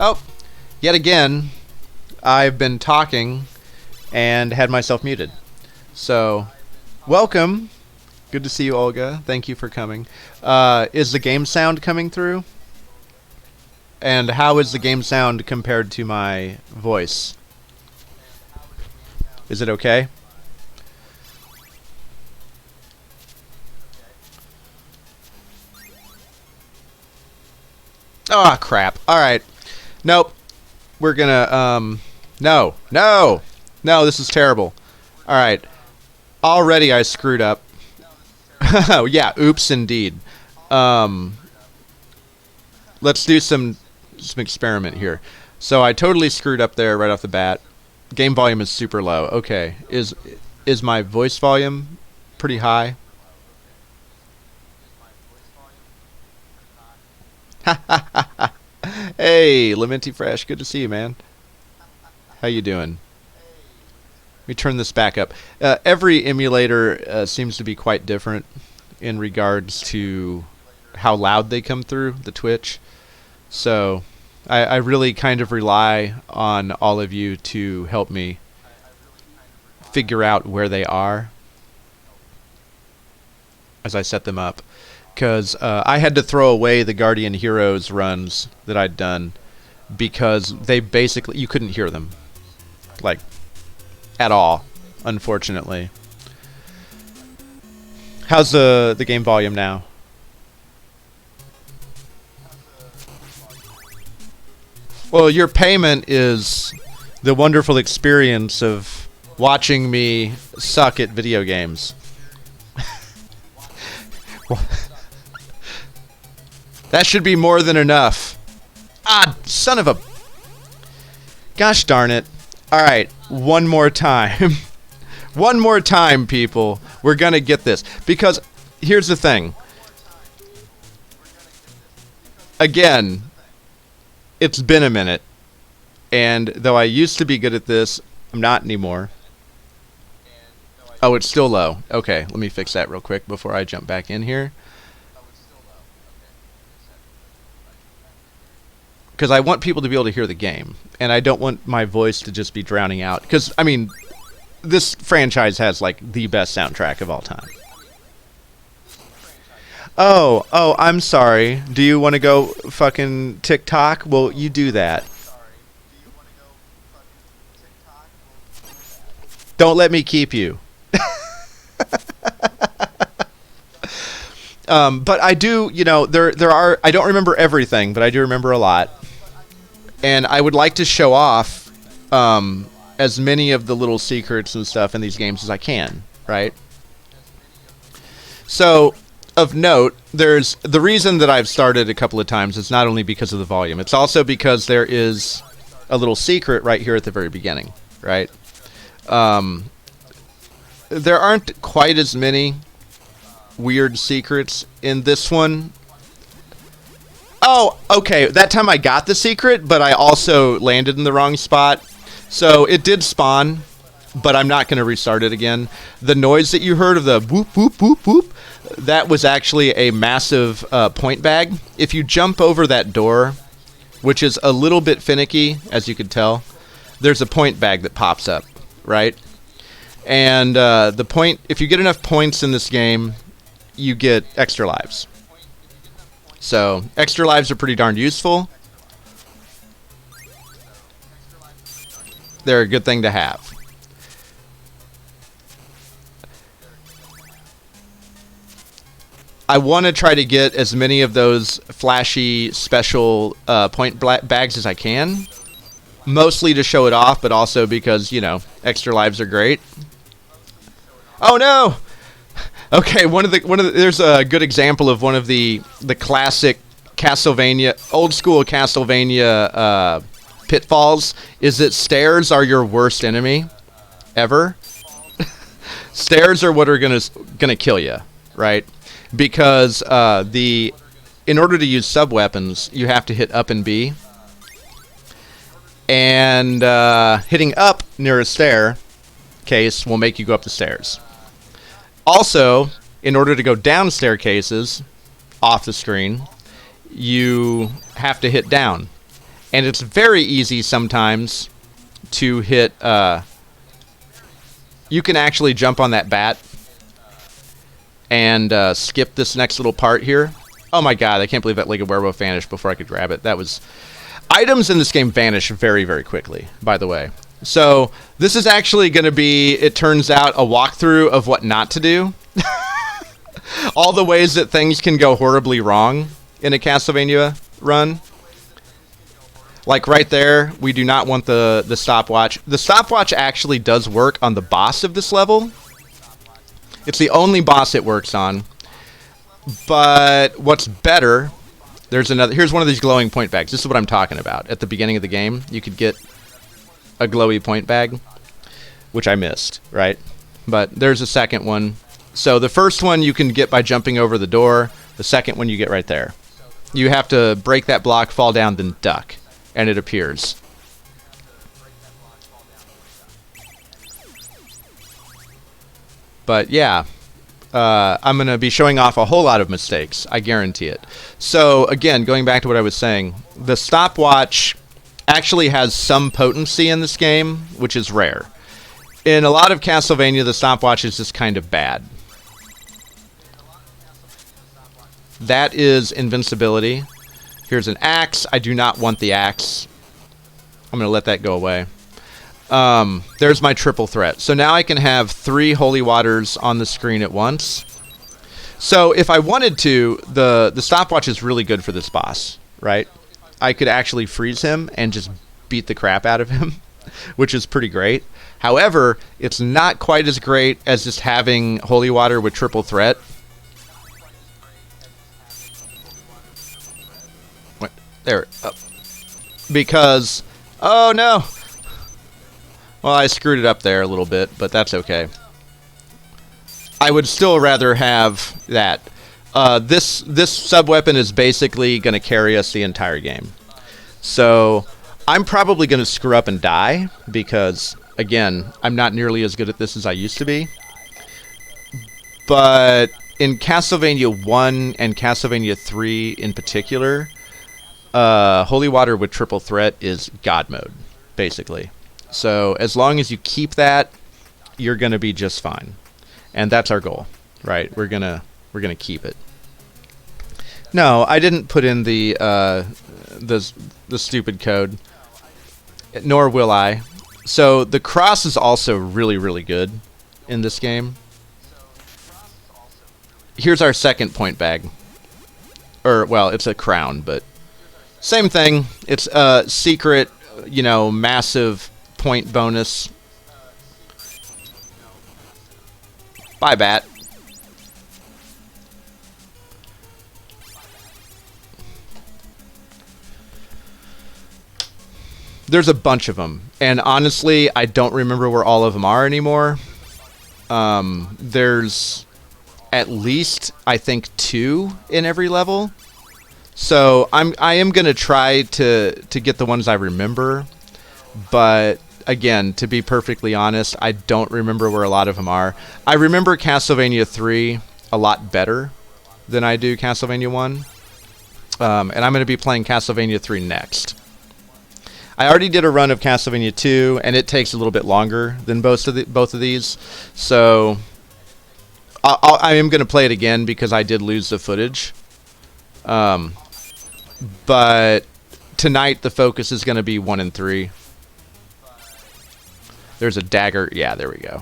Oh, yet again, I've been talking and had myself muted. So, welcome. Good to see you, Olga. Thank you for coming. Is the game sound coming through? And how is the game sound compared to my voice? Is it okay? Oh, crap. Alright. Nope. We're gonna, no. No! No, this is terrible. Alright. Already I screwed up. Oh, yeah, oops indeed. Let's do some experiment here. So I totally screwed up there right off the bat. Game volume is super low. Okay. Is my voice volume pretty high? Hey, Lamenti Fresh, good to see you, man. How you doing? Let me turn this back up. Every emulator seems to be quite different in regards to how loud they come through the Twitch. So I really kind of rely on all of you to help me figure out where they are as I set them up. Because I had to throw away the Guardian Heroes runs that I'd done because they basically, you couldn't hear them. Like, at all, unfortunately. How's the game volume now? Well, your payment is the wonderful experience of watching me suck at video games. That should be more than enough. Ah, son of a... Gosh darn it. Alright, one more time. One more time, people. We're gonna get this. Because, here's the thing. Again, it's been a minute. And though I used to be good at this, I'm not anymore. Oh, it's still low. Okay, let me fix that real quick before I jump back in here. Because I want people to be able to hear the game. And I don't want my voice to just be drowning out. Because, I mean, this franchise has, like, the best soundtrack of all time. Oh, I'm sorry. Do you want to go fucking TikTok? Well, you do that. Don't let me keep you. But I do, you know, there are, I don't remember everything, but I do remember a lot. And I would like to show off as many of the little secrets and stuff in these games as I can, right? So, of note, there's the reason that I've started a couple of times is not only because of the volume. It's also because there is a little secret right here at the very beginning, right? There aren't quite as many weird secrets in this one. Oh, okay. That time I got the secret, but I also landed in the wrong spot. So it did spawn, but I'm not going to restart it again. The noise that you heard of the whoop, whoop, whoop, whoop, that was actually a massive point bag. If you jump over that door, which is a little bit finicky, as you could tell, there's a point bag that pops up, right? And the point, if you get enough points in this game, you get extra lives. So, extra lives are pretty darn useful. They're a good thing to have. I want to try to get as many of those flashy special point bags as I can. Mostly to show it off, but also because, you know, extra lives are great. Oh no! Okay, there's a good example of one of the classic Castlevania, old school Castlevania pitfalls is that stairs are your worst enemy ever. Stairs are what are gonna kill you, right? Because in order to use sub weapons, you have to hit up and B, and hitting up near a staircase will make you go up the stairs. Also, in order to go down staircases off the screen, you have to hit down. And it's very easy sometimes to hit... you can actually jump on that bat and skip this next little part here. Oh my god, I can't believe that Legged Werewolf vanished before I could grab it. That was... Items in this game vanish very, very quickly, by the way. So this is actually going to be, it turns out, a walkthrough of what not to do. All the ways that things can go horribly wrong in a Castlevania run. Like right there, we do not want the stopwatch. The stopwatch actually does work on the boss of this level. It's the only boss it works on. But what's better... Here's one of these glowing point bags. This is what I'm talking about. At the beginning of the game, you could get a glowy point bag, which I missed, right? But there's a second one. So the first one you can get by jumping over the door. The second one you get right there. You have to break that block, fall down, then duck, and it appears. But yeah. I'm going to be showing off a whole lot of mistakes. I guarantee it. So, again, going back to what I was saying, the stopwatch actually has some potency in this game, which is rare. In a lot of Castlevania, the stopwatch is just kind of bad. That is invincibility. Here's an axe. I do not want the axe. I'm going to let that go away. There's my triple threat. So now I can have 3 holy waters on the screen at once. So if I wanted to, the stopwatch is really good for this boss, right? I could actually freeze him and just beat the crap out of him, which is pretty great. However, it's not quite as great as just having holy water with triple threat. What? There. Because... Oh, no! Well, I screwed it up there a little bit, but that's okay. I would still rather have that. This sub-weapon is basically going to carry us the entire game. So, I'm probably going to screw up and die, because, again, I'm not nearly as good at this as I used to be. But in Castlevania 1 and Castlevania 3 in particular, Holy Water with Triple Threat is God mode, basically. So as long as you keep that, you're going to be just fine. And that's our goal, right? We're going to keep it. No, I didn't put in the stupid code, nor will I. So the cross is also really, really good in this game. Here's our second point bag. Or, well, it's a crown, but same thing. It's a secret, massive point bonus. Bye, bat. There's a bunch of them, and honestly, I don't remember where all of them are anymore. There's at least, I think, 2 in every level. So I am gonna try to get the ones I remember, but again, to be perfectly honest, I don't remember where a lot of them are. I remember Castlevania 3 a lot better than I do Castlevania 1, and I'm gonna be playing Castlevania 3 next. I already did a run of Castlevania 2, and it takes a little bit longer than both of these, so I am gonna play it again because I did lose the footage. But tonight the focus is going to be 1 and 3. There's a dagger. Yeah, there we go.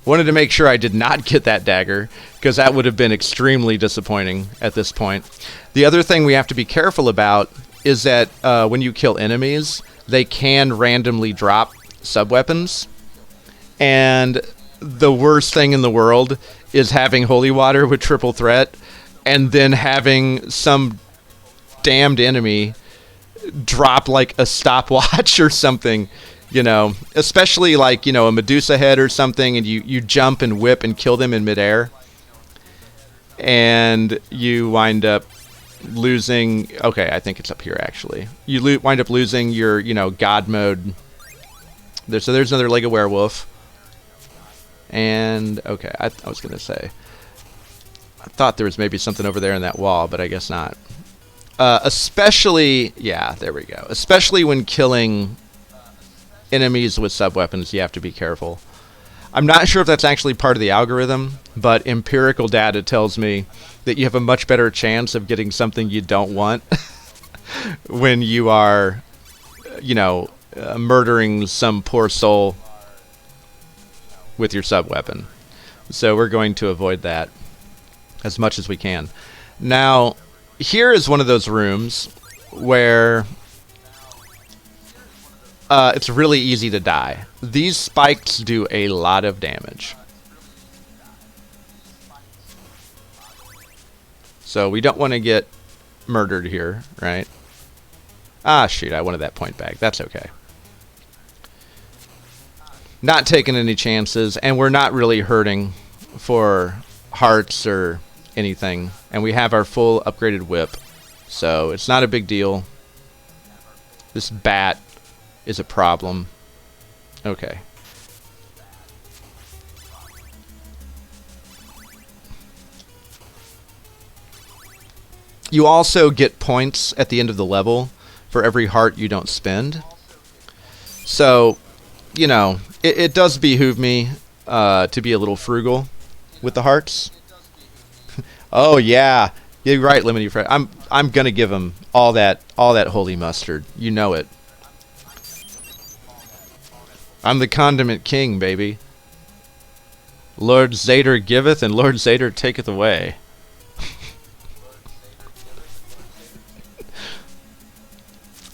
Wanted to make sure I did not get that dagger, because that would have been extremely disappointing at this point. The other thing we have to be careful about is that when you kill enemies, they can randomly drop sub-weapons. And the worst thing in the world is having holy water with triple threat, and then having some damned enemy drop like a stopwatch or something, especially like, a Medusa head or something, and you jump and whip and kill them in midair, and you wind up losing. Okay, I think it's up here actually. You wind up losing your, God mode. So there's another Legged Werewolf, and okay, I was gonna say, I thought there was maybe something over there in that wall, but I guess not. Especially, yeah, there we go. Especially when killing enemies with sub-weapons, you have to be careful. I'm not sure if that's actually part of the algorithm, but empirical data tells me that you have a much better chance of getting something you don't want when you are, murdering some poor soul with your sub-weapon. So we're going to avoid that as much as we can. Now, here is one of those rooms where it's really easy to die. These spikes do a lot of damage. So we don't want to get murdered here, right? Ah, shoot, I wanted that point back. That's okay. Not taking any chances, and we're not really hurting for hearts or anything. And we have our full upgraded whip, so it's not a big deal. This bat is a problem. Okay. You also get points at the end of the level for every heart you don't spend. So, it does behoove me to be a little frugal with the hearts. Oh yeah, you're right, Lemony Fresh. I'm gonna give him all that holy mustard. You know it. I'm the condiment king, baby. Lord Zader giveth, and Lord Zader taketh away.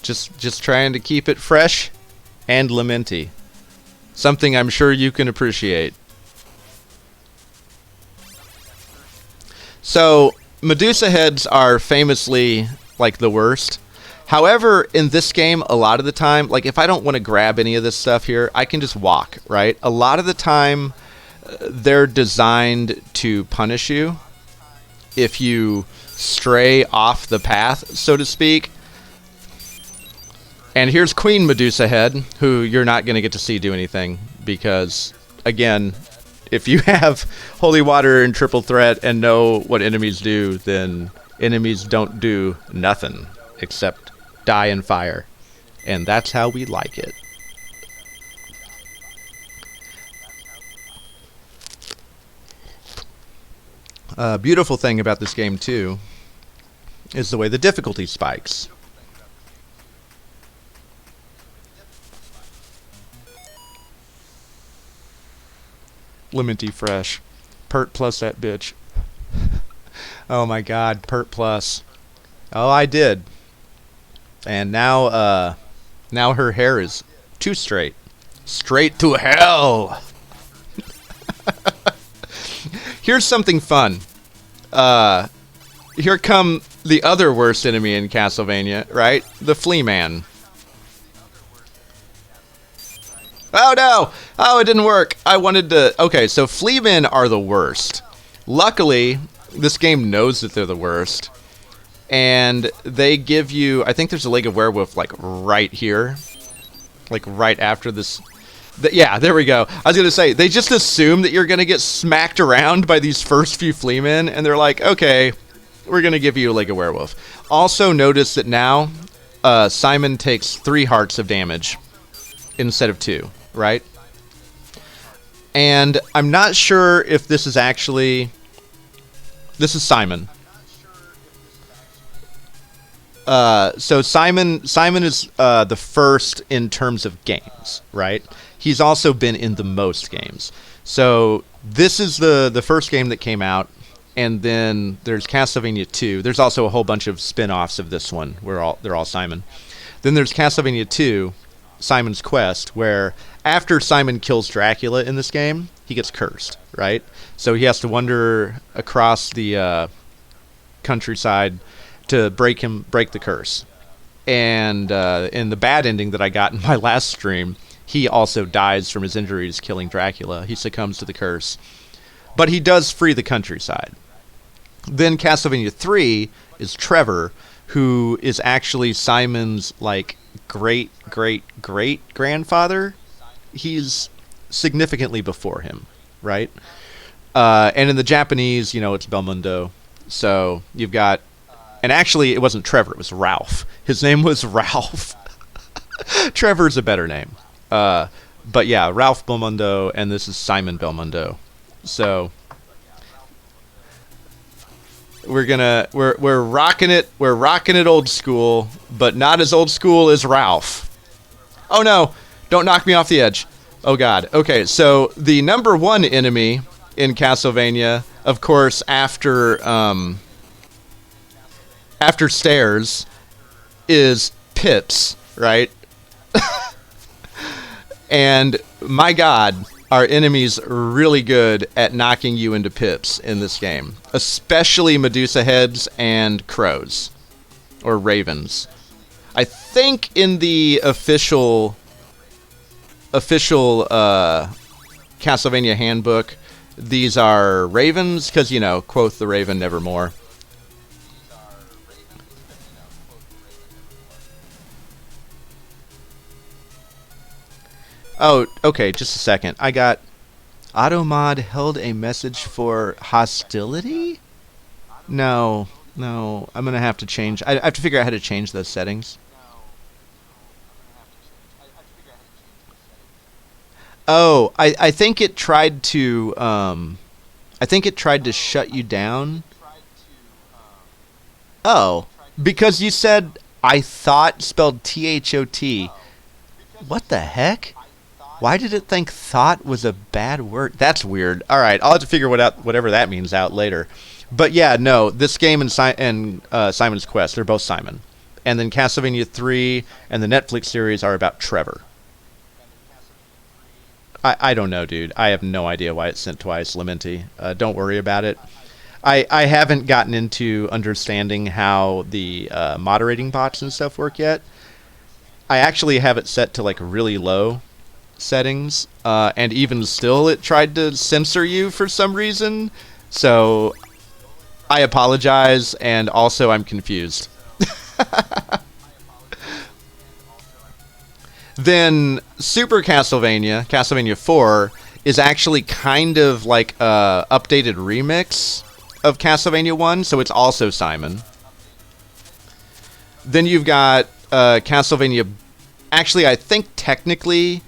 Just trying to keep it fresh and lamenty. Something I'm sure you can appreciate. So, Medusa heads are famously, like, the worst. However, in this game, a lot of the time, like, if I don't want to grab any of this stuff here, I can just walk, right? A lot of the time, they're designed to punish you if you stray off the path, so to speak. And here's Queen Medusa Head, who you're not going to get to see do anything, because, again, if you have Holy Water and Triple Threat and know what enemies do, then enemies don't do nothing except die in fire. And that's how we like it. Beautiful thing about this game, too, is the way the difficulty spikes. Lemony Fresh. Pert plus that bitch. Oh my god, Pert plus. Oh, I did. And now her hair is too straight. Straight to hell! Here's something fun. Here come the other worst enemy in Castlevania, right? The Flea Man. Oh no! Oh, it didn't work. I wanted to... Okay, so Flea Men are the worst. Luckily, this game knows that they're the worst. And they give you... I think there's a leg of werewolf, like, right here. Like, right after this... Yeah, there we go. I was going to say, they just assume that you're going to get smacked around by these first few Flea Men. And they're like, okay, we're going to give you a leg of werewolf. Also notice that now, Simon takes 3 hearts of damage instead of 2. Right? And I'm not sure if this is actually... This is Simon. So Simon is the first in terms of games, right? He's also been in the most games. So this is the first game that came out, and then there's Castlevania 2. There's also a whole bunch of spin-offs of this one where they're all Simon. Then there's Castlevania 2, Simon's Quest, where after Simon kills Dracula in this game, he gets cursed, right? So he has to wander across the countryside to break the curse. And in the bad ending that I got in my last stream, he also dies from his injuries killing Dracula. He succumbs to the curse. But he does free the countryside. Then Castlevania 3 is Trevor, who is actually Simon's, like, great-great-great-grandfather. He's significantly before him, right? And in the Japanese, it's Belmondo. So you've got And actually, it wasn't Trevor, it was Ralph. His name was Ralph. Trevor's a better name. But yeah, Ralph Belmondo, and this is Simon Belmondo. So we're rocking it. We're rocking it old school, but not as old school as Ralph. Oh no! Don't knock me off the edge. Oh god. Okay, so the number one enemy in Castlevania, of course, after stairs, is Pips, right? And my god, our enemies are really good at knocking you into pips in this game, especially Medusa heads and crows or ravens. I think in the official Castlevania handbook, these are ravens because, you know, quoth the raven nevermore. Oh, okay, just a second. I got Automod held a message for hostility? No, I'm going to have to change. I have to figure out how to change those settings. Oh, I think it tried to shut you down. Oh, because you said I thought spelled THOT. What the heck? Why did it think thought was a bad word? That's weird. All right, I'll have to figure whatever that means out later. But yeah, no, this game and Simon's Quest, they're both Simon. And then Castlevania 3 and the Netflix series are about Trevor. I don't know, dude. I have no idea why it's sent twice, Lamenti. Don't worry about it. I haven't gotten into understanding how the moderating bots and stuff work yet. I actually have it set to like really low settings, and even still it tried to censor you for some reason. So I apologize, and also I'm confused. Then Super Castlevania 4, is actually kind of like a updated remix of Castlevania 1, so it's also Simon. Then you've got Castlevania... Actually, I think technically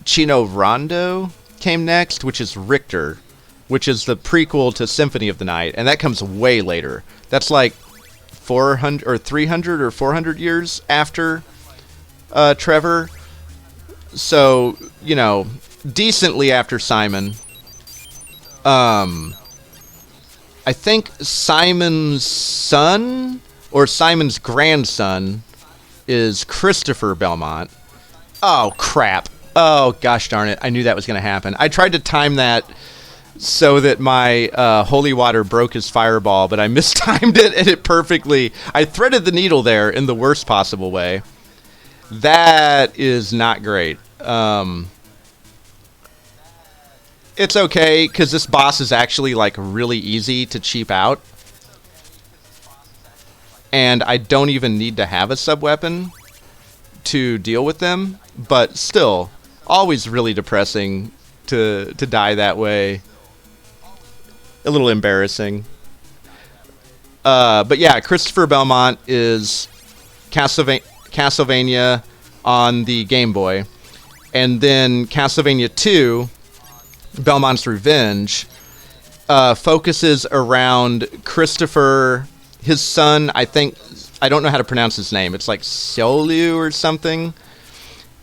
Chino Rondo came next, which is Richter, which is the prequel to Symphony of the Night, and that comes way later. That's like 400 or 300 or 400 years after Trevor. So, you know, decently after Simon. I think Simon's son or Simon's grandson is Christopher Belmont. Oh, crap. Oh, gosh darn it. I knew that was going to happen. I tried to time that so that my holy water broke his fireball, but I mistimed it and it perfectly... I threaded the needle there in the worst possible way. That is not great. It's okay, because this boss is actually, like, really easy to cheap out. And I don't even need to have a sub-weapon to deal with them. But still, always really depressing to die that way. A little embarrassing. But yeah, Christopher Belmont is Castlevania on the Game Boy. And then Castlevania 2, Belmont's Revenge, focuses around Christopher, his son. I don't know how to pronounce his name. It's like Seolu or something.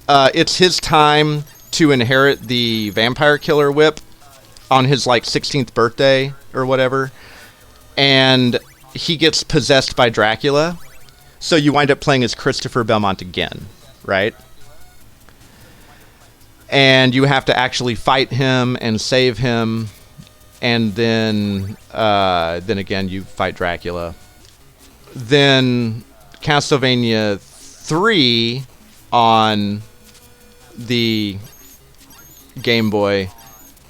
It's his time to inherit the vampire killer whip on his like 16th birthday or whatever. And he gets possessed by Dracula. So you wind up playing as Christopher Belmont again, right? And you have to actually fight him and save him, and then again you fight Dracula. Then Castlevania 3 on the Game Boy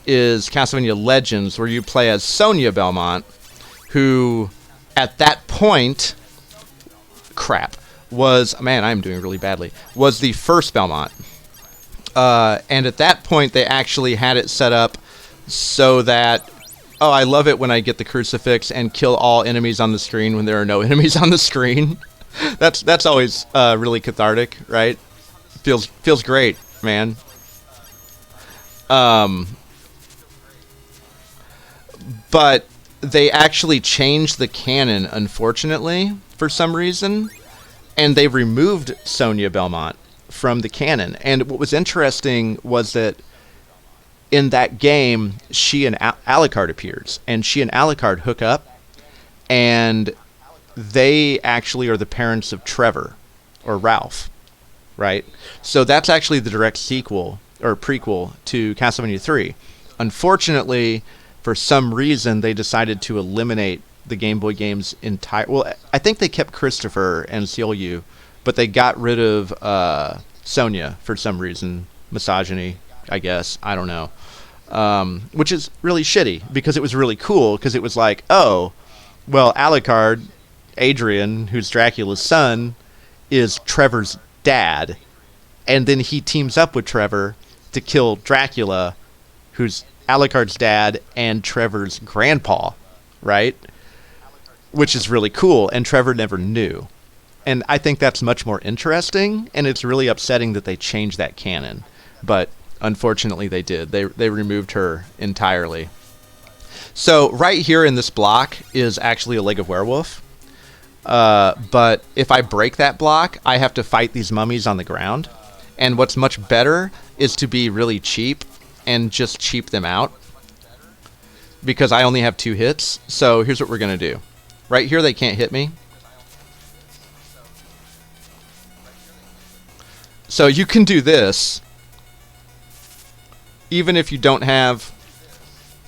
is Castlevania Legends, where you play as Sonia Belmont, who at that point, I'm doing really badly, was the first Belmont. And at that point, they actually had it set up so that Oh, I love it when I get the crucifix and kill all enemies on the screen when there are no enemies on the screen. That's always really cathartic, right? Feels great, man. But they actually changed the canon, unfortunately, for some reason, and they removed Sonia Belmont from the canon. And what was interesting was that in that game, she and Alucard appears, and she and Alucard hook up, and they actually are the parents of Trevor, or Ralph, right? So that's actually the direct sequel, or prequel, to Castlevania 3. Unfortunately, for some reason, they decided to eliminate the Game Boy game's entire... Well, I think they kept Christopher and Celia, but they got rid of Sonia for some reason. Misogyny, I guess. I don't know. Which is really shitty, because it was really cool, because it was like, oh, well, Alucard, Adrian, who's Dracula's son, is Trevor's dad, and then he teams up with Trevor to kill Dracula, who's Alucard's dad and Trevor's grandpa, right? Which is really cool, and Trevor never knew. And I think that's much more interesting, and it's really upsetting that they changed that canon. But unfortunately they did. They removed her entirely. So right here in this block is actually a leg of werewolf. But if I break that block, I have to fight these mummies on the ground. And what's much better is to be really cheap and just cheap them out, because I only have 2 hits. So here's what we're going to do. Right here they can't hit me. So you can do this even if you don't have,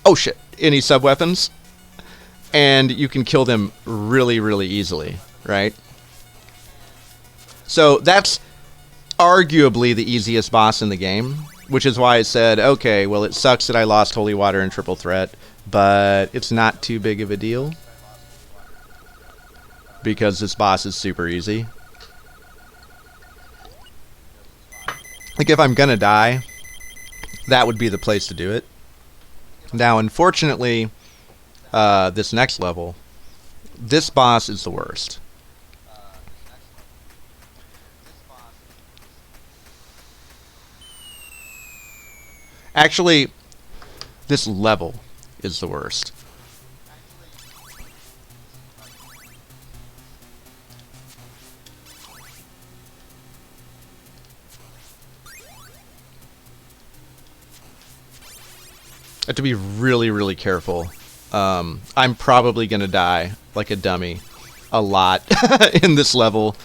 oh shit, any sub-weapons. And you can kill them really, really easily, right? So that's arguably the easiest boss in the game, which is why I said, okay, well, it sucks that I lost Holy Water and Triple Threat, but it's not too big of a deal, because this boss is super easy. Like, if I'm gonna die, that would be the place to do it. Now, unfortunately, this next level, this boss is the worst. Actually, this level is the worst. I have to be really, really careful. I'm probably going to die like a dummy a lot in this level.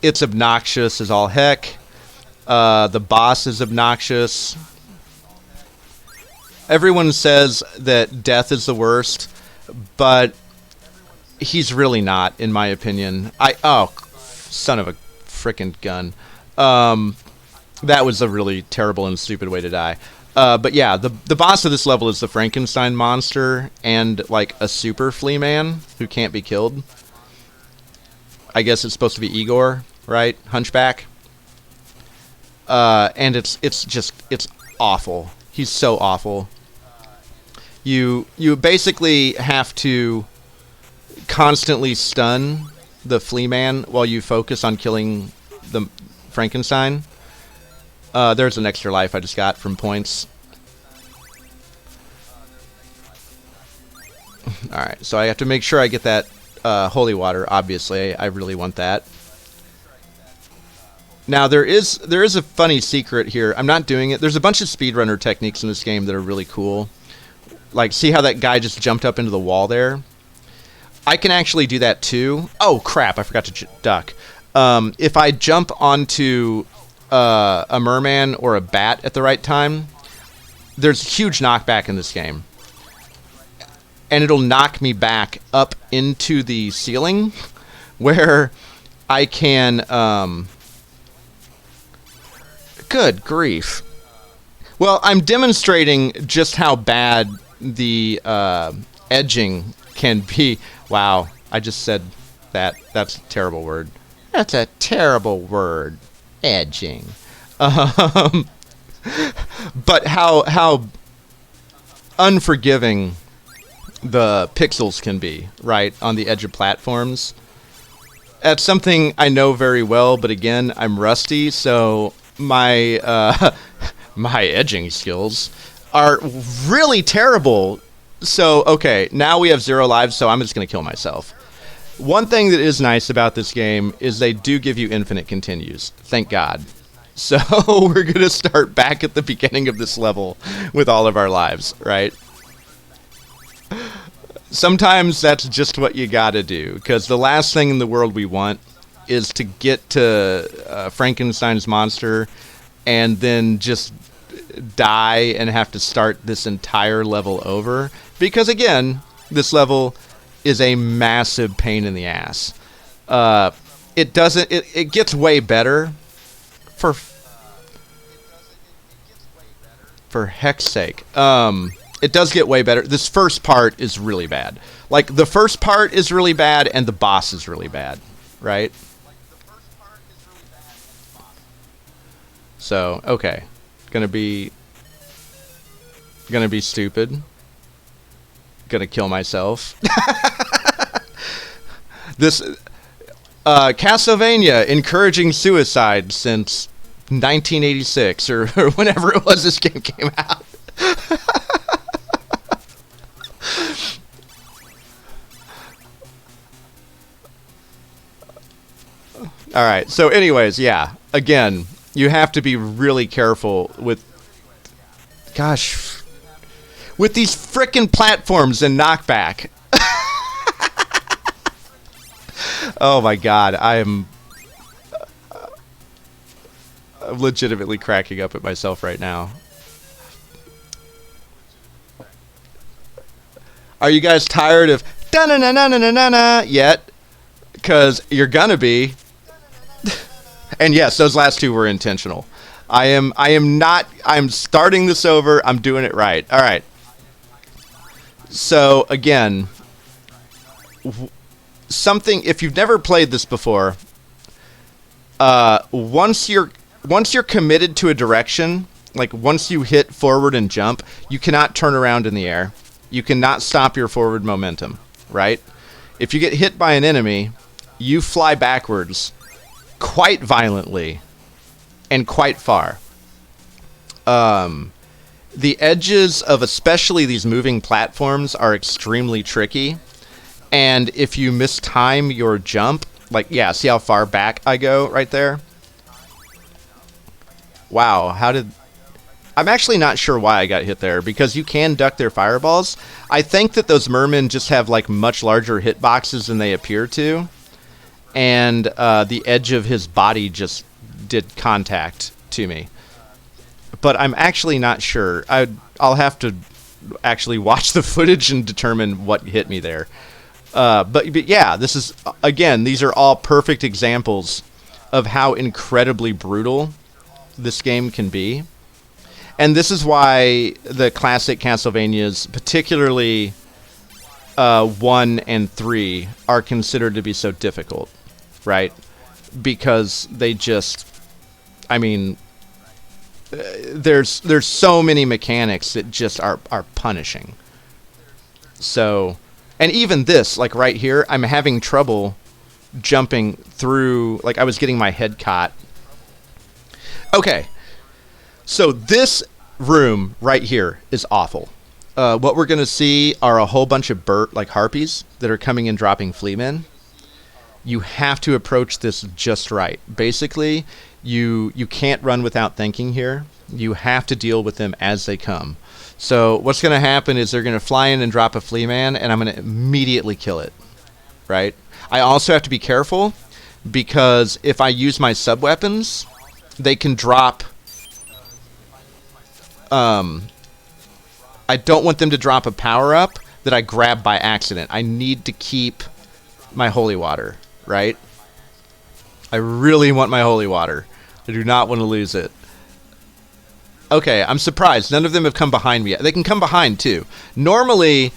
It's obnoxious as all heck. The boss is obnoxious. Everyone says that Death is the worst, but he's really not, in my opinion. Oh, son of a frickin' gun. That was a really terrible and stupid way to die. But yeah, the boss of this level is the Frankenstein monster and like a super flea man who can't be killed. I guess it's supposed to be Igor, right? Hunchback. And it's awful. He's so awful. You basically have to constantly stun the flea man while you focus on killing the Frankenstein. There's an extra life I just got from points. Alright, so I have to make sure I get that holy water, obviously. I really want that. Now, there is a funny secret here. I'm not doing it. There's a bunch of speedrunner techniques in this game that are really cool. Like, see how that guy just jumped up into the wall there? I can actually do that too. Oh, crap, I forgot to duck. If I jump onto a merman or a bat at the right time, there's huge knockback in this game. And it'll knock me back up into the ceiling where I can... Good grief. Well, I'm demonstrating just how bad the edging can be. Wow, I just said that. That's a terrible word. That's a terrible word. Edging. But how unforgiving the pixels can be, right, on the edge of platforms. That's something I know very well, but again, I'm rusty, so my my edging skills are really terrible. So, okay, now we have 0 lives, so I'm just going to kill myself. One thing that is nice about this game is they do give you infinite continues. Thank God. So we're going to start back at the beginning of this level with all of our lives, right? Sometimes that's just what you gotta do, because the last thing in the world we want is to get to Frankenstein's monster and then just die and have to start this entire level over. Because again, this level is a massive pain in the ass. It gets way better. For heck's sake. It does get way better. This first part is really bad. Like, the first part is really bad, and the boss is really bad, right? So, okay. Gonna be stupid. Gonna kill myself. This, Castlevania encouraging suicide since 1986, or whenever it was this game came out. All right. So anyways, yeah. Again, you have to be really careful with with these frickin' platforms and knockback. Oh my god, I'm legitimately cracking up at myself right now. Are you guys tired of da-na-na-na-na-na-na yet? Because you're gonna be. And yes, those last two were intentional. I'm starting this over. I'm doing it right. All right. So again, if you've never played this before, once you're committed to a direction, like once you hit forward and jump, you cannot turn around in the air. You cannot stop your forward momentum, right? If you get hit by an enemy, you fly backwards quite violently and quite far. The edges of especially these moving platforms are extremely tricky, and if you mistime your jump, like, yeah, see how far back I go right there? Wow, I'm actually not sure why I got hit there, because you can duck their fireballs. I think that those mermen just have, like, much larger hitboxes than they appear to, and the edge of his body just did contact to me. But I'm actually not sure. I'll have to actually watch the footage and determine what hit me there. But yeah, this is, again, these are all perfect examples of how incredibly brutal this game can be. And this is why the classic Castlevanias, particularly 1 and 3, are considered to be so difficult, right? Because they just, I mean, there's so many mechanics that just are punishing. So, and even this, like right here, I'm having trouble jumping through, like I was getting my head caught. Okay, so this room right here is awful. What we're gonna see are a whole bunch of harpies that are coming and dropping flea men. You have to approach this just right. Basically, you can't run without thinking here. You have to deal with them as they come. So what's going to happen is they're going to fly in and drop a flea man, and I'm going to immediately kill it, right? I also have to be careful, because if I use my sub-weapons, they can drop... I don't want them to drop a power-up that I grab by accident. I need to keep my holy water, right? I really want my holy water. I do not want to lose it. Okay, I'm surprised. None of them have come behind me yet. They can come behind, too. Normally,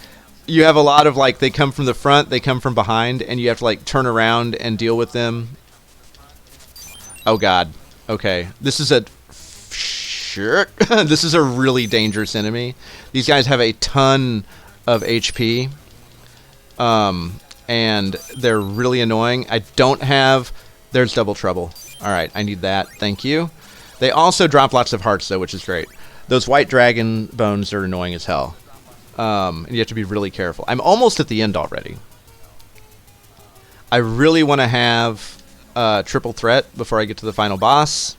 you have a lot of, like, they come from the front, they come from behind, and you have to, like, turn around and deal with them. Oh, God. Okay. This is a... This is a really dangerous enemy. These guys have a ton of HP. And they're really annoying. I don't have... There's Double Trouble. Alright, I need that. Thank you. They also drop lots of hearts, though, which is great. Those white dragon bones are annoying as hell. And you have to be really careful. I'm almost at the end already. I really want to have triple threat before I get to the final boss.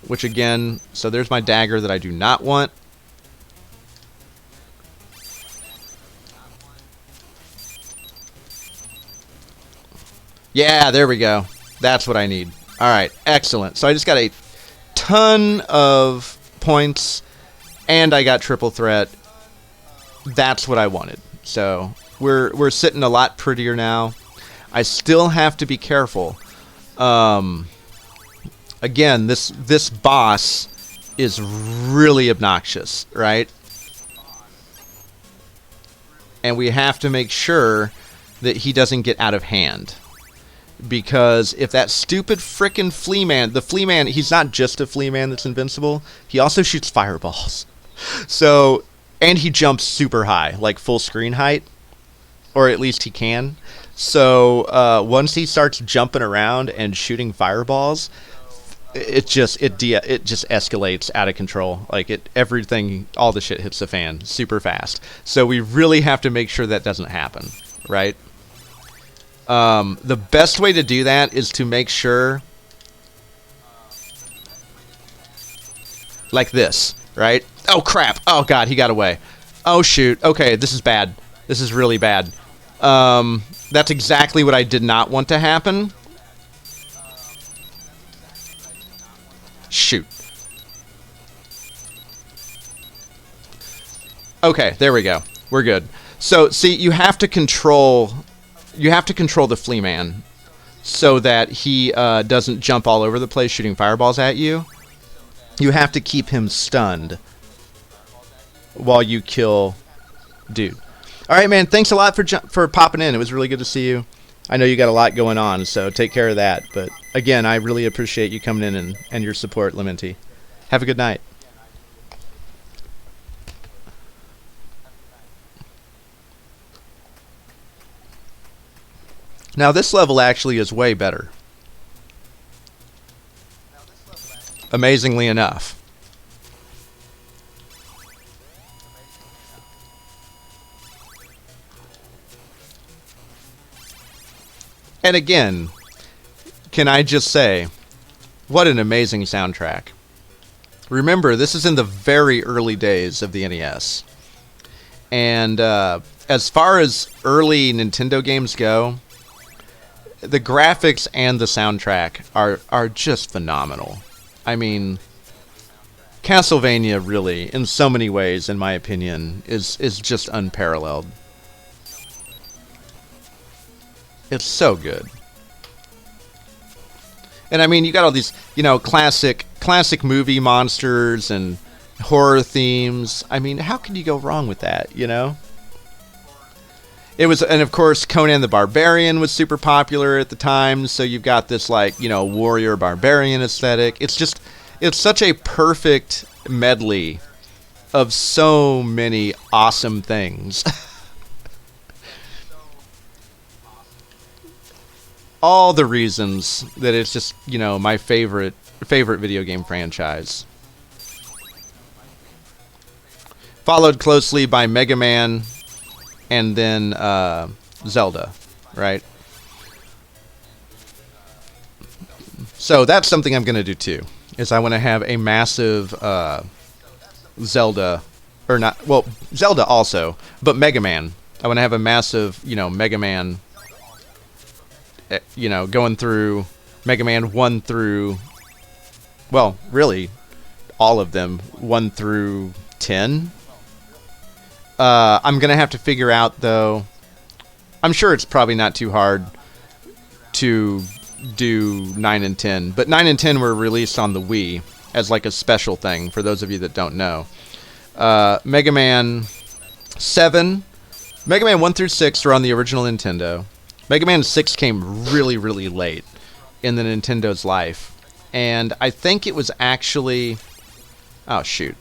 Which, again... So there's my dagger that I do not want. Yeah, there we go. That's what I need. Alright, excellent. So I just got a ton of points, and I got triple threat. That's what I wanted. So we're sitting a lot prettier now. I still have to be careful. Again, this boss is really obnoxious, right? And we have to make sure that he doesn't get out of hand. Because if that stupid frickin' flea man... The flea man, he's not just a flea man that's invincible. He also shoots fireballs. So, and he jumps super high, like full screen height. Or at least he can. So, once he starts jumping around and shooting fireballs, it just escalates out of control. Like, everything, all the shit hits the fan super fast. So we really have to make sure that doesn't happen, right? The best way to do that is to make sure, like this, right? Oh, crap. Oh, God, he got away. Oh, shoot. Okay, this is bad. This is really bad. That's exactly what I did not want to happen. Shoot. Okay, there we go. We're good. So, see, you have to control the flea man so that he doesn't jump all over the place shooting fireballs at you. You have to keep him stunned while you kill dude. All right, man. Thanks a lot for popping in. It was really good to see you. I know you got a lot going on, so take care of that. But again, I really appreciate you coming in and your support, Lementi. Have a good night. Now, this level actually is way better. Amazingly enough. And again, can I just say, what an amazing soundtrack. Remember, this is in the very early days of the NES. And as far as early Nintendo games go, the graphics and the soundtrack are just phenomenal. I mean, Castlevania really, in so many ways, in my opinion, is just unparalleled. It's so good. And I mean, you got all these, you know, classic movie monsters and horror themes. I mean, how can you go wrong with that, you know? It was, and of course, Conan the Barbarian was super popular at the time, so you've got this, like, you know, warrior barbarian aesthetic. It's such a perfect medley of so many awesome things. All the reasons that it's just, you know, my favorite video game franchise. Followed closely by Mega Man and then Zelda, right? So that's something I'm going to do too, is I want to have a massive Zelda, or not, well, Zelda also, but Mega Man. I want to have a massive, you know, Mega Man, you know, going through Mega Man 1 through, well, really, all of them, 1 through 10. I'm going to have to figure out, though, I'm sure it's probably not too hard to do 9 and 10, but 9 and 10 were released on the Wii as like a special thing, for those of you that don't know. Mega Man 7, Mega Man 1 through 6 are on the original Nintendo. Mega Man 6 came really, really late in the Nintendo's life. And I think it was actually... Oh, shoot.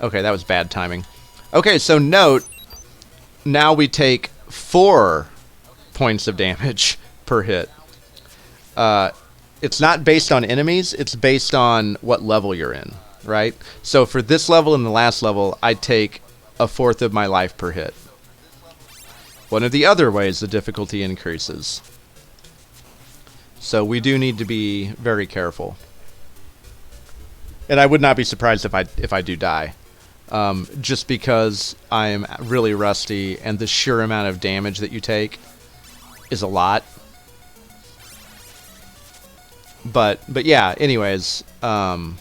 Okay, that was bad timing. Okay, so note, now we take 4 points of damage per hit. It's not based on enemies, it's based on what level you're in, right? So for this level and the last level, I take 1/4 of my life per hit. One of the other ways the difficulty increases. So we do need to be very careful. And I would not be surprised if I do die. Just because I'm really rusty and the sheer amount of damage that you take is a lot. But yeah, anyways, Mega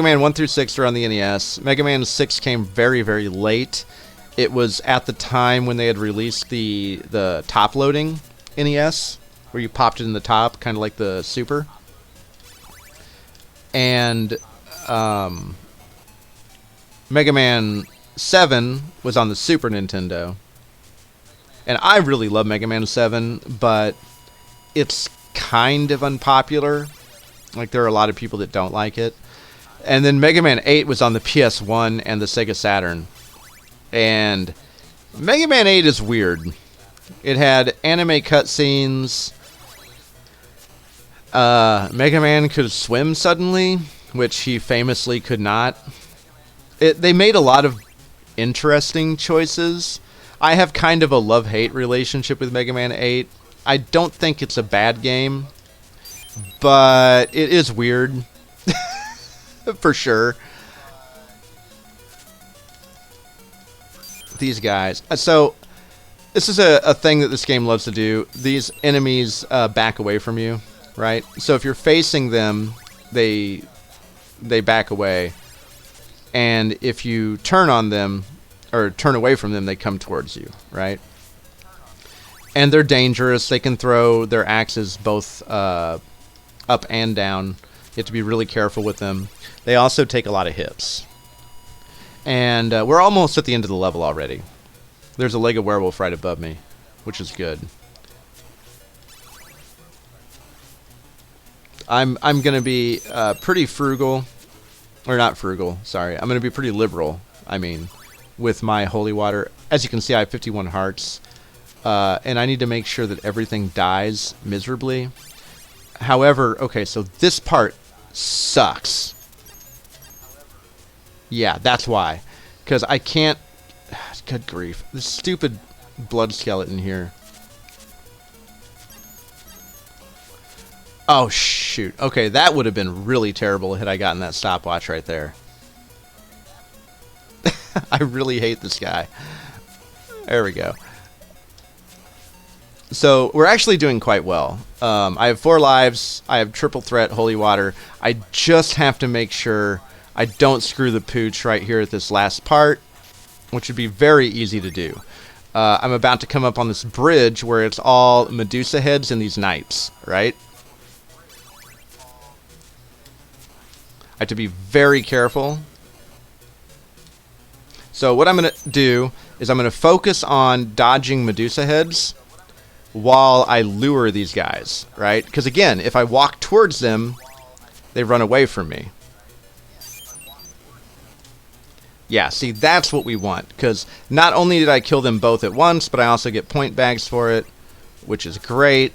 Man 1 through 6 are on the NES. Mega Man 6 came very, very late. It was at the time when they had released the top-loading NES, where you popped it in the top, kind of like the Super. And Mega Man 7 was on the Super Nintendo. And I really love Mega Man 7, but it's kind of unpopular. Like, there are a lot of people that don't like it. And then Mega Man 8 was on the PS1 and the Sega Saturn. And Mega Man 8 is weird. It had anime cutscenes. Mega Man could swim suddenly, which he famously could not. They made a lot of interesting choices. I have kind of a love-hate relationship with Mega Man 8. I don't think it's a bad game, but it is weird. For sure. These guys. So, this is a thing that this game loves to do. These enemies back away from you, right? So if you're facing them, they back away. And if you turn on them, or turn away from them, they come towards you, right? And they're dangerous. They can throw their axes both up and down. You have to be really careful with them. They also take a lot of hits. And we're almost at the end of the level already. There's a Lego werewolf right above me, which is good. I'm going to be pretty frugal. Or not frugal, sorry. I'm going to be pretty liberal, with my holy water. As you can see, I have 51 hearts. And I need to make sure that everything dies miserably. However, okay, so this part sucks. Yeah, that's why. Because I can't... Good grief. This stupid blood skeleton here. Oh, shoot. Okay, that would have been really terrible had I gotten that stopwatch right there. I really hate this guy. There we go. So, we're actually doing quite well. I have 4 lives. I have triple threat holy water. I just have to make sure I don't screw the pooch right here at this last part, which would be very easy to do. I'm about to come up on this bridge where it's all Medusa heads and these knights, right? I have to be very careful. So what I'm going to do is I'm going to focus on dodging Medusa heads while I lure these guys, right? Because again, if I walk towards them, they run away from me. Yeah, see, that's what we want. Because not only did I kill them both at once, but I also get point bags for it, which is great.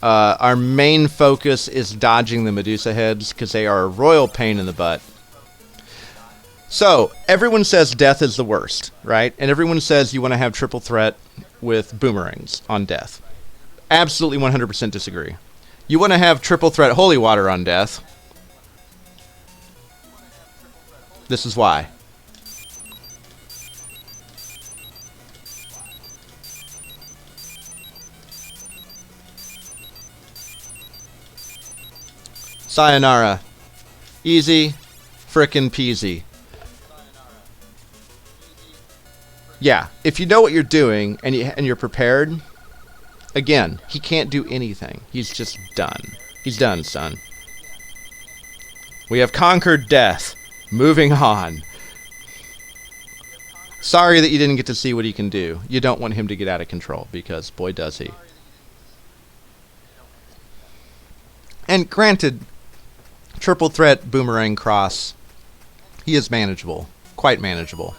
Our main focus is dodging the Medusa heads, because they are a royal pain in the butt. So, everyone says death is the worst, right? And everyone says you want to have triple threat with boomerangs on death. Absolutely 100% disagree. You want to have triple threat holy water on death. This is why. Sayonara. Easy, frickin' peasy. Yeah, if you know what you're doing and you're prepared, again, he can't do anything. He's just done. He's done, son. We have conquered death. Moving on. Sorry that you didn't get to see what he can do. You don't want him to get out of control, because boy does he. And granted, triple threat boomerang cross, he is manageable. quite manageable,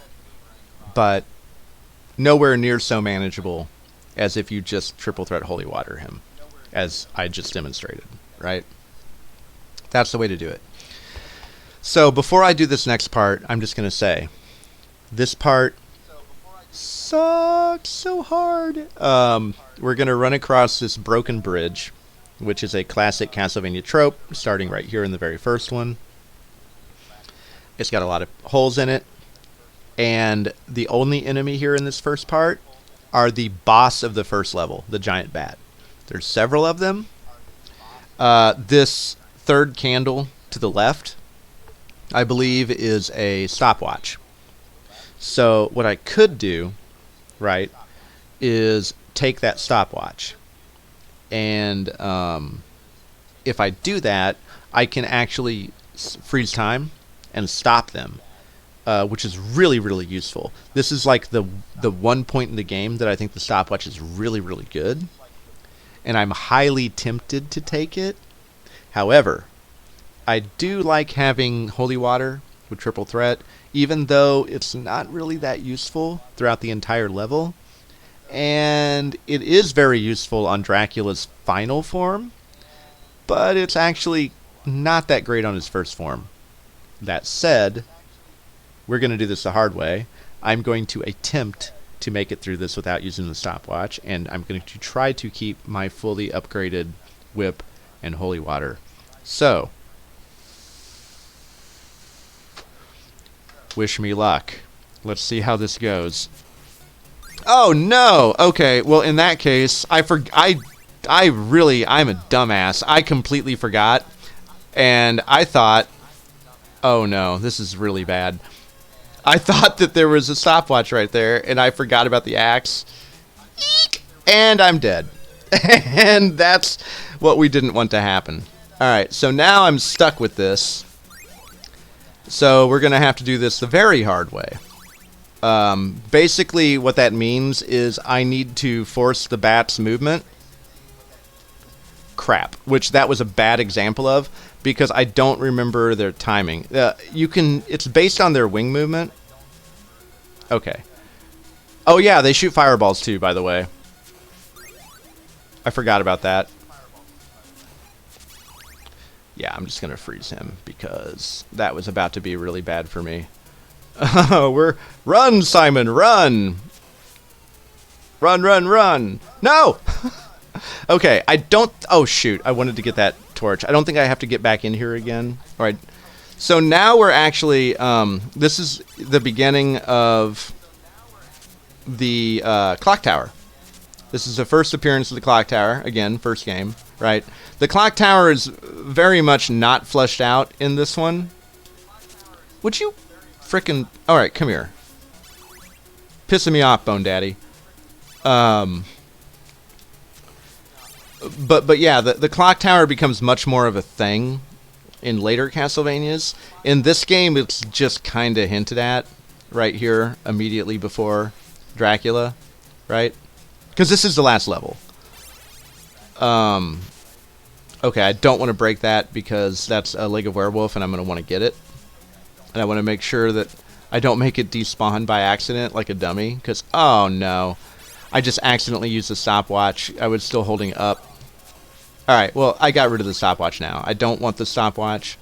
but nowhere near so manageable as if you just triple threat holy water him, as I just demonstrated, right? That's the way to do it. So before I do this next part, I'm just going to say, this part sucks so hard. We're going to run across this broken bridge, which is a classic Castlevania trope, starting right here in the very first one. It's got a lot of holes in it, and the only enemy here in this first part are the boss of the first level, the giant bat. There's several of them. This third candle to the left, I believe, is a stopwatch. So what I could do, right, is take that stopwatch, and if I do that, I can actually freeze time and stop them, which is really, really useful. This is like the one point in the game that I think the stopwatch is really, really good, and I'm highly tempted to take it. However, I do like having holy water with triple threat, even though it's not really that useful throughout the entire level. And it is very useful on Dracula's final form, but it's actually not that great on his first form. That said, we're going to do this the hard way. I'm going to attempt to make it through this without using the stopwatch, and I'm going to try to keep my fully upgraded whip and holy water. So, wish me luck. Let's see how this goes. Oh no! Okay, well in that case, I'm a dumbass. I completely forgot, and I thought, oh no, this is really bad. I thought that there was a stopwatch right there, and I forgot about the axe. Eek! And I'm dead. And that's what we didn't want to happen. Alright, so now I'm stuck with this. So we're going to have to do this the very hard way. Basically what that means is I need to force the bat's movement. Crap. Which that was a bad example of, because I don't remember their timing. It's based on their wing movement. Okay. Oh yeah, they shoot fireballs too, by the way. I forgot about that. Yeah, I'm just going to freeze him because that was about to be really bad for me. Run, Simon, run! Run, run, run! No! Okay, oh shoot, I wanted to get that torch. I don't think I have to get back in here again. Alright, so now we're actually, this is the beginning of the clock tower. This is the first appearance of the clock tower, again, first game, right? The clock tower is very much not fleshed out in this one. Would you frickin'... Alright, come here. Pissing me off, Bone Daddy. But yeah, the clock tower becomes much more of a thing in later Castlevanias. In this game, it's just kind of hinted at right here, immediately before Dracula, right? Because this is the last level. Okay, I don't want to break that because that's a Leg of Werewolf and I'm going to want to get it. And I want to make sure that I don't make it despawn by accident like a dummy. Because, oh no. I just accidentally used the stopwatch. I was still holding up. Alright, well, I got rid of the stopwatch now. I don't want the stopwatch.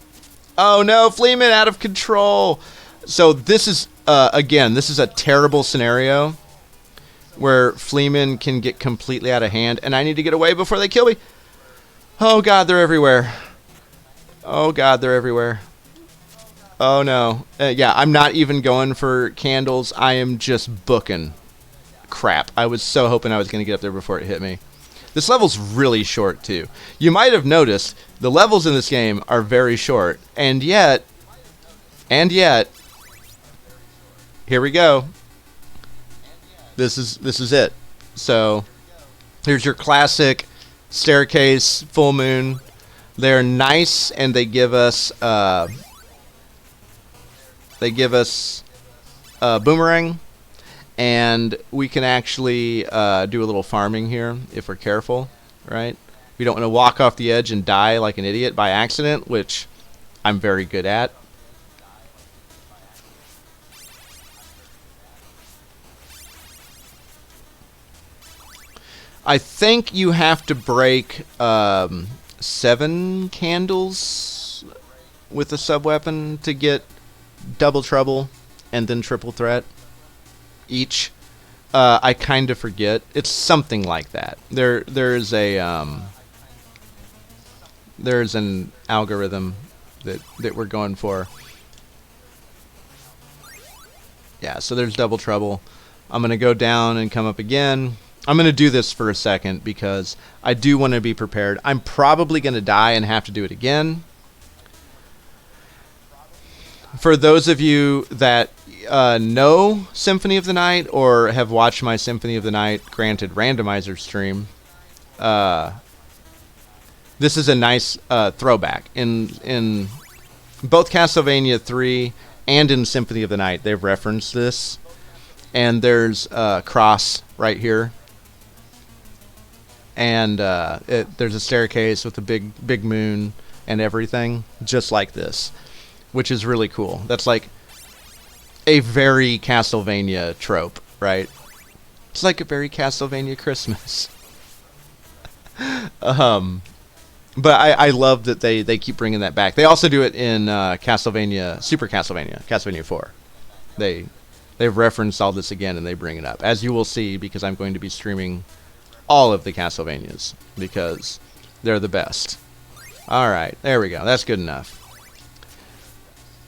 Oh no, Fleeman out of control! So this is, again, this is a terrible scenario where Fleeman can get completely out of hand, and I need to get away before they kill me. Oh god, they're everywhere. Oh god, they're everywhere. Oh no. Yeah, I'm not even going for candles. I am just booking. Crap. I was so hoping I was going to get up there before it hit me. This level's really short, too. You might have noticed the levels in this game are very short. And yet, here we go. This is it. So, here's your classic staircase, full moon. They're nice, and they give us boomerang. And we can actually do a little farming here if we're careful, right? We don't want to walk off the edge and die like an idiot by accident, which I'm very good at. I think you have to break 7 candles with a sub-weapon to get double trouble and then triple threat each. I kind of forget. It's something like that. There's an algorithm that we're going for. Yeah, so there's double trouble. I'm going to go down and come up again. I'm going to do this for a second because I do want to be prepared. I'm probably going to die and have to do it again. For those of you that know Symphony of the Night or have watched my Symphony of the Night Granted randomizer stream, this is a nice throwback. In both Castlevania 3 and in Symphony of the Night, they've referenced this. And there's a cross right here. And there's a staircase with a big moon and everything, just like this, which is really cool. That's like a very Castlevania trope, right? It's like a very Castlevania Christmas. But I love that they keep bringing that back. They also do it in Castlevania, Super Castlevania, Castlevania 4. They've referenced all this again and they bring it up, as you will see, because I'm going to be streaming all of the Castlevanias because they're the best. Alright, there we go. That's good enough.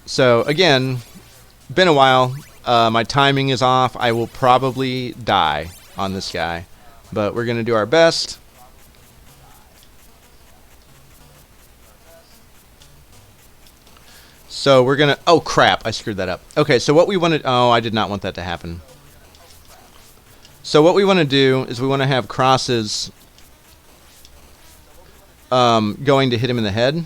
So, again, been a while. My timing is off. I will probably die on this guy, but we're going to do our best. So we're going to... Oh, crap. I screwed that up. Okay, so what we want to... Oh, I did not want that to happen. So what we want to do is we want to have crosses going to hit him in the head.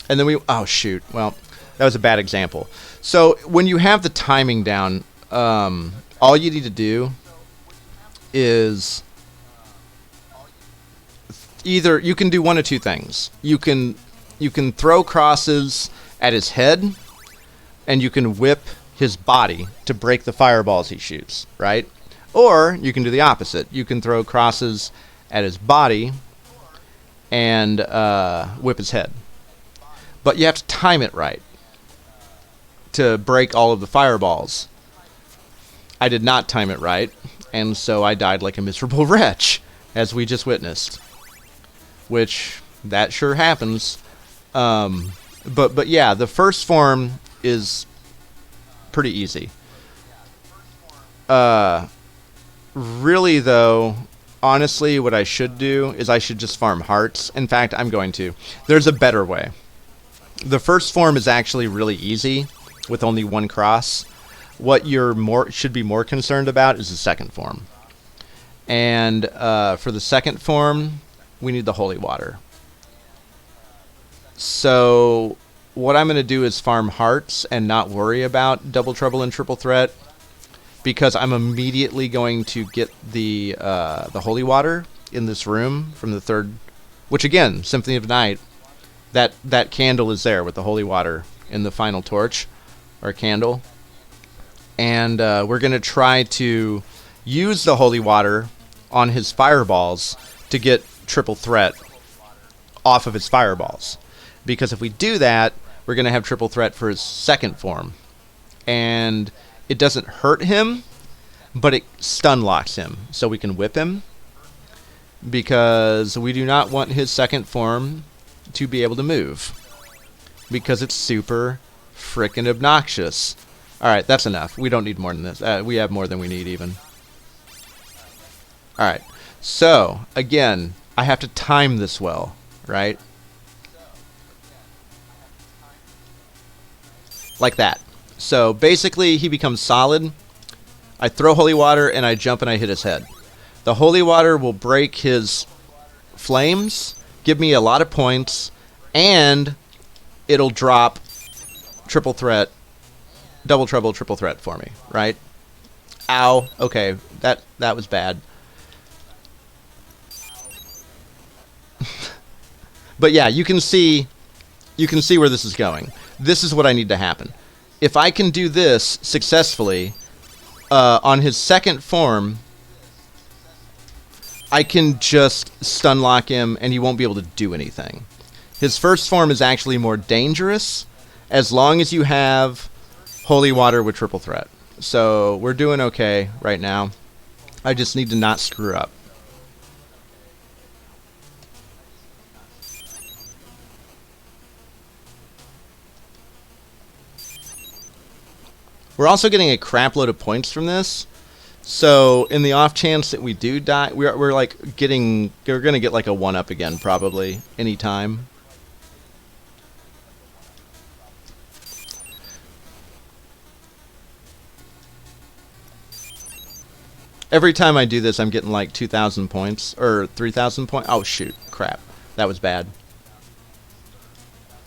And then we... Oh, shoot. Well, that was a bad example. So when you have the timing down, all you need to do is either... You can do one of two things. You can throw crosses at his head, and you can whip his body to break the fireballs he shoots, right? Or you can do the opposite. You can throw crosses at his body and whip his head. But you have to time it right to break all of the fireballs. I did not time it right, and so I died like a miserable wretch, as we just witnessed. Which, that sure happens. But yeah, the first form is pretty easy. Really though, honestly, what I should do is I should just farm hearts. In fact, I'm going to. There's a better way. The first form is actually really easy with only one cross. What you're should be more concerned about is the second form. And for the second form, we need the holy water. So what I'm going to do is farm hearts and not worry about double trouble and triple threat, because I'm immediately going to get the holy water in this room from the third, which again, Symphony of the Night, that candle is there with the holy water in the final torch or candle. And we're going to try to use the holy water on his fireballs to get triple threat off of his fireballs. Because if we do that, we're going to have triple threat for his second form. And it doesn't hurt him, but it stun locks him. So we can whip him. Because we do not want his second form to be able to move. Because it's super frickin' obnoxious. Alright, that's enough. We don't need more than this. We have more than we need even. Alright. So, again, I have to time this well, right? Like that. So basically he becomes solid. I throw holy water and I jump and I hit his head. The holy water will break his flames, give me a lot of points, and it'll drop triple threat, double trouble, triple threat for me, right? Ow. Okay, that was bad. But yeah, you can see where this is going. This is what I need to happen. If I can do this successfully on his second form, I can just stun lock him and he won't be able to do anything. His first form is actually more dangerous as long as you have Holy Water with triple threat. So we're doing okay right now. I just need to not screw up. We're also getting a crap load of points from this. So in the off chance that we do die, we're like getting, we're gonna get like a 1-up again probably anytime. Every time I do this, I'm getting like 2,000 points or 3,000 points. Oh shoot, crap, that was bad.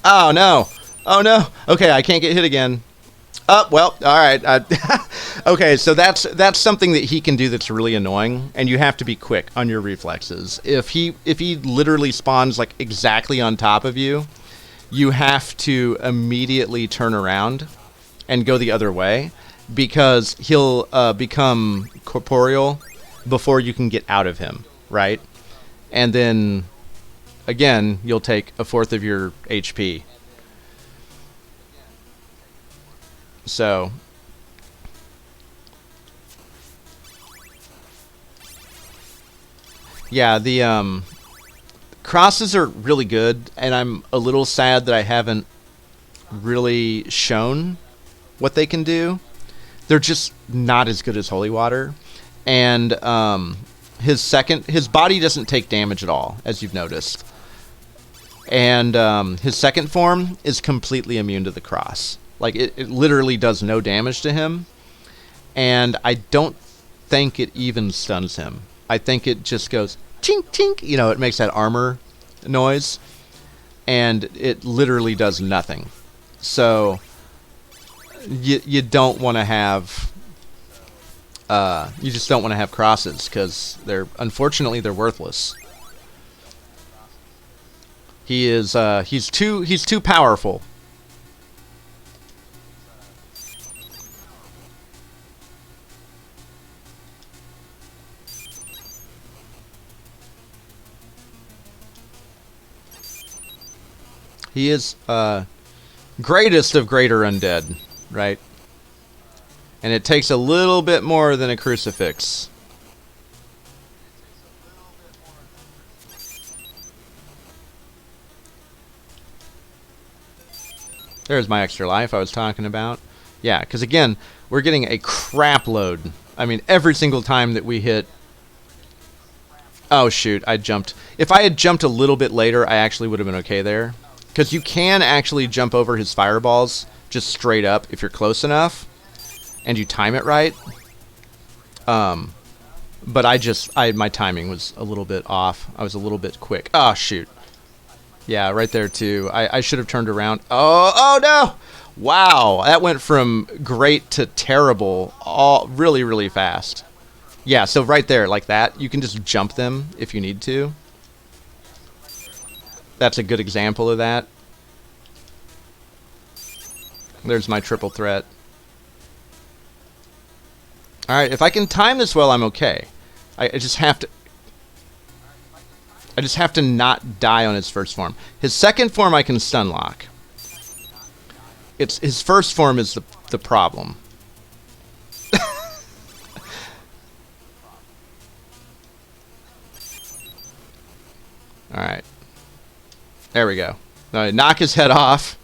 Oh no, oh no. Okay, I can't get hit again. Oh, well, all right. Okay, so that's something that he can do that's really annoying, and you have to be quick on your reflexes. If he literally spawns like exactly on top of you, you have to immediately turn around and go the other way because he'll become corporeal before you can get out of him, right? And then again, you'll take a fourth of your HP. So yeah, the crosses are really good, and I'm a little sad that I haven't really shown what they can do. They're just not as good as Holy Water, and his body doesn't take damage at all, as you've noticed, and his second form is completely immune to the cross. Like, it literally does no damage to him. And I don't think it even stuns him. I think it just goes tink, tink. You know, it makes that armor noise. And it literally does nothing. So, you don't want to have... you just don't want to have crosses, because unfortunately, they're worthless. He's too powerful. He is greatest of greater undead, right? And it takes a little bit more than a crucifix. There's my extra life I was talking about. Yeah, because again, we're getting a crap load. I mean, every single time that we hit... Oh, shoot, I jumped. If I had jumped a little bit later, I actually would have been okay there. Because you can actually jump over his fireballs just straight up if you're close enough and you time it right. But my timing was a little bit off. I was a little bit quick. Oh, shoot. Yeah, right there, too. I should have turned around. Oh, no! Wow, that went from great to terrible all really, really fast. Yeah, so right there, like that, you can just jump them if you need to. That's a good example of that. There's my triple threat. Alright, if I can time this well, I'm okay. I just have to not die on his first form. His second form I can stun lock. His first form is the problem. Alright. There we go. Now, knock his head off.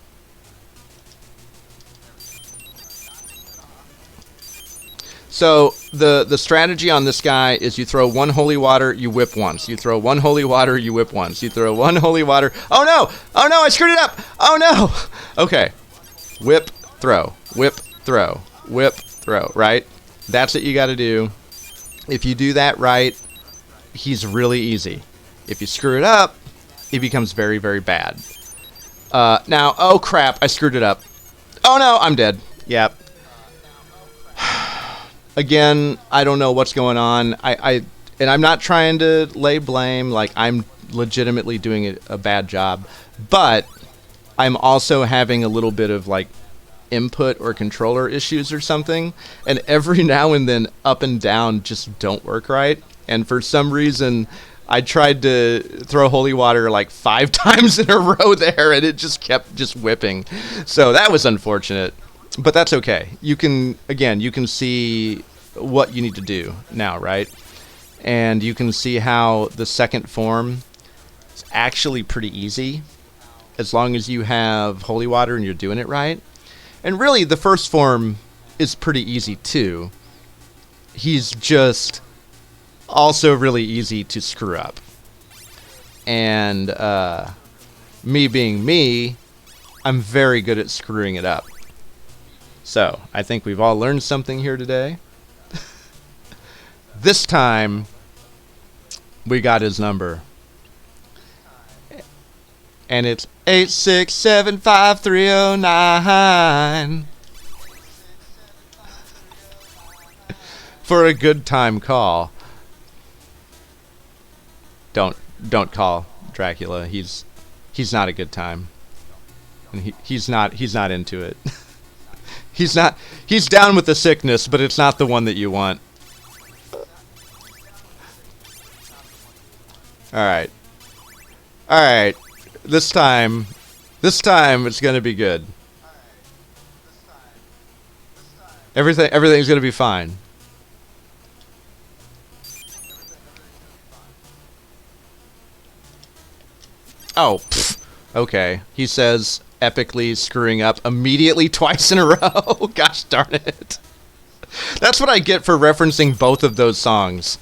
So the strategy on this guy is you throw one holy water, you whip once. You throw one holy water, you whip once. You throw one holy water. Oh no! Oh no! I screwed it up! Oh no! Okay. Whip, throw. Whip, throw. Whip, throw. Right? That's what you got to do. If you do that right, he's really easy. If you screw it up, it becomes very, very bad. Now, oh crap, I screwed it up. Oh no, I'm dead. Yep. Again, I don't know what's going on. And I'm not trying to lay blame. Like, I'm legitimately doing a bad job. But I'm also having a little bit of, like, input or controller issues or something. And every now and then, up and down just don't work right. and for some reason I tried to throw holy water like 5 times in a row there, and it just kept just whipping. So that was unfortunate, but that's okay. You can see what you need to do now, right? And you can see how the second form is actually pretty easy as long as you have holy water and you're doing it right. And really, the first form is pretty easy too. He's just also really easy to screw up. And me being me, I'm very good at screwing it up. So, I think we've all learned something here today. This time, we got his number. And it's 8675309 for a good time call. Don't call Dracula. He's not a good time. And he's not into it. He's down with the sickness, but it's not the one that you want. All right. This time it's gonna be good. Everything's gonna be fine. Oh, okay. He says epically screwing up immediately twice in a row. Gosh darn it. That's what I get for referencing both of those songs.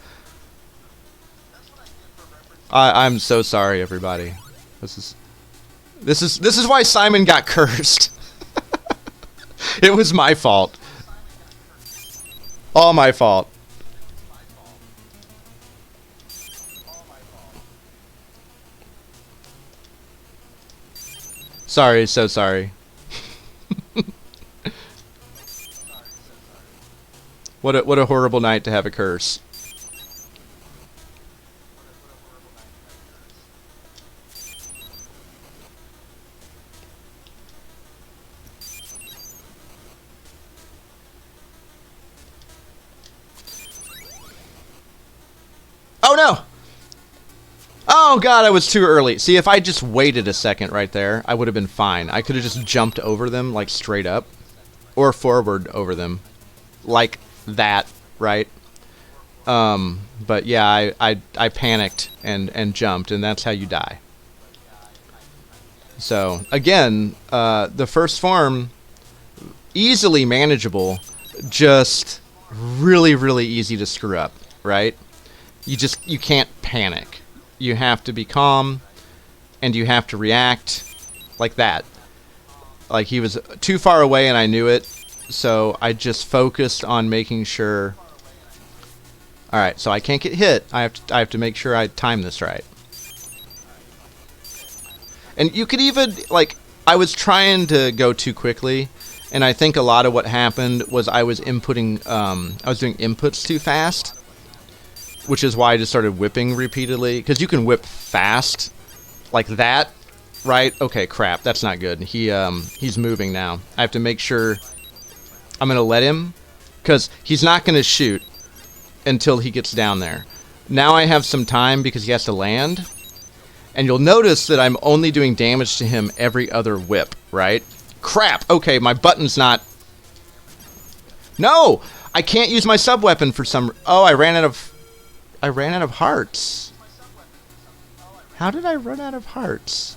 I'm so sorry, everybody. This is why Simon got cursed. It was my fault. All my fault. Sorry, so sorry. What a horrible night to have a curse. Oh no! Oh god, I was too early. See, if I just waited a second right there, I would have been fine. I could have just jumped over them, like, straight up. Or forward over them. Like that, right? But yeah, I panicked and jumped, and that's how you die. So, again, the first form, easily manageable, just really, really easy to screw up, right? You can't panic. You have to be calm, and you have to react like that. Like, he was too far away and I knew it, so I just focused on making sure. Alright, so I can't get hit. I have to make sure I time this right. And you could even, like, I was trying to go too quickly, and I think a lot of what happened was I was inputting, I was doing inputs too fast. Which is why I just started whipping repeatedly. Because you can whip fast. Like that. Right? Okay, crap. That's not good. He's moving now. I have to make sure I'm going to let him. Because he's not going to shoot until he gets down there. Now I have some time because he has to land. And you'll notice that I'm only doing damage to him every other whip. Right? Crap! Okay, my button's not... No! I can't use my sub-weapon for some... Oh, I ran out of hearts. How did I run out of hearts?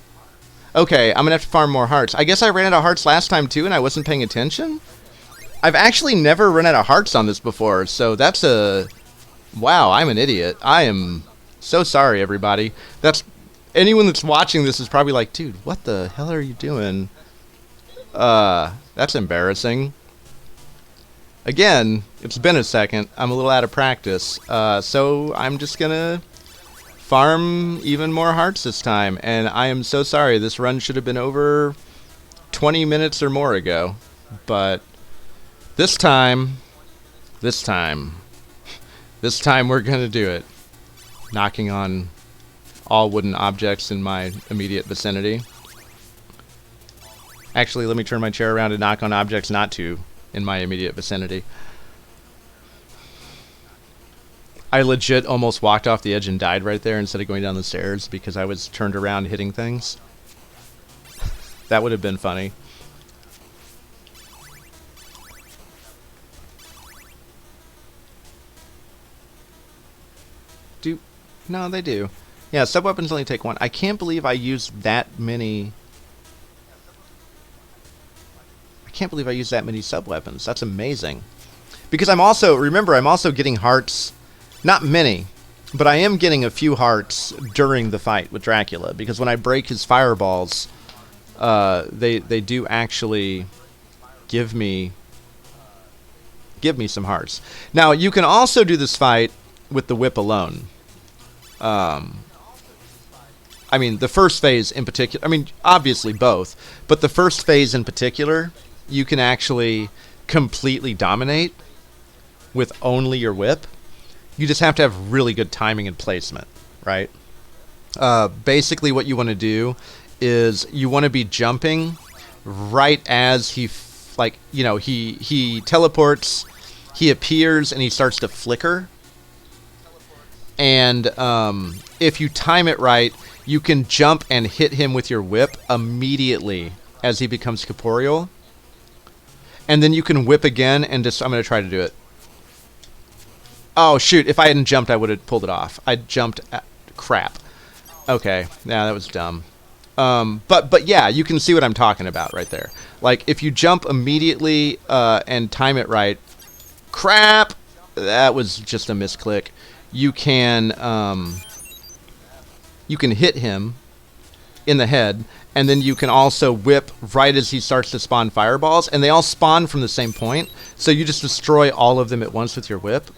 Okay, I'm gonna have to farm more hearts. I guess I ran out of hearts last time too and I wasn't paying attention? I've actually never run out of hearts on this before, so that's a... Wow, I'm an idiot. I am so sorry, everybody. Anyone that's watching this is probably like, dude, what the hell are you doing? That's embarrassing. Again, it's been a second. I'm a little out of practice. So I'm just gonna farm even more hearts this time. And I am so sorry. This run should have been over 20 minutes or more ago. But this time we're gonna do it. Knocking on all wooden objects in my immediate vicinity. Actually, let me turn my chair around and knock on objects not to in my immediate vicinity. I legit almost walked off the edge and died right there instead of going down the stairs because I was turned around hitting things. That would have been funny. No, they do. Yeah, sub-weapons only take one. I can't believe I used that many... I can't believe I used that many sub-weapons. That's amazing. Because I'm also... Remember, I'm also getting hearts... Not many, but I am getting a few hearts during the fight with Dracula. Because when I break his fireballs, they do actually give me some hearts. Now, you can also do this fight with the whip alone. I mean, the first phase in particular, I mean, obviously both, but the first phase in particular, you can actually completely dominate with only your whip. You just have to have really good timing and placement, right? Basically what you want to do is you want to be jumping right as he teleports, he appears, and he starts to flicker. And if you time it right, you can jump and hit him with your whip immediately as he becomes corporeal. And then you can whip again and just... I'm going to try to do it. Oh, shoot. If I hadn't jumped, I would have pulled it off. I jumped... crap. Okay. Yeah, that was dumb. But yeah, you can see what I'm talking about right there. Like, if you jump immediately and time it right... Crap! That was just a misclick. You can hit him in the head, and then you can also whip right as he starts to spawn fireballs, and they all spawn from the same point, so you just destroy all of them at once with your whip,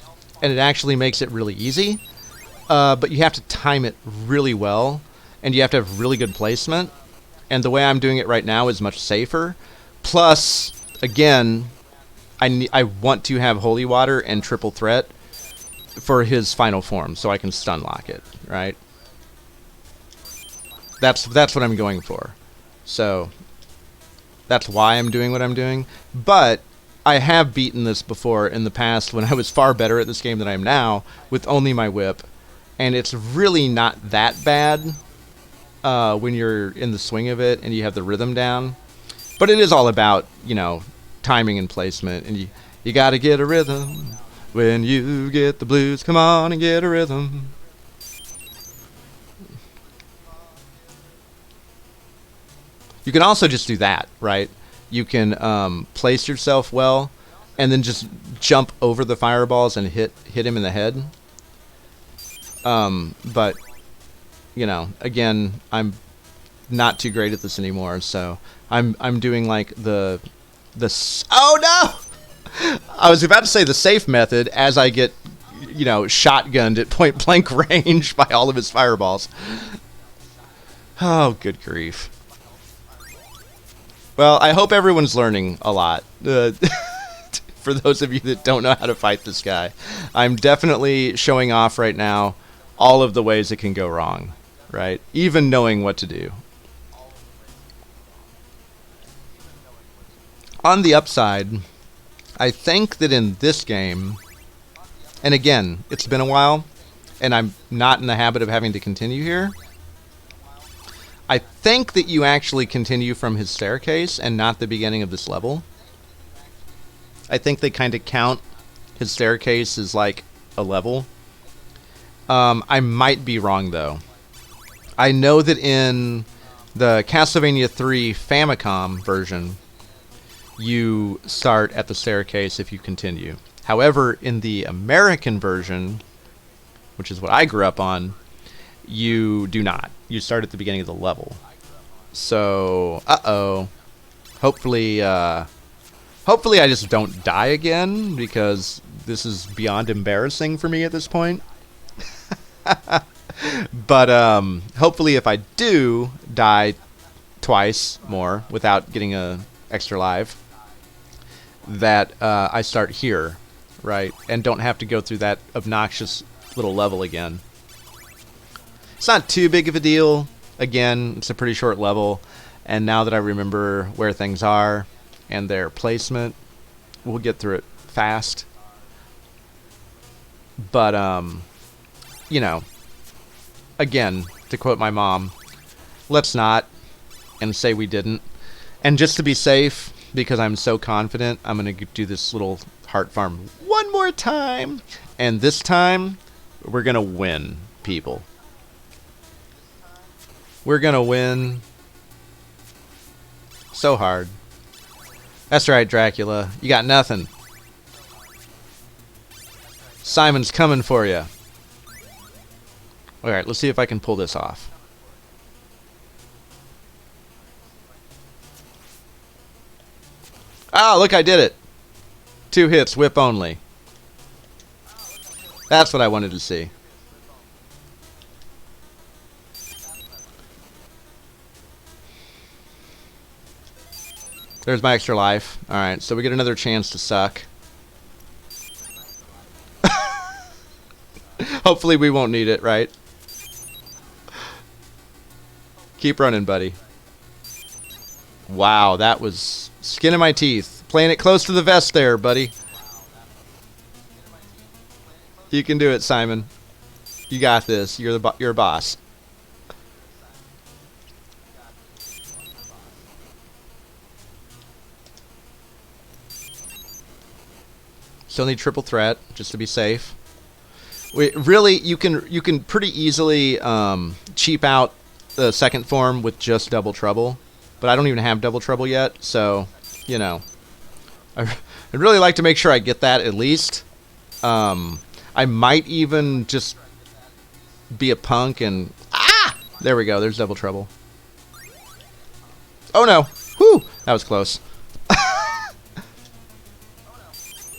and it actually makes it really easy, but you have to time it really well, and you have to have really good placement, and the way I'm doing it right now is much safer. Plus, again, I want to have Holy Water and Triple Threat for his final form, so I can stun lock it, right? That's what I'm going for. So that's why I'm doing what I'm doing. But I have beaten this before in the past when I was far better at this game than I am now with only my whip, and it's really not that bad when you're in the swing of it and you have the rhythm down. But it is all about, you know, timing and placement, and you got to get a rhythm. When you get the blues, come on and get a rhythm. You can also just do that, right? You can place yourself well, and then just jump over the fireballs and hit him in the head. But you know, again, I'm not too great at this anymore, so I'm doing like the oh no! I was about to say the safe method as I get, you know, shotgunned at point blank range by all of his fireballs. Oh, good grief. Well, I hope everyone's learning a lot. For those of you that don't know how to fight this guy, I'm definitely showing off right now all of the ways it can go wrong, right? Even knowing what to do. On the upside, I think that in this game, and again, it's been a while, and I'm not in the habit of having to continue here, I think that you actually continue from his staircase and not the beginning of this level. I think they kind of count his staircase as like a level. I might be wrong, though. I know that in the Castlevania 3 Famicom version, you start at the staircase if you continue. However, in the American version, which is what I grew up on, you do not. You start at the beginning of the level. So, hopefully I just don't die again, because this is beyond embarrassing for me at this point. But hopefully if I do die twice more without getting a extra life, that I start here, right? And don't have to go through that obnoxious little level again. It's not too big of a deal. Again, it's a pretty short level, and now that I remember where things are and their placement, we'll get through it fast. But you know, again, to quote my mom, let's not, and say we didn't. And just to be safe, because I'm so confident, I'm going to do this little heart farm one more time. And this time, we're going to win, people. We're going to win so hard. That's right, Dracula. You got nothing. Simon's coming for you. Alright, let's see if I can pull this off. Ah, look, I did it. 2 hits, whip only. That's what I wanted to see. There's my extra life. Alright, so we get another chance to suck. Hopefully we won't need it, right? Keep running, buddy. Wow, that was skin in my teeth. Playing it close to the vest there, buddy. You can do it, Simon. You got this. You're a boss. Still need triple threat just to be safe. Really, you can pretty easily cheap out the second form with just double trouble, but I don't even have double trouble yet, so you know, I'd really like to make sure I get that at least. I might even just be a punk and there we go. There's double trouble. Oh no! Whew, that was close.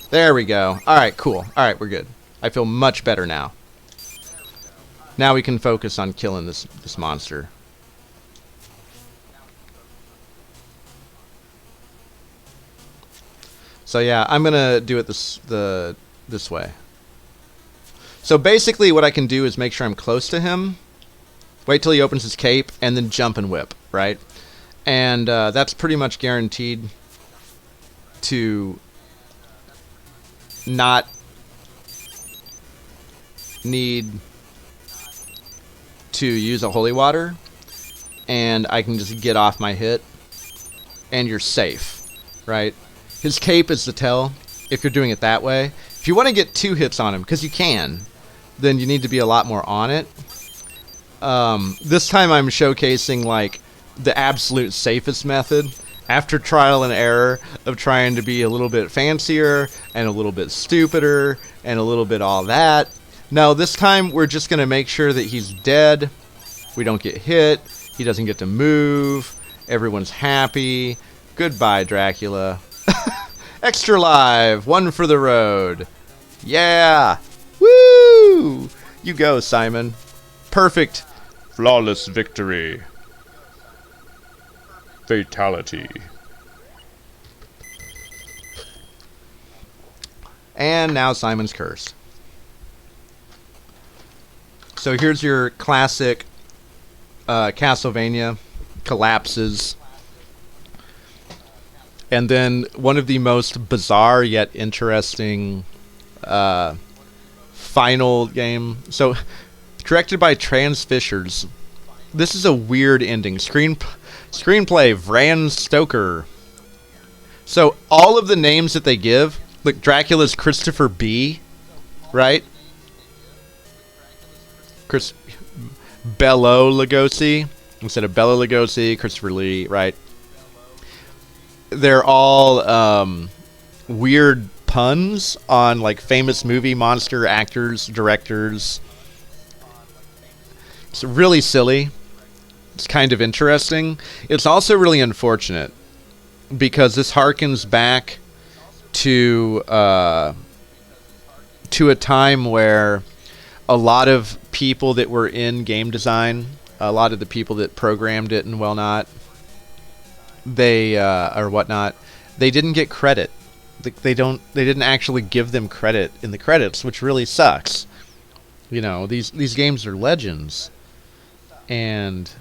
There we go. All right, cool. All right, we're good. I feel much better now. Now we can focus on killing this monster. So yeah, I'm gonna do it this way. So basically, what I can do is make sure I'm close to him, wait till he opens his cape, and then jump and whip, right? And that's pretty much guaranteed to not need to use a holy water, and I can just get off my hit, and you're safe, right? His cape is the tell if you're doing it that way. If you want to get 2 hits on him, because you can, then you need to be a lot more on it. This time I'm showcasing like the absolute safest method after trial and error of trying to be a little bit fancier and a little bit stupider and a little bit all that. No, this time we're just going to make sure that he's dead. We don't get hit. He doesn't get to move. Everyone's happy. Goodbye, Dracula. Extra live. 1 for the road. Yeah. Woo! You go, Simon. Perfect. Flawless victory. Fatality. And now Simon's cursed. So here's your classic Castlevania. Collapses. And then one of the most bizarre yet interesting final game. So, directed by Trans Fishers. This is a weird ending. Screenplay, Bram Stoker. So, all of the names that they give, look, Dracula's Christopher B., right? Bela Lugosi. Instead of Bela Lugosi, Christopher Lee, right? They're all weird puns on like famous movie monster actors, directors. It's really silly. It's kind of interesting. It's also really unfortunate because this harkens back to a time where a lot of people that were in game design, a lot of the people that programmed it and whatnot, they didn't get credit. They didn't actually give them credit in the credits, which really sucks. You know, these games are legends. And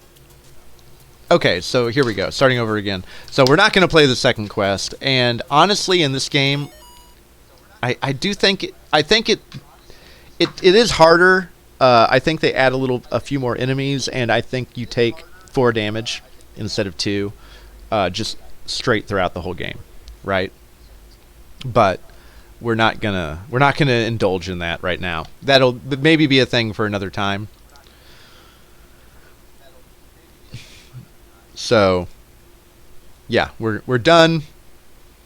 okay, so here we go, starting over again. So we're not going to play the second quest, and honestly in this game I think it it is harder. I think they add a few more enemies, and I think you take 4 damage instead of 2, just straight throughout the whole game, right? But we're not gonna indulge in that right now. That'll maybe be a thing for another time. So yeah, we're done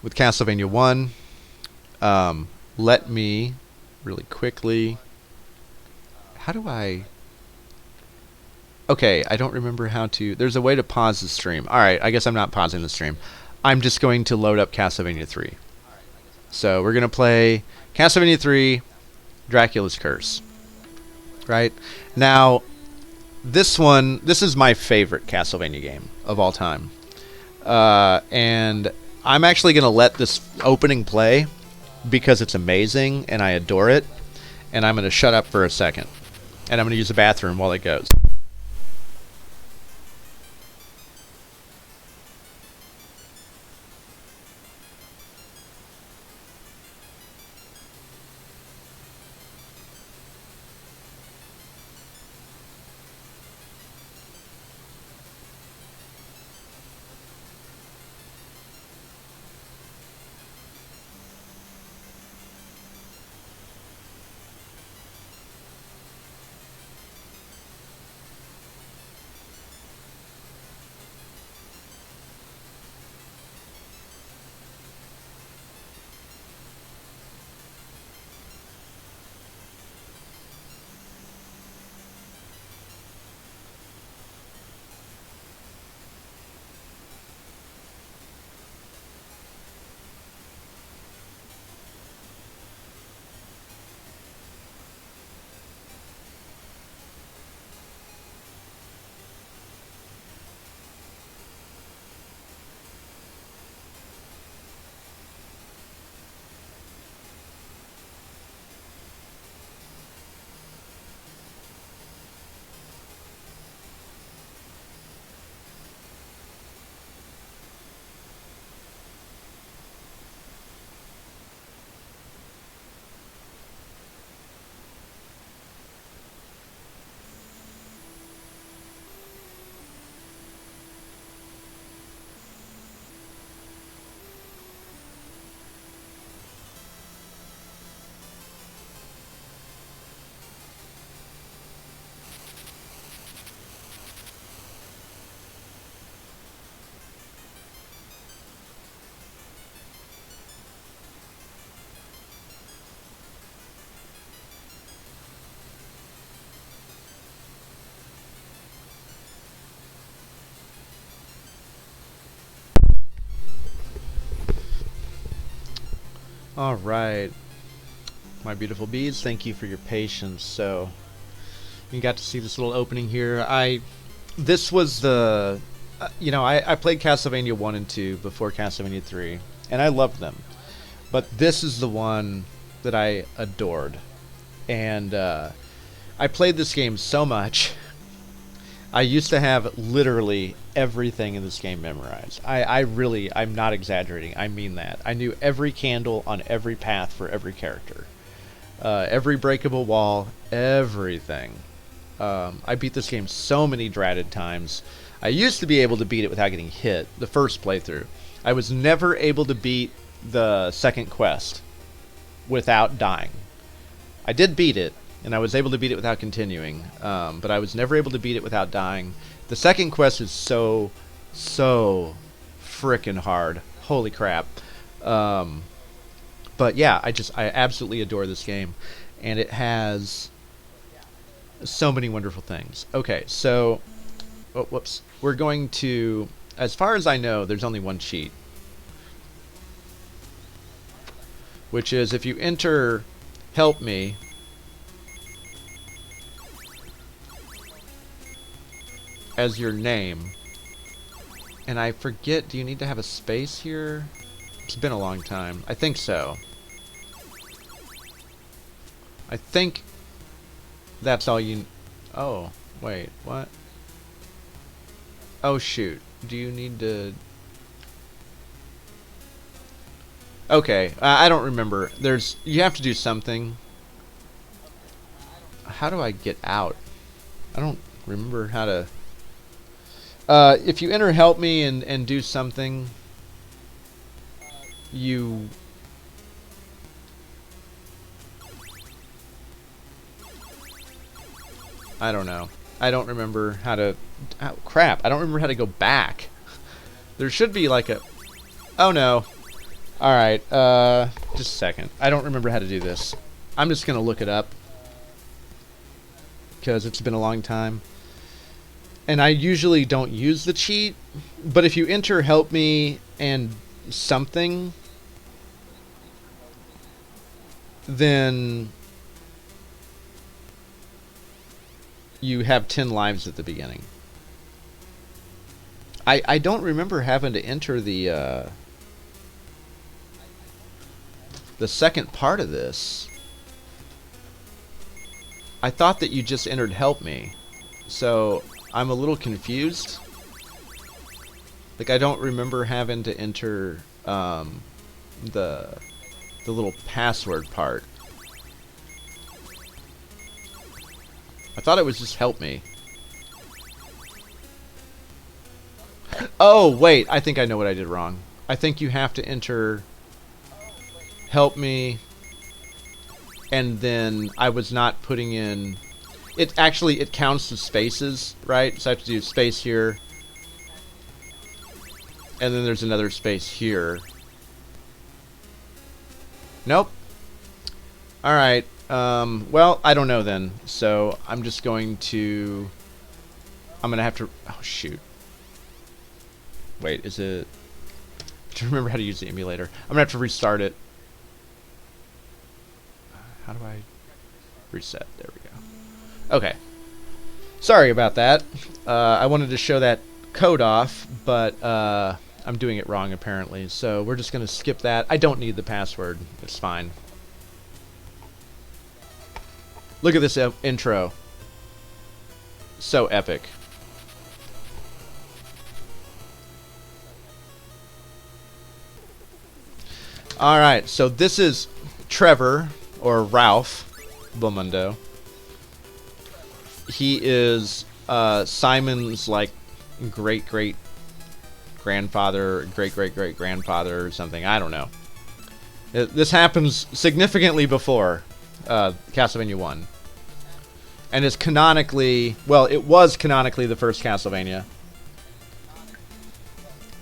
with Castlevania 1. Let me really quickly. How do I? Okay, I don't remember how to. There's a way to pause the stream. All right, I guess I'm not pausing the stream. I'm just going to load up Castlevania 3. So we're gonna play Castlevania 3, Dracula's Curse. Right now, this is my favorite Castlevania game of all time, and I'm actually gonna let this opening play because it's amazing and I adore it. And I'm gonna shut up for a second, and I'm gonna use the bathroom while it goes. All right, my beautiful bees, thank you for your patience. So you got to see this little opening here. This was the, I played Castlevania 1 and 2 before Castlevania 3, and I loved them. But this is the one that I adored. And I played this game so much. I used to have literally everything in this game memorized. I'm not exaggerating. I mean that. I knew every candle on every path for every character. Every breakable wall, everything. I beat this game so many dratted times. I used to be able to beat it without getting hit, the first playthrough. I was never able to beat the second quest without dying. I did beat it, and I was able to beat it without continuing, but I was never able to beat it without dying. The second quest is so frickin' hard. Holy crap. But yeah, I absolutely adore this game, and it has so many wonderful things. Okay, so, oh, whoops. We're going to, as far as I know, there's only one cheat, which is if you enter help me as your name, and I forget, do you need to have a space here? It's been a long time. I think so. I think that's all you... Oh, wait, what? Oh, shoot. Do you need to... Okay, I don't remember. You have to do something. how do I get out? I don't remember how to... if you enter help me and do something, you... I don't know. I don't remember how to... Oh, crap. I don't remember how to go back. There should be like a... Oh, no. Alright, just a second. I don't remember how to do this. I'm just going to look it up. Because it's been a long time. And I usually don't use the cheat. But if you enter help me and something, then you have 10 lives at the beginning. I don't remember having to enter the second part of this. I thought that you just entered help me. So I'm a little confused. Like, I don't remember having to enter the little password part. I thought it was just help me. Oh, wait. I think I know what I did wrong. I think you have to enter help me, and then I was not putting in... It actually, it counts the spaces, right? So I have to do space here, and then there's another space here. Nope. Alright. Well, I don't know then. So I'm just going to... I'm going to have to... Oh, shoot. Wait, is it... Do you remember how to use the emulator? I'm going to have to restart it. How do I... Reset. There we go. Okay. Sorry about that. I wanted to show that code off, but I'm doing it wrong apparently. So we're just going to skip that. I don't need the password. It's fine. Look at this intro. So epic. Alright, so this is Trevor, or Ralph Beaumondo. He is Simon's, like, great-great-grandfather, great-great-great-grandfather or something. I don't know. This happens significantly before Castlevania 1. And is canonically... Well, it was canonically the first Castlevania.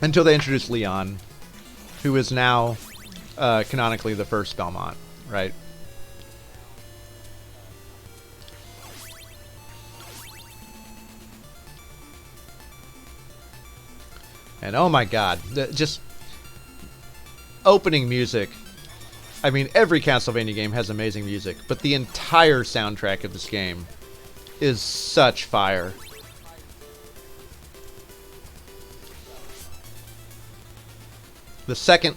Until they introduced Leon, who is now... canonically the first Belmont, right? And oh my god, just opening music. I mean, every Castlevania game has amazing music, but the entire soundtrack of this game is such fire. The second...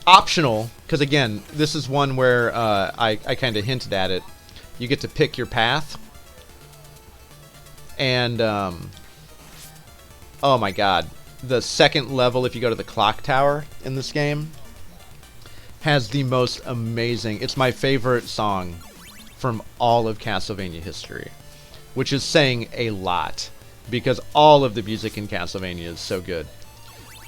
Optional, because again, this is one where I kind of hinted at it. You get to pick your path. And, oh my god. The second level, if you go to the clock tower in this game, has the most amazing... It's my favorite song from all of Castlevania history. Which is saying a lot, because all of the music in Castlevania is so good.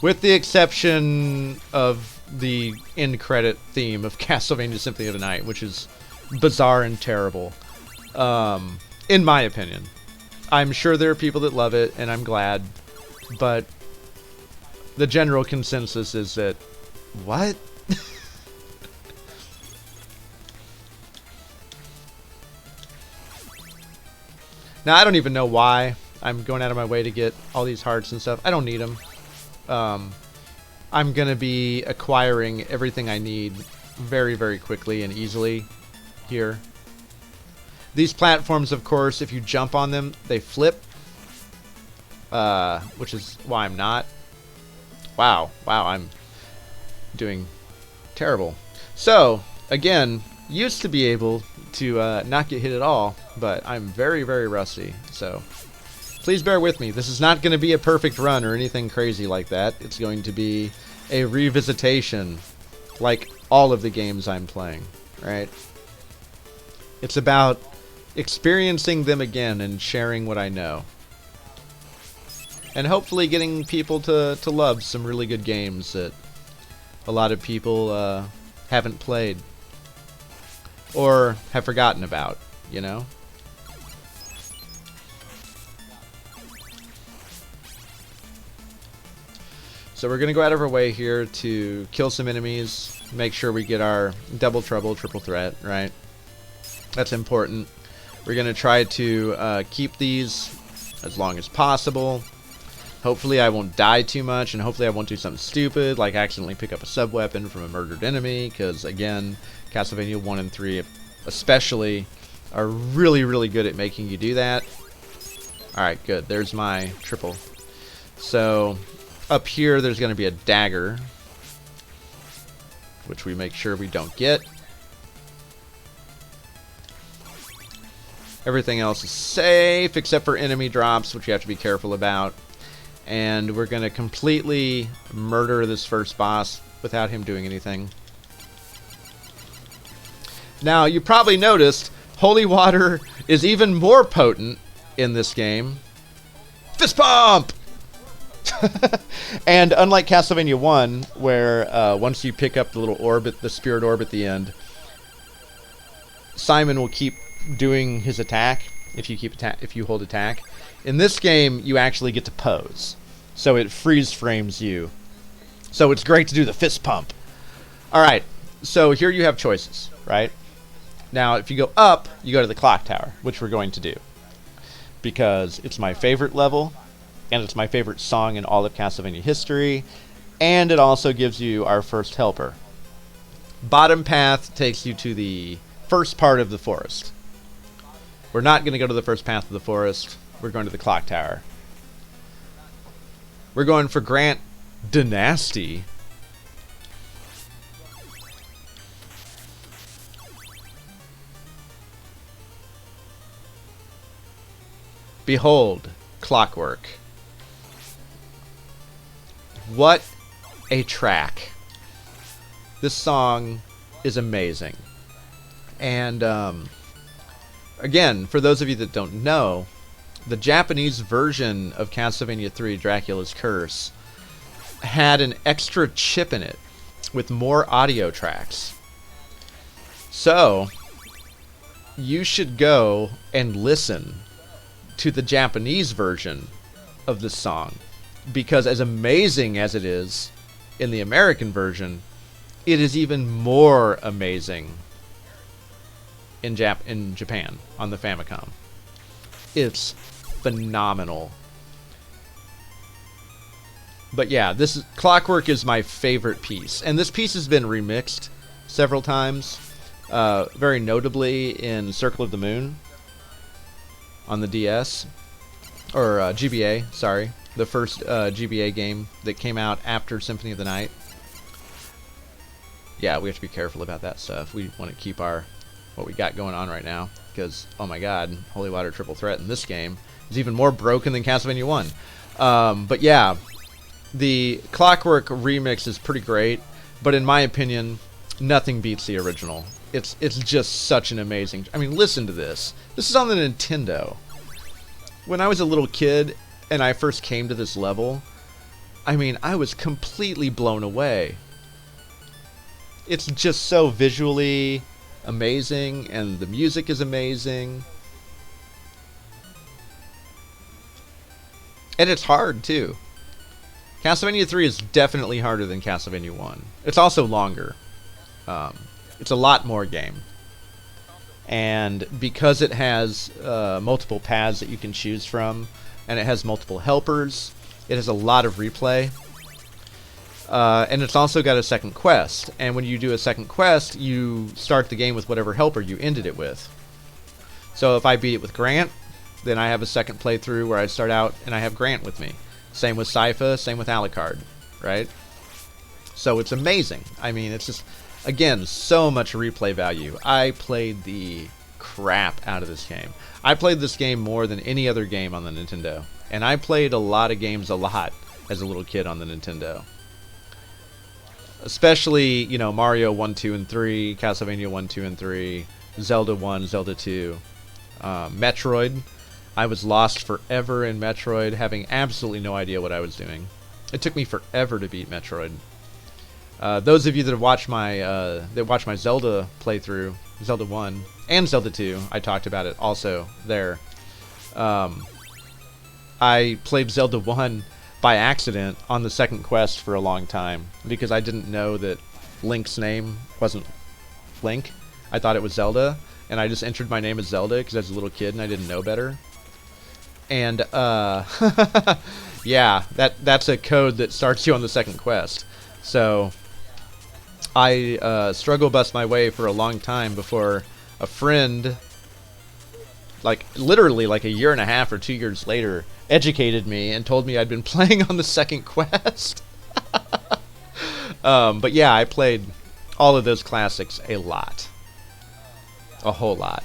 With the exception of the end credit theme of Castlevania Symphony of the Night, which is bizarre and terrible, in my opinion. I'm sure there are people that love it, and I'm glad, but the general consensus is that, what? Now, I don't even know why I'm going out of my way to get all these hearts and stuff. I don't need them. I'm going to be acquiring everything I need very, very quickly and easily here. These platforms, of course, if you jump on them, they flip. Which is why I'm not. Wow, I'm doing terrible. So, again, used to be able to not get hit at all, but I'm very, very rusty, so... Please bear with me. This is not going to be a perfect run or anything crazy like that. It's going to be a revisitation, like all of the games I'm playing, right? It's about experiencing them again and sharing what I know. And hopefully getting people to love some really good games that a lot of people haven't played. Or have forgotten about, you know? So we're going to go out of our way here to kill some enemies, make sure we get our double trouble, triple threat, right? That's important. We're going to try to keep these as long as possible. Hopefully I won't die too much, and hopefully I won't do something stupid, like accidentally pick up a sub-weapon from a murdered enemy, because, again, Castlevania 1 and 3 especially are really, really good at making you do that. Alright, good. There's my triple. So, up here there's going to be a dagger, which we make sure we don't get. Everything else is safe, except for enemy drops, which you have to be careful about. And we're going to completely murder this first boss without him doing anything. Now, you probably noticed, holy water is even more potent in this game. Fist pump! And unlike Castlevania 1, where once you pick up the little orb, the spirit orb at the end, Simon will keep doing his attack if you hold attack. In this game, you actually get to pose, so it freeze frames you. So it's great to do the fist pump. All right, so here you have choices, right? Now, if you go up, you go to the clock tower, which we're going to do, because it's my favorite level, and it's my favorite song in all of Castlevania history, and it also gives you our first helper. Bottom path takes you to the first part of the forest. We're not going to go to the first path of the forest. We're going to the clock tower. We're going for Grant Dynasty. Behold, Clockwork. What a track. This song is amazing. And, again, for those of you that don't know, the Japanese version of Castlevania 3 Dracula's Curse had an extra chip in it with more audio tracks. So, you should go and listen to the Japanese version of this song, because as amazing as it is in the American version, it is even more amazing in Japan on the Famicom. It's phenomenal. But yeah, Clockwork is my favorite piece, and this piece has been remixed several times, very notably in Circle of the Moon on the DS, or GBA, sorry, the first GBA game that came out after Symphony of the Night. Yeah, we have to be careful about that stuff. We want to keep what we got going on right now, because, oh my god, Holy Water Triple Threat in this game is even more broken than Castlevania 1. But yeah, the Clockwork remix is pretty great, but in my opinion, nothing beats the original. It's just such an amazing... I mean, listen to this. This is on the Nintendo. When I was a little kid and I first came to this level, I mean, I was completely blown away. It's just so visually amazing, and the music is amazing. And it's hard, too. Castlevania 3 is definitely harder than Castlevania 1. It's also longer. It's a lot more game. And because it has multiple paths that you can choose from, and it has multiple helpers, it has a lot of replay. And it's also got a second quest. And when you do a second quest, you start the game with whatever helper you ended it with. So if I beat it with Grant, then I have a second playthrough where I start out and I have Grant with me. Same with Sypha, same with Alucard, right? So it's amazing. I mean, it's just, again, so much replay value. I played the crap out of this game. I played this game more than any other game on the Nintendo. And I played a lot of games a lot as a little kid on the Nintendo. Especially, you know, Mario 1, 2, and 3, Castlevania 1, 2, and 3, Zelda 1, Zelda 2. Metroid. I was lost forever in Metroid, having absolutely no idea what I was doing. It took me forever to beat Metroid. Those of you that have watched my Zelda playthrough, Zelda 1 and Zelda 2, I talked about it also there. I played Zelda 1 by accident on the second quest for a long time because I didn't know that Link's name wasn't Link. I thought it was Zelda, and I just entered my name as Zelda because I was a little kid and I didn't know better. And yeah, that's a code that starts you on the second quest. So I struggle bust my way for a long time before a friend, like literally like a year and a half or 2 years later, educated me and told me I'd been playing on the second quest. But yeah, I played all of those classics a lot. A whole lot.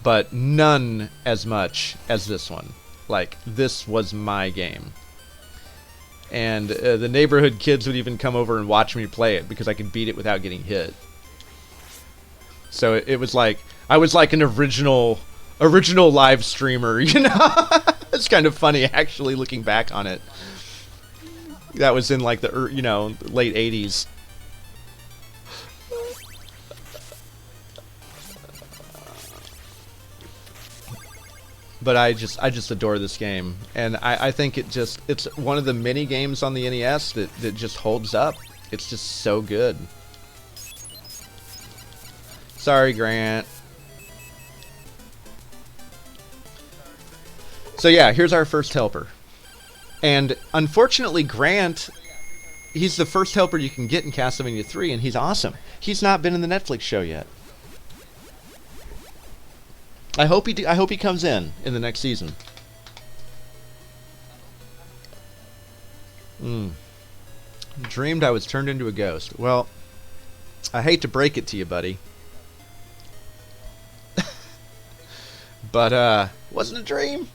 But none as much as this one. Like, this was my game. And the neighborhood kids would even come over and watch me play it because I could beat it without getting hit. So it was like, I was like an original live streamer, you know? It's kind of funny, actually, looking back on it. That was in, like, the, you know, late 80s. But I just adore this game, and I think it's one of the many games on the NES that just holds up. It's just so good. Sorry, Grant. So yeah, here's our first helper. And unfortunately, Grant, he's the first helper you can get in Castlevania 3, and he's awesome. He's not been in the Netflix show yet. I hope he comes in the next season. Dreamed I was turned into a ghost. Well, I hate to break it to you, buddy. But wasn't a dream.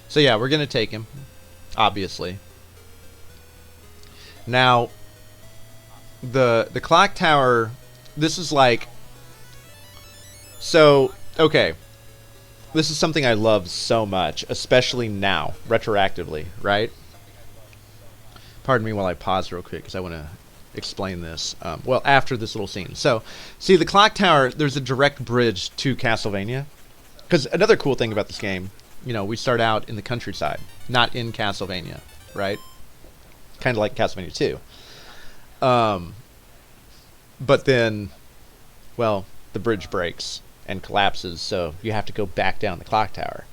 So yeah, we're gonna take him, obviously. Now, the clock tower. This is like. So, okay. This is something I love so much, especially now, retroactively, right? Pardon me while I pause real quick, because I want to explain this. Well, after this little scene. So, see, the clock tower, there's a direct bridge to Castlevania. Because another cool thing about this game, you know, we start out in the countryside, not in Castlevania, right? Kind of like Castlevania 2. But then, well, the bridge breaks and collapses, so you have to go back down the clock tower.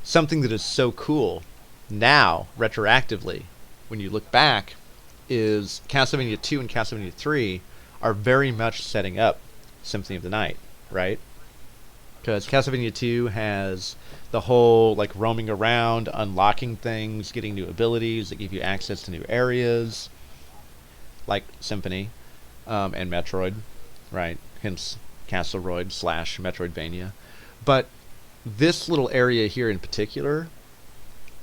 Something that is so cool now, retroactively, when you look back, is Castlevania 2 and Castlevania 3 are very much setting up Symphony of the Night, right? Because Castlevania 2 has the whole, like, roaming around, unlocking things, getting new abilities that give you access to new areas, like Symphony and Metroid, right? Hence Castleroid / Metroidvania. But this little area here in particular,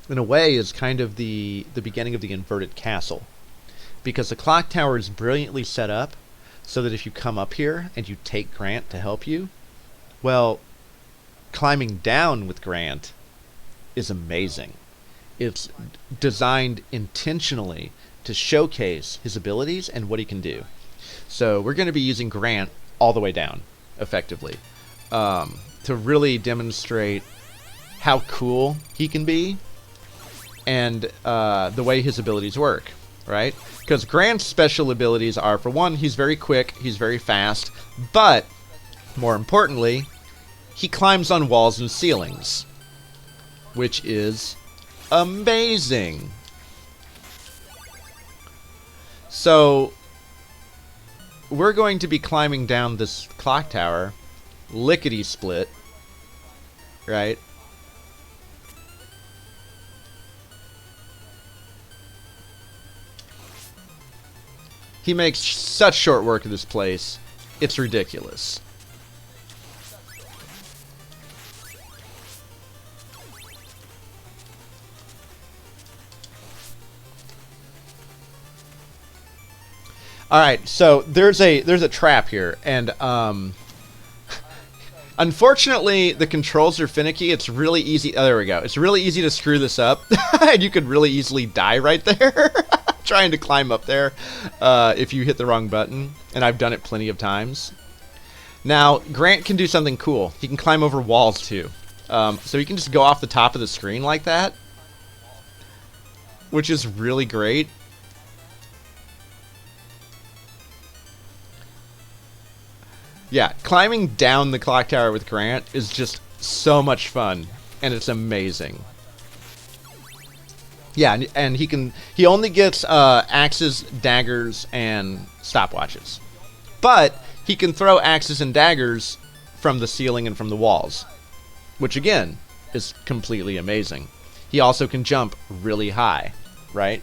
in a way, is kind of the beginning of the inverted castle. Because the clock tower is brilliantly set up so that if you come up here and you take Grant to help you, well, climbing down with Grant is amazing. It's designed intentionally to showcase his abilities and what he can do. So we're going to be using Grant all the way down, effectively, to really demonstrate how cool he can be and the way his abilities work, right? Because Grant's special abilities are, for one, he's very quick, he's very fast, but, more importantly, he climbs on walls and ceilings, which is amazing. So, we're going to be climbing down this clock tower, lickety-split, right? He makes such short work of this place, it's ridiculous. All right, so there's a trap here, and unfortunately the controls are finicky. It's really easy. Oh, there we go. It's really easy to screw this up, and you could really easily die right there trying to climb up there if you hit the wrong button. And I've done it plenty of times. Now Grant can do something cool. He can climb over walls too, so he can just go off the top of the screen like that, which is really great. Yeah, climbing down the clock tower with Grant is just so much fun, and it's amazing. Yeah, and he only gets axes, daggers, and stopwatches. But he can throw axes and daggers from the ceiling and from the walls, which again is completely amazing. He also can jump really high, right?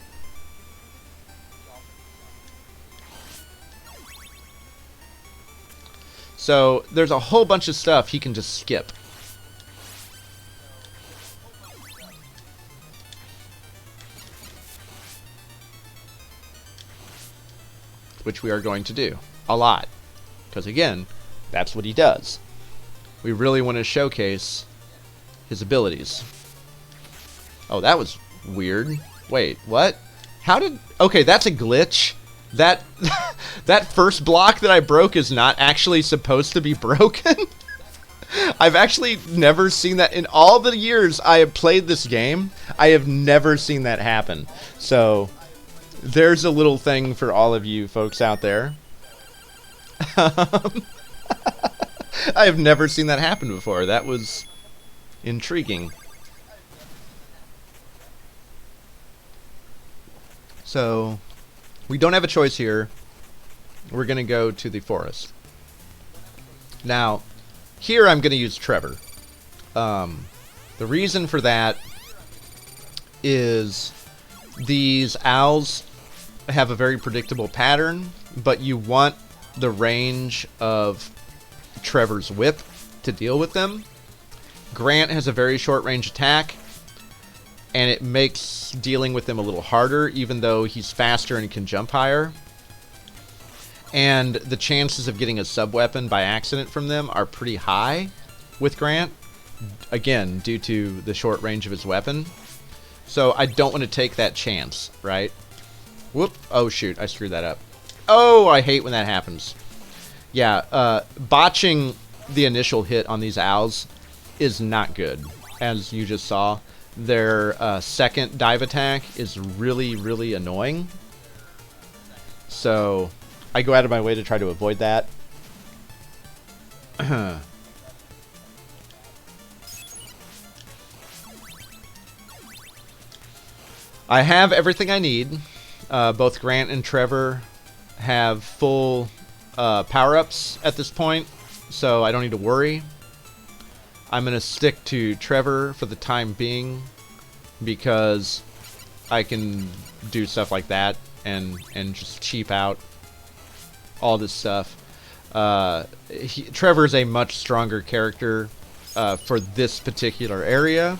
So there's a whole bunch of stuff he can just skip. Which we are going to do a lot. Because again, that's what he does. We really want to showcase his abilities. Oh, that was weird. Wait, what? How did... Okay, that's a glitch. That that first block that I broke is not actually supposed to be broken. I've actually never seen that in all the years I have played this game. I have never seen that happen. So there's a little thing for all of you folks out there. I have never seen that happen before. That was intriguing. So we don't have a choice here. We're going to go to the forest. Now, here I'm going to use Trevor. The reason for that is these owls have a very predictable pattern, but you want the range of Trevor's whip to deal with them. Grant has a very short range attack, and it makes dealing with him a little harder, even though he's faster and can jump higher. And the chances of getting a sub-weapon by accident from them are pretty high with Grant, again, due to the short range of his weapon. So I don't want to take that chance, right? Whoop. Oh, shoot. I screwed that up. Oh, I hate when that happens. Yeah, botching the initial hit on these owls is not good, as you just saw. Their second dive attack is really, really annoying. So I go out of my way to try to avoid that. I have everything I need. Both Grant and Trevor have full power-ups at this point, so I don't need to worry. I'm going to stick to Trevor for the time being because I can do stuff like that and just cheap out all this stuff. Trevor is a much stronger character for this particular area.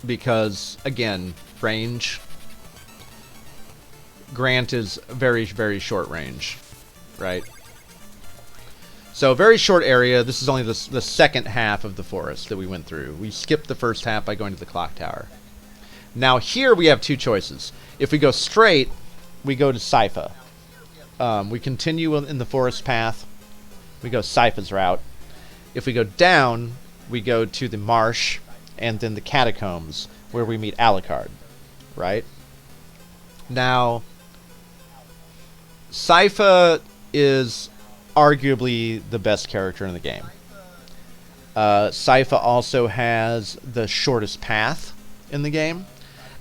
Because, again, range. Grant is very, very short range, right? So, very short area. This is only the second half of the forest that we went through. We skipped the first half by going to the clock tower. Now, here we have two choices. If we go straight, we go to Sypha. We continue in the forest path. We go Sypha's route. If we go down, we go to the marsh and then the catacombs, where we meet Alucard, right? Now, Sypha is arguably the best character in the game. Sypha also has the shortest path in the game.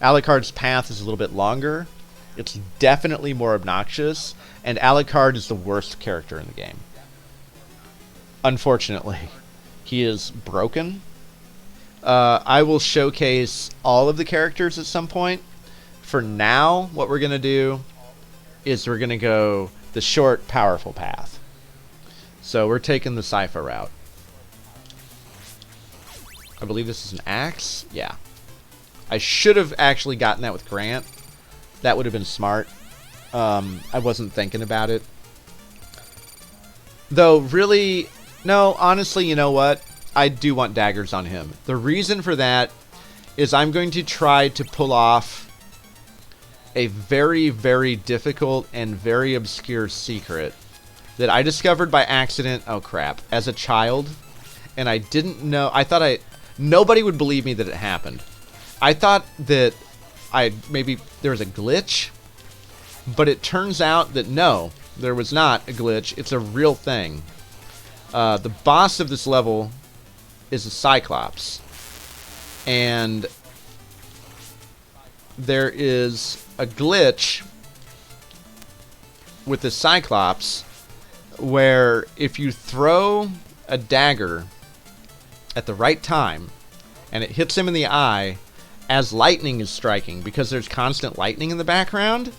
Alucard's path is a little bit longer. It's definitely more obnoxious, and Alucard is the worst character in the game. Unfortunately, he is broken. I will showcase all of the characters at some point. For now, what we're going to do is we're going to go the short, powerful path. So we're taking the Sypha route. I believe this is an axe. Yeah. I should have actually gotten that with Grant. That would have been smart. I wasn't thinking about it. Though, really, no, honestly, you know what? I do want daggers on him. The reason for that is I'm going to try to pull off a very, very difficult and very obscure secret that I discovered by accident, oh crap, as a child. And I didn't know, nobody would believe me that it happened. I thought that maybe there was a glitch, but it turns out that no, there was not a glitch. It's a real thing. The boss of this level is a Cyclops. And there is a glitch with the Cyclops where if you throw a dagger at the right time and it hits him in the eye as lightning is striking, because there's constant lightning in the background,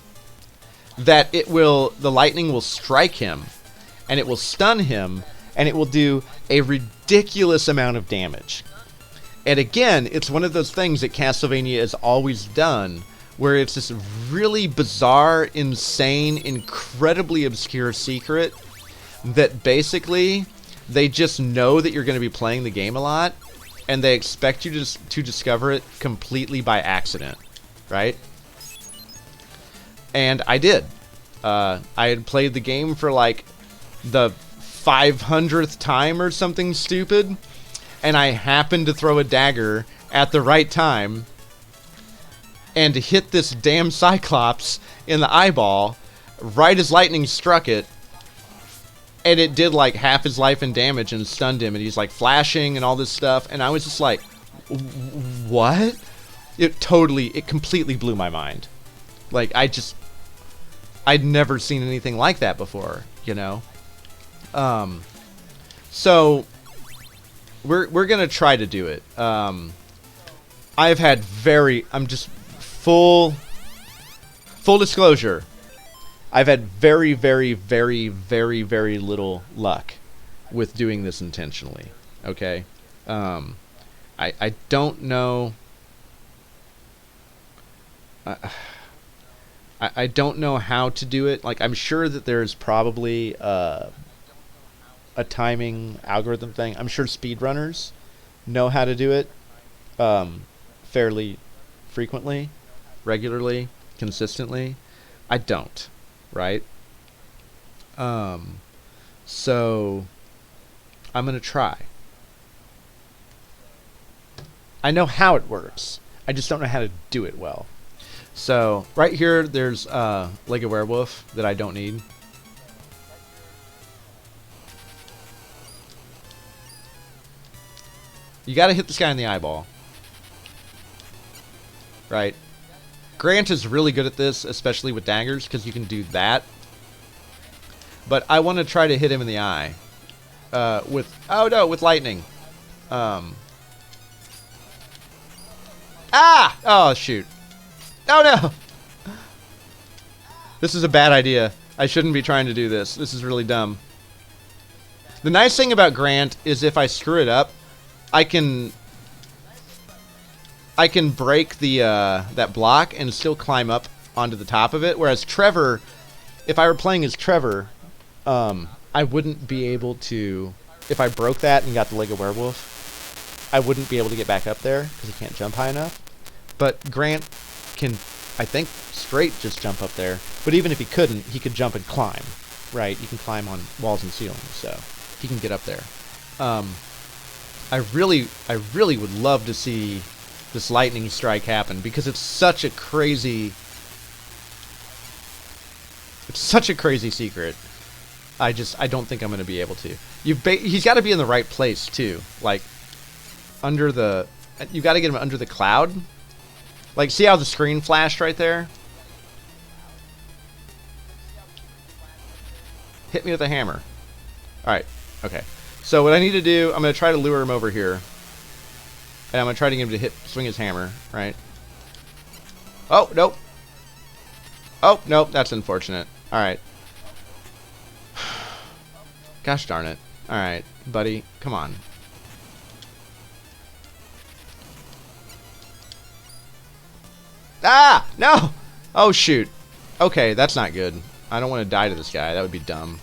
that the lightning will strike him and it will stun him and it will do a ridiculous amount of damage. And again, it's one of those things that Castlevania has always done, where it's this really bizarre, insane, incredibly obscure secret that basically they just know that you're going to be playing the game a lot, and they expect you to discover it completely by accident, right? And I did. I had played the game for like the 500th time or something stupid, and I happened to throw a dagger at the right time and hit this damn Cyclops in the eyeball right as lightning struck it, and it did like half his life in damage and stunned him, and he's like flashing and all this stuff, and I was just like, what? It completely blew my mind. Like, I'd never seen anything like that before, you know? So we're gonna try to do it. I've had I'm just full disclosure. I've had very, very, very, very, very little luck with doing this intentionally. Okay, I don't know. I don't know how to do it. Like, I'm sure that there's probably a timing algorithm thing. I'm sure speedrunners know how to do it fairly frequently, regularly, consistently. I don't, right? So I'm going to try. I know how it works. I just don't know how to do it well. So right here, there's Lego Werewolf that I don't need. You got to hit this guy in the eyeball. Right? Grant is really good at this, especially with daggers, because you can do that. But I want to try to hit him in the eye. With lightning. Ah! Oh, shoot. Oh, no! This is a bad idea. I shouldn't be trying to do this. This is really dumb. The nice thing about Grant is if I screw it up, I can break the that block and still climb up onto the top of it. Whereas Trevor, if I were playing as Trevor, I wouldn't be able to. If I broke that and got the Lego Werewolf, I wouldn't be able to get back up there because he can't jump high enough. But Grant can, I think, straight just jump up there. But even if he couldn't, he could jump and climb. Right? You can climb on walls and ceilings, so he can get up there. I really would love to see this lightning strike happen, because it's such a crazy secret. I don't think I'm going to be able to. He's got to be in the right place too. Like you got to get him under the cloud. Like, see how the screen flashed right there? Hit me with a hammer. All right. Okay. So what I need to do, I'm going to try to lure him over here. And I'm going to try to get him to swing his hammer, right? Oh, nope. Oh, nope, that's unfortunate. Alright. Gosh darn it. Alright, buddy, come on. Ah! No! Oh, shoot. Okay, that's not good. I don't want to die to this guy. That would be dumb.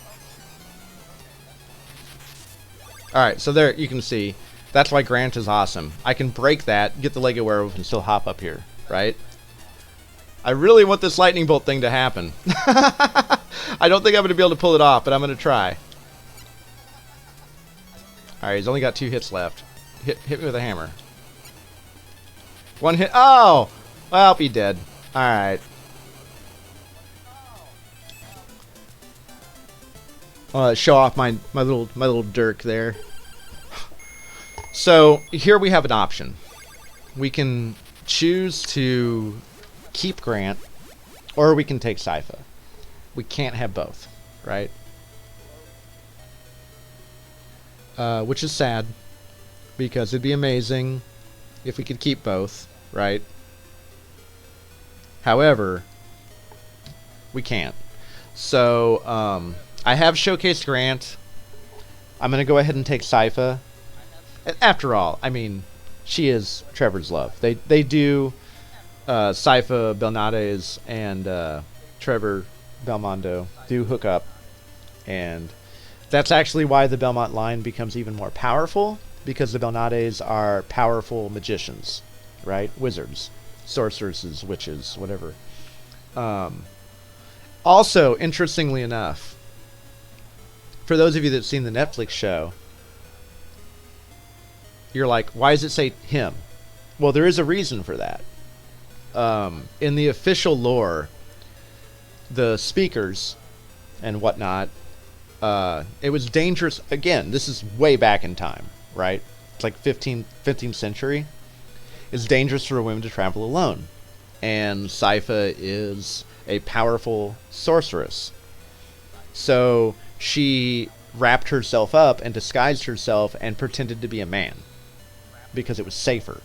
Alright, so there, you can see. That's why Grant is awesome. I can break that, get the Lego werewolf, and still hop up here, right? I really want this lightning bolt thing to happen. I don't think I'm going to be able to pull it off, but I'm going to try. Alright, he's only got 2 hits left. Hit me with a hammer. 1 hit. Oh! Well, be dead. Alright. Show off my little dirk there. So here we have an option. We can choose to keep Grant, or we can take Sypha. We can't have both, right? Which is sad, because it'd be amazing if we could keep both, right? However, we can't. So I have showcased Grant. I'm gonna go ahead and take Sypha. After all, I mean, she is Trevor's love. They do Sypha Belnades and Trevor Belmondo do hook up, and that's actually why the Belmont line becomes even more powerful, because the Belnades are powerful magicians, right? Wizards, sorceresses, witches, whatever. Also, interestingly enough, for those of you that've seen the Netflix show, you're like, why does it say him? Well, there is a reason for that. In the official lore, the speakers and whatnot, it was dangerous. Again, this is way back in time, right? It's like 15th century. It's dangerous for a woman to travel alone. And Sypha is a powerful sorceress. So she wrapped herself up and disguised herself and pretended to be a man, because it was safer.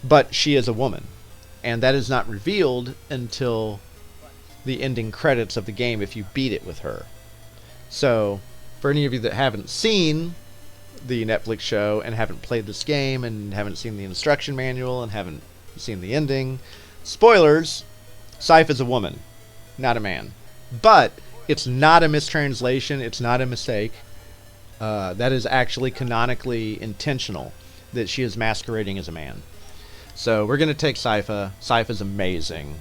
But she is a woman, and that is not revealed until the ending credits of the game if you beat it with her. So, for any of you that haven't seen the Netflix show and haven't played this game and haven't seen the instruction manual and haven't seen the ending, spoilers, Sypha is a woman, not a man. But it's not a mistranslation, it's not a mistake. That is actually canonically intentional, that she is masquerading as a man. So we're going to take Sypha. Sypha's amazing.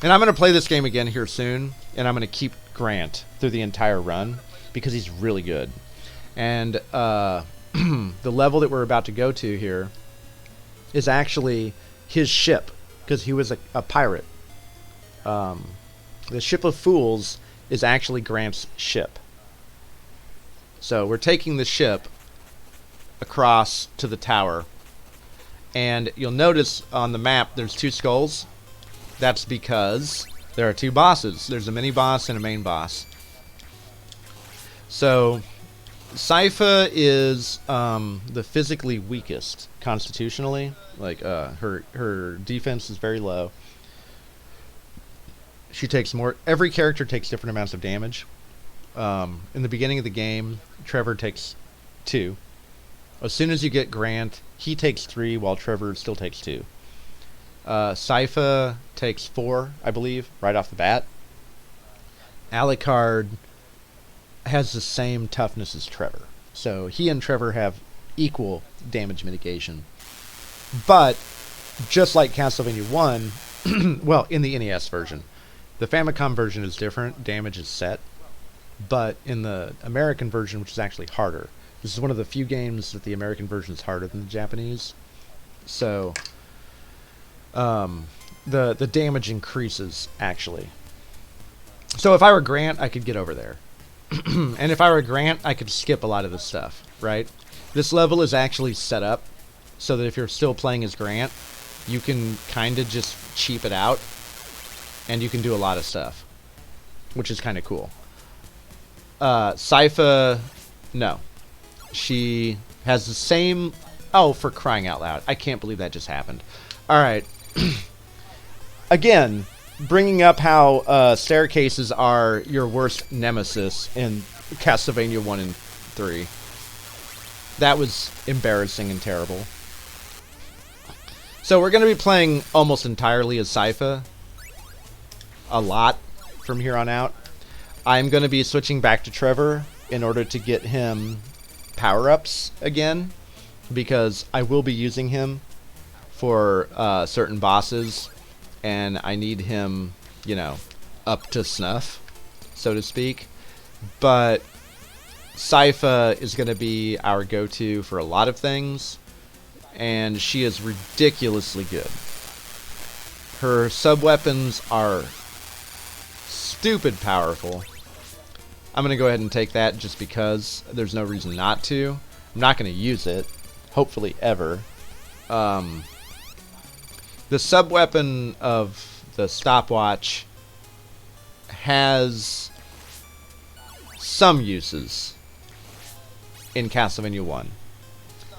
And I'm going to play this game again here soon, and I'm going to keep Grant through the entire run, because he's really good. And the level that we're about to go to here is actually his ship, because he was a pirate. The Ship of Fools is actually Grant's ship. So we're taking the ship across to the tower, and you'll notice on the map there's 2 skulls. That's because there are 2 bosses. There's a mini boss and a main boss. So Sypha is the physically weakest constitutionally. Like her defense is very low. She takes more. Every character takes different amounts of damage. In the beginning of the game, Trevor takes 2. As soon as you get Grant, he takes 3, while Trevor still takes 2. Sypha takes 4, I believe, right off the bat. Alucard has the same toughness as Trevor, so he and Trevor have equal damage mitigation. But just like Castlevania 1, well, in the NES version, the Famicom version is different. Damage is set, but in the American version, which is actually harder, this is one of the few games that the American version is harder than the Japanese. So the damage increases, actually. So if I were Grant, I could get over there. And if I were Grant, I could skip a lot of this stuff, right? This level is actually set up so that if you're still playing as Grant, you can kind of just cheap it out, and you can do a lot of stuff, which is kind of cool. Sypha, no. She has the same... Oh, for crying out loud. I can't believe that just happened. Alright. Again, bringing up how staircases are your worst nemesis in Castlevania 1 and 3. That was embarrassing and terrible. So we're going to be playing almost entirely as Sypha. A lot from here on out. I'm going to be switching back to Trevor in order to get him power-ups again, because I will be using him for certain bosses, and I need him, you know, up to snuff, so to speak. But Sypha is going to be our go-to for a lot of things, and she is ridiculously good. Her sub-weapons are stupid powerful. I'm going to go ahead and take that just because there's no reason not to. I'm not going to use it, hopefully ever. The sub-weapon of the stopwatch has some uses in Castlevania 1.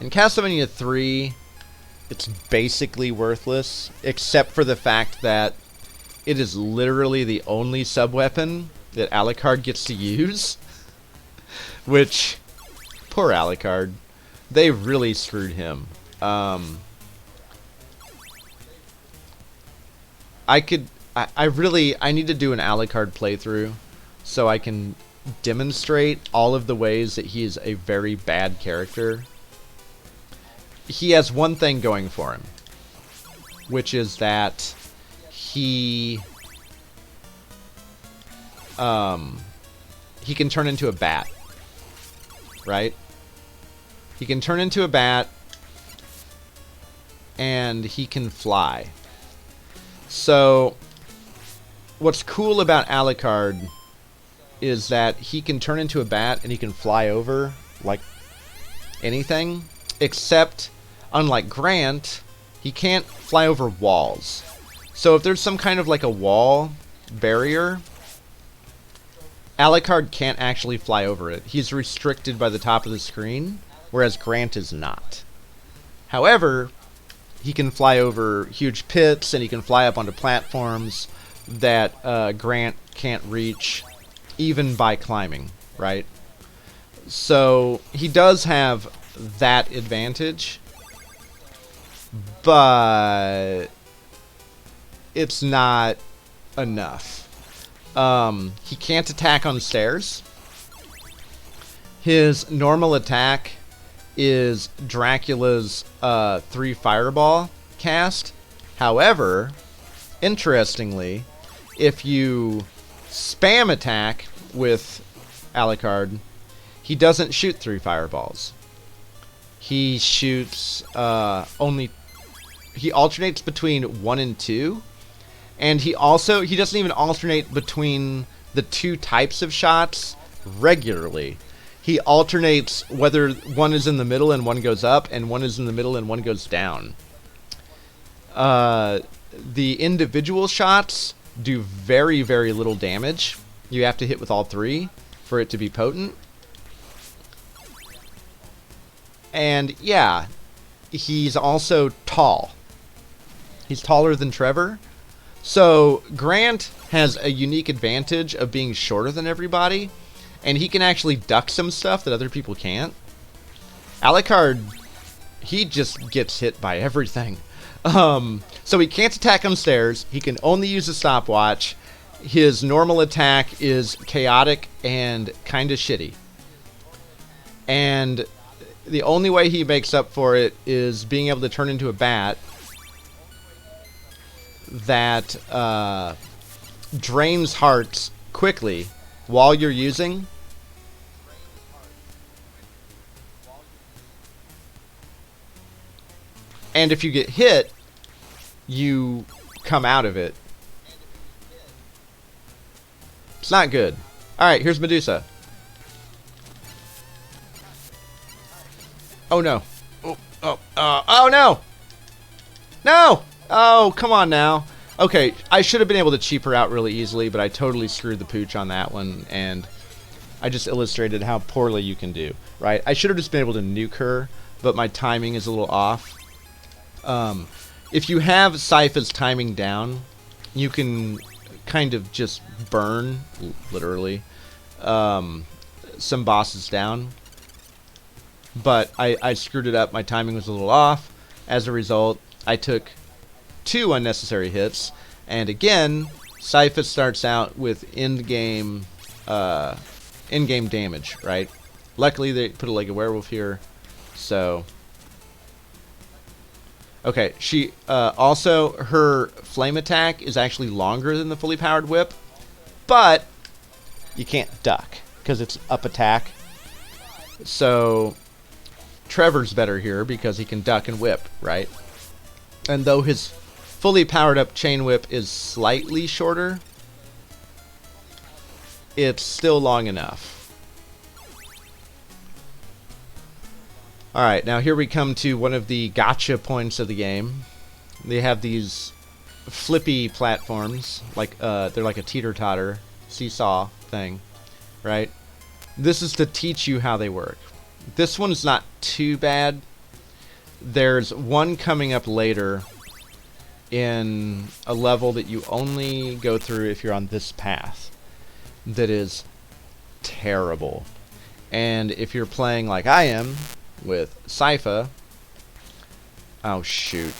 In Castlevania 3, it's basically worthless, except for the fact that it is literally the only sub-weapon that Alucard gets to use. Which, poor Alucard. They really screwed him. I need to do an Alucard playthrough so I can demonstrate all of the ways that he is a very bad character. He has one thing going for him, which is that he can turn into a bat, right? He can turn into a bat, and he can fly. So, what's cool about Alucard is that he can turn into a bat and he can fly over like anything, except, unlike Grant, he can't fly over walls. So if there's some kind of like a wall barrier, Alucard can't actually fly over it. He's restricted by the top of the screen, whereas Grant is not. However, he can fly over huge pits, and he can fly up onto platforms that Grant can't reach, even by climbing, right? So he does have that advantage, but it's not enough. He can't attack on stairs. His normal attack is Dracula's 3 fireball cast. However, interestingly, if you spam attack with Alucard, he doesn't shoot 3 fireballs. He shoots he alternates between 1 and 2, and he doesn't even alternate between the 2 types of shots regularly. He alternates whether one is in the middle and one goes up, and one is in the middle and one goes down. The individual shots do very, very little damage. You have to hit with all 3 for it to be potent. And yeah, he's also tall. He's taller than Trevor. So Grant has a unique advantage of being shorter than everybody, and he can actually duck some stuff that other people can't. Alucard, he just gets hit by everything. So he can't attack on stairs. He can only use a stopwatch. His normal attack is chaotic and kind of shitty. And the only way he makes up for it is being able to turn into a bat that drains hearts quickly while you're using. And if you get hit, you come out of it. It's not good. Alright, here's Medusa. Oh no. Oh no! No! Oh, come on now. Okay, I should have been able to cheap her out really easily, but I totally screwed the pooch on that one, and I just illustrated how poorly you can do, right? I should have just been able to nuke her, but my timing is a little off. If you have Sypha's timing down, you can kind of just burn, literally, some bosses down. But I screwed it up. My timing was a little off. As a result, I took 2 unnecessary hits. And again, Sypha starts out with in-game damage, right? Luckily, they put it like a werewolf here. So... Okay, she also, her flame attack is actually longer than the fully powered whip, but you can't duck because it's up attack. So Trevor's better here because he can duck and whip, right? And though his fully powered up chain whip is slightly shorter, it's still long enough. Alright, now here we come to one of the gotcha points of the game. They have these flippy platforms, like they're like a teeter-totter seesaw thing, right? This is to teach you how they work. This one's not too bad. There's one coming up later in a level that you only go through if you're on this path that is terrible. And if you're playing like I am, with Sypha. Oh, shoot.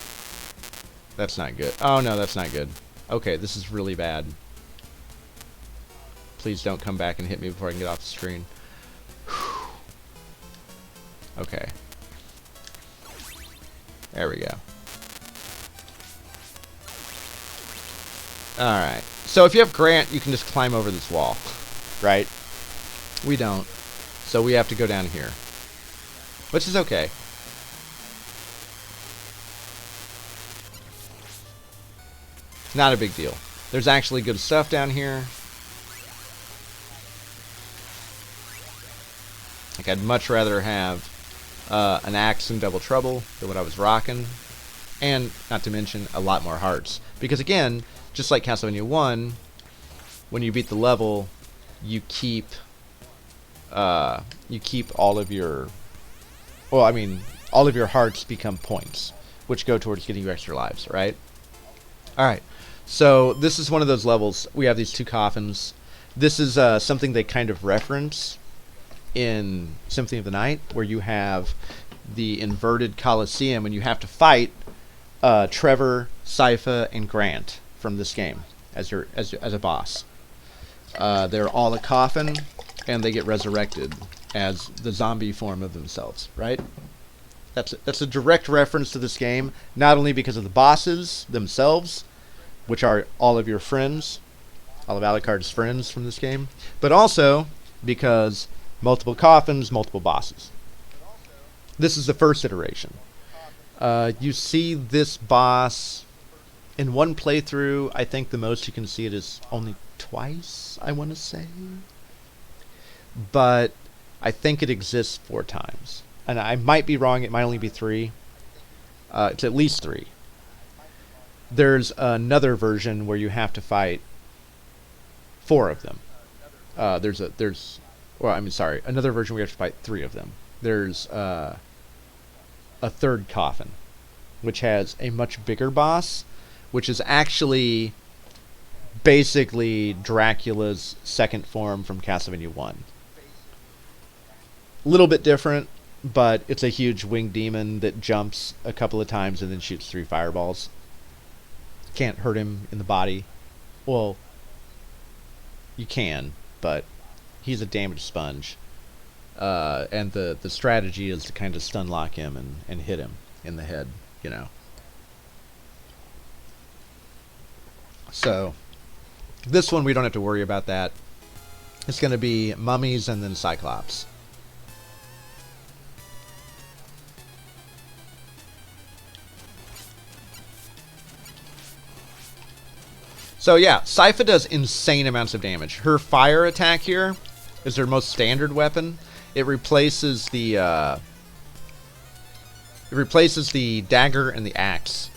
That's not good. Oh, no, that's not good. Okay, this is really bad. Please don't come back and hit me before I can get off the screen. Okay. There we go. Alright. So if you have Grant, you can just climb over this wall. Right? We don't. So we have to go down here. Which is okay. Not a big deal. There's actually good stuff down here. Like, I'd much rather have an axe in Double Trouble than what I was rocking. And, not to mention, a lot more hearts. Because again, just like Castlevania 1, when you beat the level, you keep all of your... Well, I mean, all of your hearts become points, which go towards getting you extra lives, right? Alright, so this is one of those levels. We have these 2 coffins. This is something they kind of reference in Symphony of the Night, where you have the inverted Colosseum, and you have to fight Trevor, Sypha, and Grant from this game as a boss. They're all a coffin, and they get resurrected as the zombie form of themselves, right? That's a direct reference to this game, not only because of the bosses themselves, which are all of your friends, all of Alucard's friends from this game, but also because multiple coffins, multiple bosses. This is the first iteration. You see this boss in one playthrough. I think the most you can see it is only twice, I want to say. But I think it exists 4 times. And I might be wrong, it might only be 3. It's at least 3. There's another version where you have to fight 4 of them. Another version where you have to fight 3 of them. There's a third coffin, which has a much bigger boss, which is actually basically Dracula's second form from Castlevania 1. A little bit different, but it's a huge winged demon that jumps a couple of times and then shoots 3 fireballs. Can't hurt him in the body. Well, you can, but he's a damage sponge. And the strategy is to kind of stun lock him and hit him in the head, you know. So, this one we don't have to worry about that. It's going to be mummies and then Cyclops. So yeah, Sypha does insane amounts of damage. Her fire attack here is her most standard weapon. It replaces the dagger and the axe,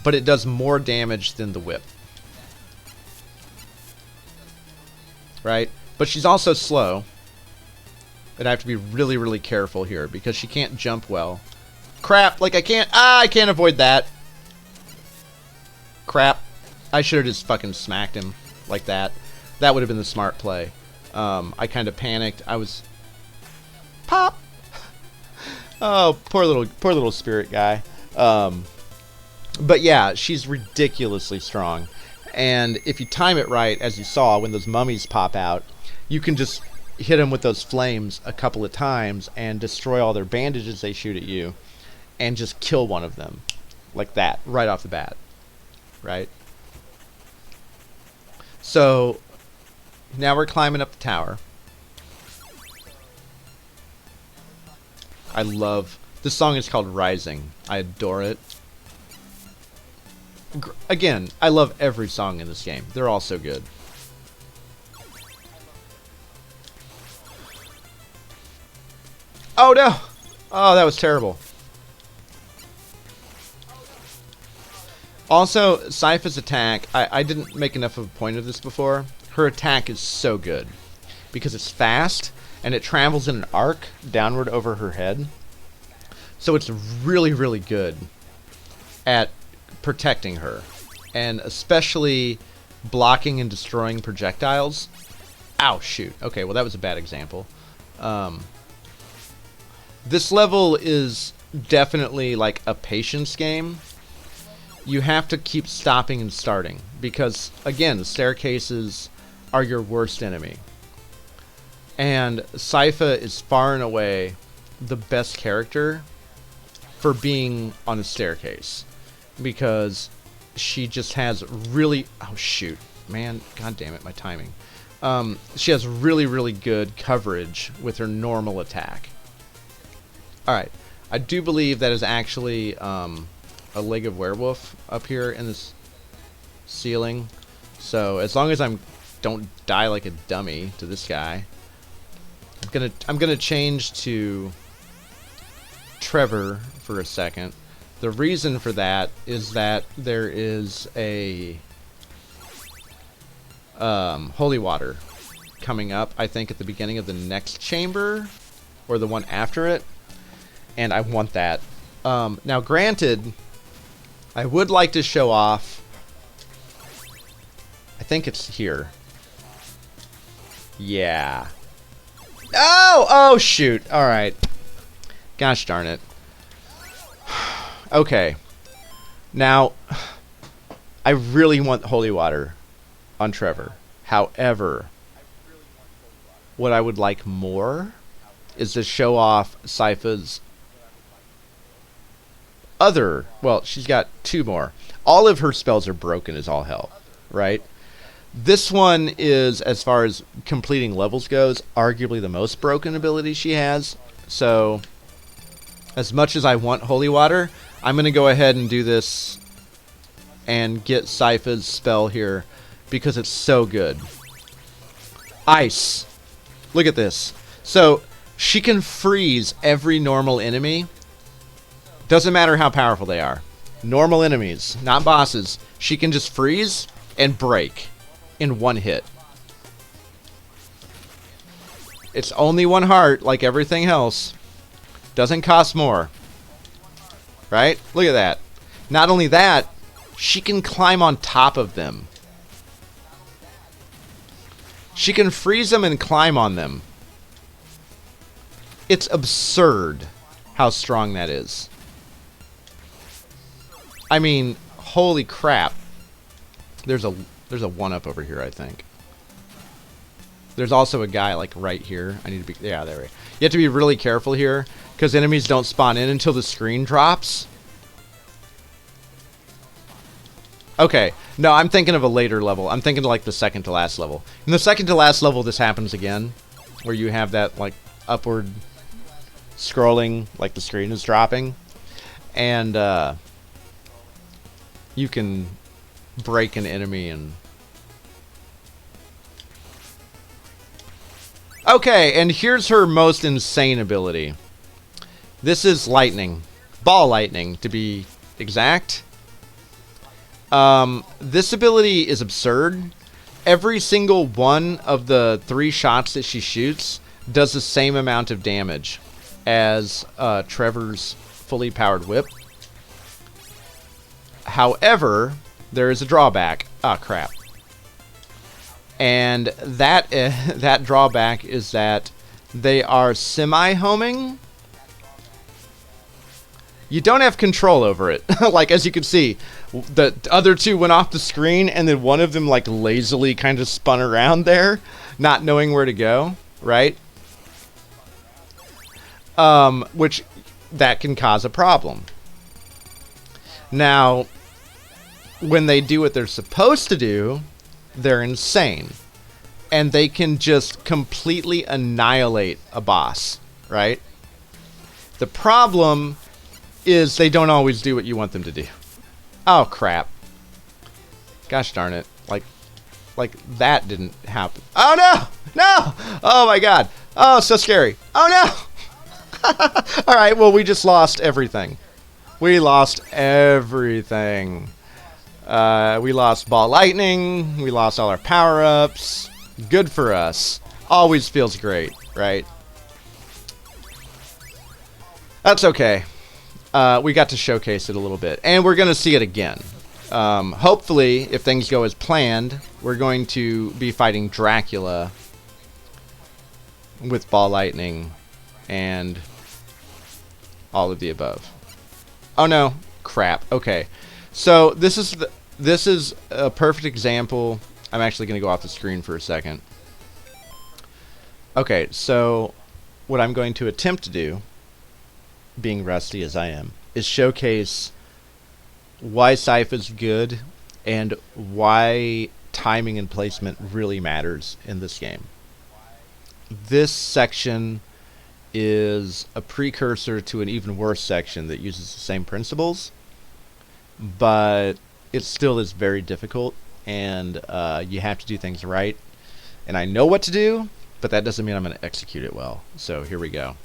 but it does more damage than the whip. Right? But she's also slow. And I have to be really, really careful here because she can't jump well. Crap, like I can't avoid that. Crap. I should have just fucking smacked him like that. That would have been the smart play. I kind of panicked. I was Pop. Oh, poor little spirit guy. But yeah, she's ridiculously strong. And if you time it right, as you saw when those mummies pop out, you can just hit them with those flames a couple of times and destroy all their bandages they shoot at you and just kill one of them. Like that, right off the bat. Right? So, now we're climbing up the tower. I love... This song is called Rising. I adore it. Again, I love every song in this game. They're all so good. Oh no! Oh, that was terrible. Also, Sypha's attack, I didn't make enough of a point of this before. Her attack is so good. Because it's fast, and it travels in an arc downward over her head. So it's really, really good at protecting her. And especially blocking and destroying projectiles. Ow, shoot. Okay, well that was a bad example. This level is definitely like a patience game. You have to keep stopping and starting. Because, again, the staircases are your worst enemy. And Sypha is far and away the best character for being on a staircase. Because she just has really... Oh, shoot. Man, god damn it, my timing. She has really, really good coverage with her normal attack. Alright. I do believe that is actually a leg of werewolf up here in this ceiling. So, as long as don't die like a dummy to this guy, I'm gonna change to Trevor for a second. The reason for that is that there is a holy water coming up, I think, at the beginning of the next chamber, or the one after it, and I want that. Now, granted, I would like to show off. I think it's here. Yeah. Oh, shoot. All right. Gosh darn it. Okay. Now, I really want holy water on Trevor. However, what I would like more is to show off Sypha's other... Well, she's got two more. All of her spells are broken as all hell, right? This one is, as far as completing levels goes, arguably the most broken ability she has. So, as much as I want holy water, I'm going to go ahead and do this and get Sypha's spell here because it's so good. Ice. Look at this. So, she can freeze every normal enemy. Doesn't matter how powerful they are. Normal enemies, not bosses. She can just freeze and break in one hit. It's only one heart, like everything else. Doesn't cost more. Right? Look at that. Not only that, she can climb on top of them. She can freeze them and climb on them. It's absurd how strong that is. I mean, holy crap. There's a one-up over here, I think. There's also a guy, like, right here. I need to be... Yeah, there we go. You have to be really careful here, because enemies don't spawn in until the screen drops. Okay. No, I'm thinking of a later level. I'm thinking of, like, the second to last level. In the second to last level, this happens again, where you have that, like, upward scrolling, like the screen is dropping. And, you can break an enemy and... Okay, and here's her most insane ability. This is lightning. Ball lightning, to be exact. This ability is absurd. Every single one of the 3 shots that she shoots does the same amount of damage as Trevor's fully powered whip. However, there is a drawback. Ah, crap. And that drawback is that They are semi-homing. You don't have control over it. Like, as you can see, the other two went off the screen, and then one of them, like, lazily kind of spun around there, not knowing where to go, right? Which, that can cause a problem. Now, when they do what they're supposed to do, they're insane. And they can just completely annihilate a boss, right? The problem is they don't always do what you want them to do. Oh, crap. Gosh darn it. Like that didn't happen. Oh, no! No! Oh, my God. Oh, so scary. Oh, no! Alright, well, we just lost everything. We lost everything. We lost ball lightning. We lost all our power-ups. Good for us. Always feels great, right? That's okay. We got to showcase it a little bit. And we're going to see it again. Hopefully, if things go as planned, we're going to be fighting Dracula with ball lightning and all of the above. Oh no, crap. Okay. So this is a perfect example. I'm actually going to go off the screen for a second. Okay, so what I'm going to attempt to do, being rusty as I am, is showcase why Sypha's good and why timing and placement really matters in this game. This section is a precursor to an even worse section that uses the same principles, but it still is very difficult, and you have to do things right. And I know what to do, but that doesn't mean I'm going to execute it well. So here we go.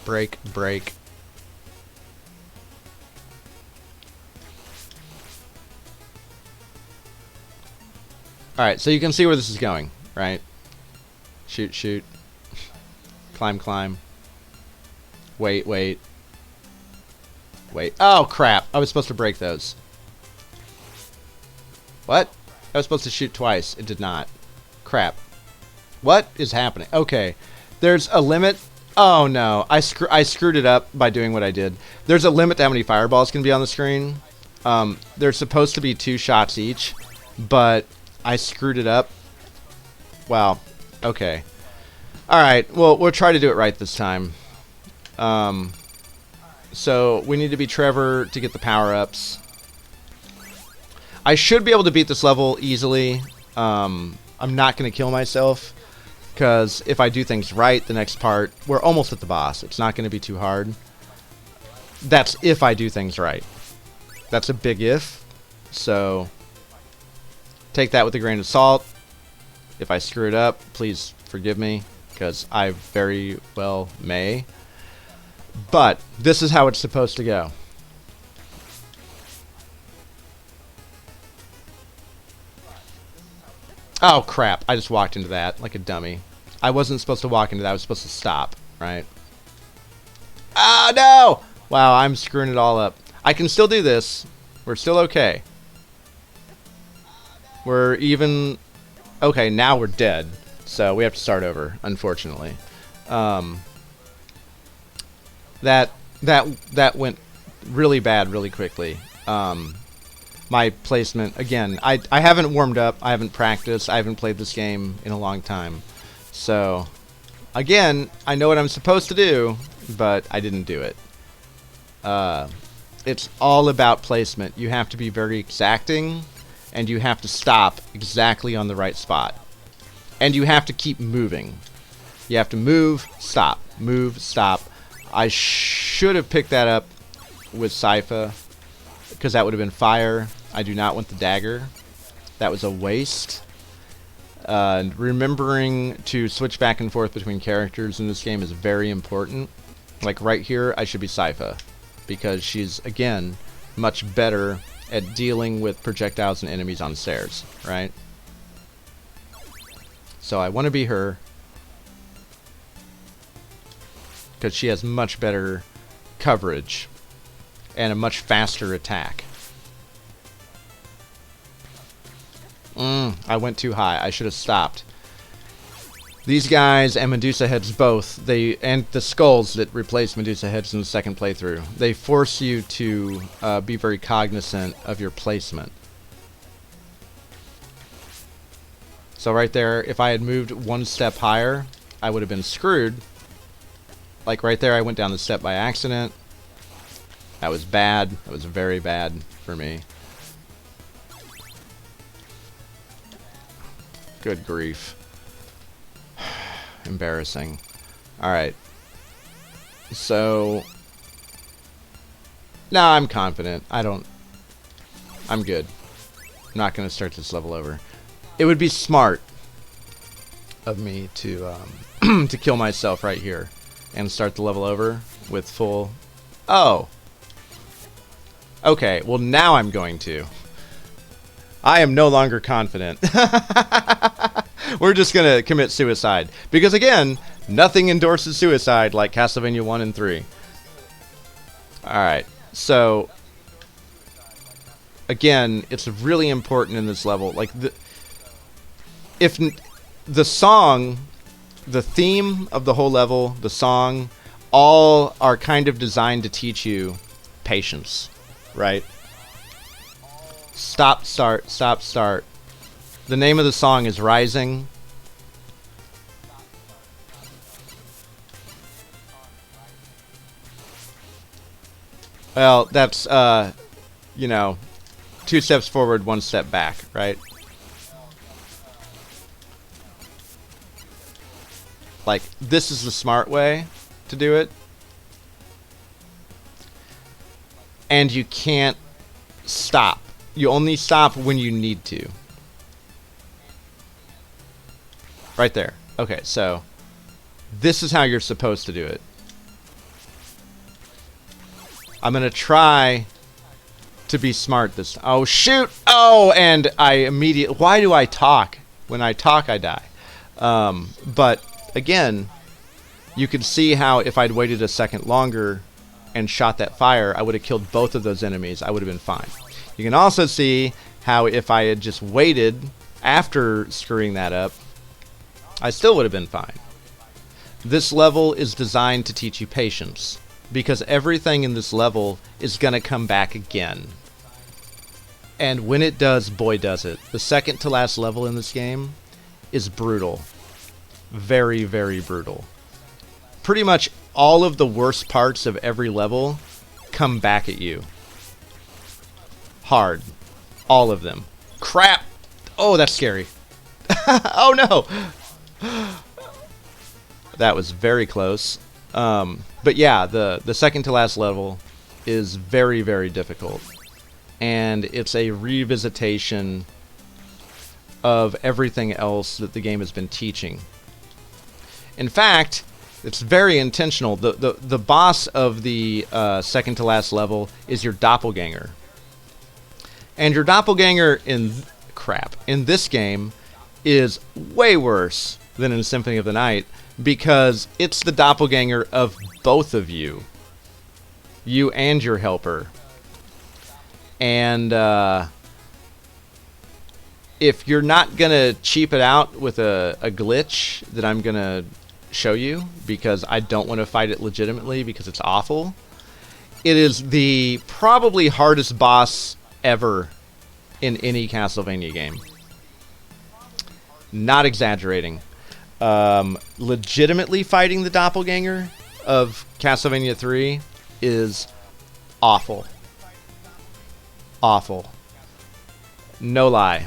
Break, break. Alright, so you can see where this is going, right? Shoot, shoot. Climb, climb. Wait, wait. Wait. Oh, crap. I was supposed to break those. What? I was supposed to shoot twice. It did not. Crap. What is happening? Okay. There's a limit. Oh, no. I screwed it up by doing what I did. There's a limit to how many fireballs can be on the screen. There's supposed to be 2 shots each, but I screwed it up. Wow. Okay. Alright. Well, we'll try to do it right this time. So, we need to be Trevor to get the power-ups. I should be able to beat this level easily. I'm not going to kill myself, because if I do things right, the next part, we're almost at the boss. It's not going to be too hard. That's if I do things right. That's a big if. So, take that with a grain of salt. If I screw it up, please forgive me, because I very well may. But this is how it's supposed to go. Oh, crap. I just walked into that like a dummy. I wasn't supposed to walk into that. I was supposed to stop, right? Ah, no! Wow, I'm screwing it all up. I can still do this. We're still okay. We're even... Okay, now we're dead. So we have to start over, unfortunately. That went really bad really quickly. My placement, again, I haven't warmed up, I haven't practiced, I haven't played this game in a long time. So, again, I know what I'm supposed to do, but I didn't do it. It's all about placement. You have to be very exacting, and you have to stop exactly on the right spot. And you have to keep moving. You have to move, stop, move, stop. I should have picked that up with Sypha, because that would have been fire. I do not want the dagger. That was a waste. Remembering to switch back and forth between characters in this game is very important. Like right here, I should be Sypha, because she's, again, much better at dealing with projectiles and enemies on stairs, right? So I want to be her, because she has much better coverage and a much faster attack. I went too high. I should have stopped. These guys and Medusa heads both, and the skulls that replace Medusa heads in the second playthrough, they force you to be very cognizant of your placement. So right there, if I had moved one step higher, I would have been screwed. Like right there, I went down the step by accident. That was bad. That was very bad for me. Good grief. Embarrassing. Alright. So... now I'm confident. I'm good. I'm not going to start this level over. It would be smart of me to to kill myself right here and start the level over with full... oh! Okay, well now I'm going to. I am no longer confident. We're just going to commit suicide. Because again, nothing endorses suicide like Castlevania 1 and 3. Alright, so... again, it's really important in this level. Like, if the song, the theme of the whole level, the song, all are kind of designed to teach you patience, right? Stop, start, stop, start. The name of the song is Rising. Well, that's, you know, 2 steps forward, 1 step back, right? Like, this is the smart way to do it. And you can't stop. You only stop when you need to. Right there. Okay, so this is how you're supposed to do it. I'm going to try to be smart this time. Oh, shoot! Oh, and I immediately... why do I talk? When I talk, I die. But, again, you can see how if I'd waited a second longer and shot that fire, I would have killed both of those enemies. I would have been fine. You can also see how if I had just waited after screwing that up, I still would have been fine. This level is designed to teach you patience, because everything in this level is going to come back again. And when it does, boy does it. The second to last level in this game is brutal. Very, very brutal. Pretty much all of the worst parts of every level come back at you. Hard. All of them. Crap! Oh, that's scary. Oh no! That was very close. But yeah, the second to last level is very, very difficult. And it's a revisitation of everything else that the game has been teaching. In fact, it's very intentional. The boss of the second to last level is your doppelganger. And your doppelganger in this game is way worse than in Symphony of the Night, because it's the doppelganger of both of you. You and your helper. And if you're not going to cheap it out with a glitch that I'm going to show you, because I don't want to fight it legitimately because it's awful, it is the probably hardest boss ever in any Castlevania game. Not exaggerating. Legitimately fighting the doppelganger of Castlevania 3 is awful. Awful. No lie.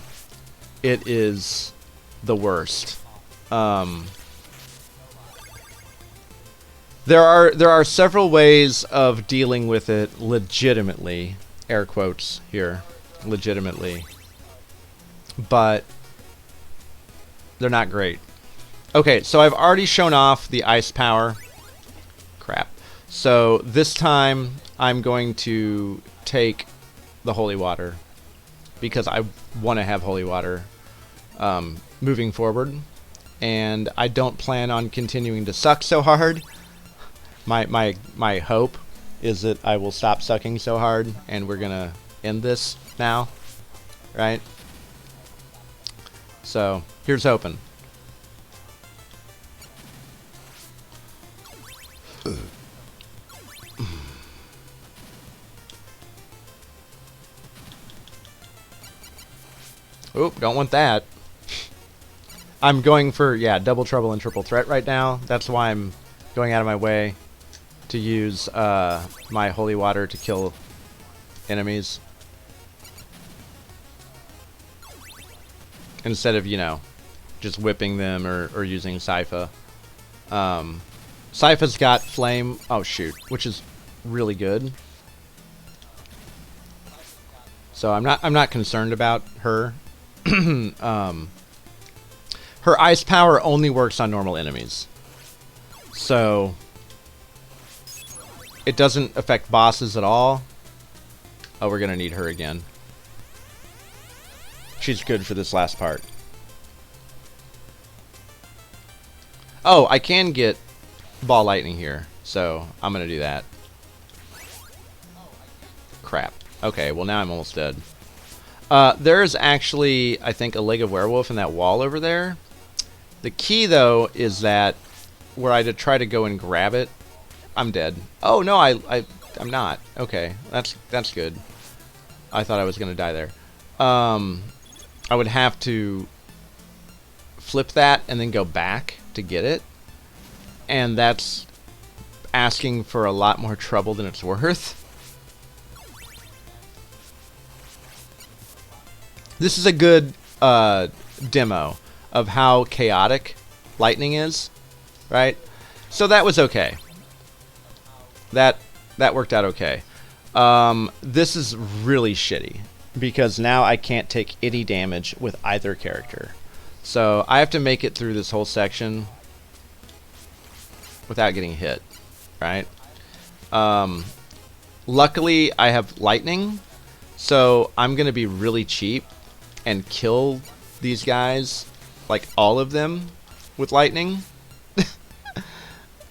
It is the worst. There are several ways of dealing with it legitimately. Air quotes here. Legitimately. But they're not great. Okay, so I've already shown off the ice power. Crap. So this time I'm going to take the holy water, because I want to have holy water moving forward, and I don't plan on continuing to suck so hard. My hope is that I will stop sucking so hard, and we're gonna end this now, right? So here's hoping. Oop, don't want that. I'm going for, yeah, double trouble and triple threat right now. That's why I'm going out of my way to use my holy water to kill enemies. Instead of, you know, just whipping them or using Sypha. Sypha's got flame, oh shoot, which is really good. So I'm not concerned about her. Her ice power only works on normal enemies. So it doesn't affect bosses at all. Oh, we're gonna need her again. She's good for this last part. Oh, I can get ball lightning here, so I'm gonna do that. Crap. Okay, well now I'm almost dead. There is actually, I think, a leg of werewolf in that wall over there. The key, though, is that were I to try to go and grab it, I'm dead. Oh no, I'm not. Okay, that's good. I thought I was gonna die there. I would have to flip that and then go back to get it, and that's asking for a lot more trouble than it's worth. This is a good demo of how chaotic lightning is, right? So that was okay. That worked out okay. This is really shitty because now I can't take any damage with either character. So I have to make it through this whole section without getting hit, right? Luckily, I have lightning, so I'm going to be really cheap and kill these guys, like all of them, with lightning.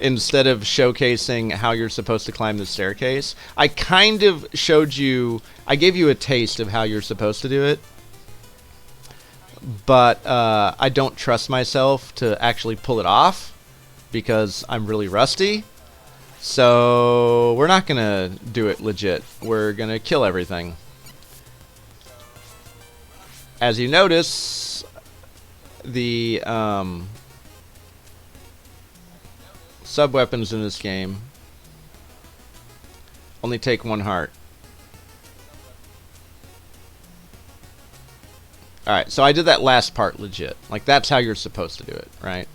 Instead of showcasing how you're supposed to climb the staircase. I kind of showed you, I gave you a taste of how you're supposed to do it. But I don't trust myself to actually pull it off because I'm really rusty. So we're not gonna do it legit. We're gonna kill everything. As you notice, the sub-weapons in this game only take 1 heart. Alright, so I did that last part legit. Like, that's how you're supposed to do it, right?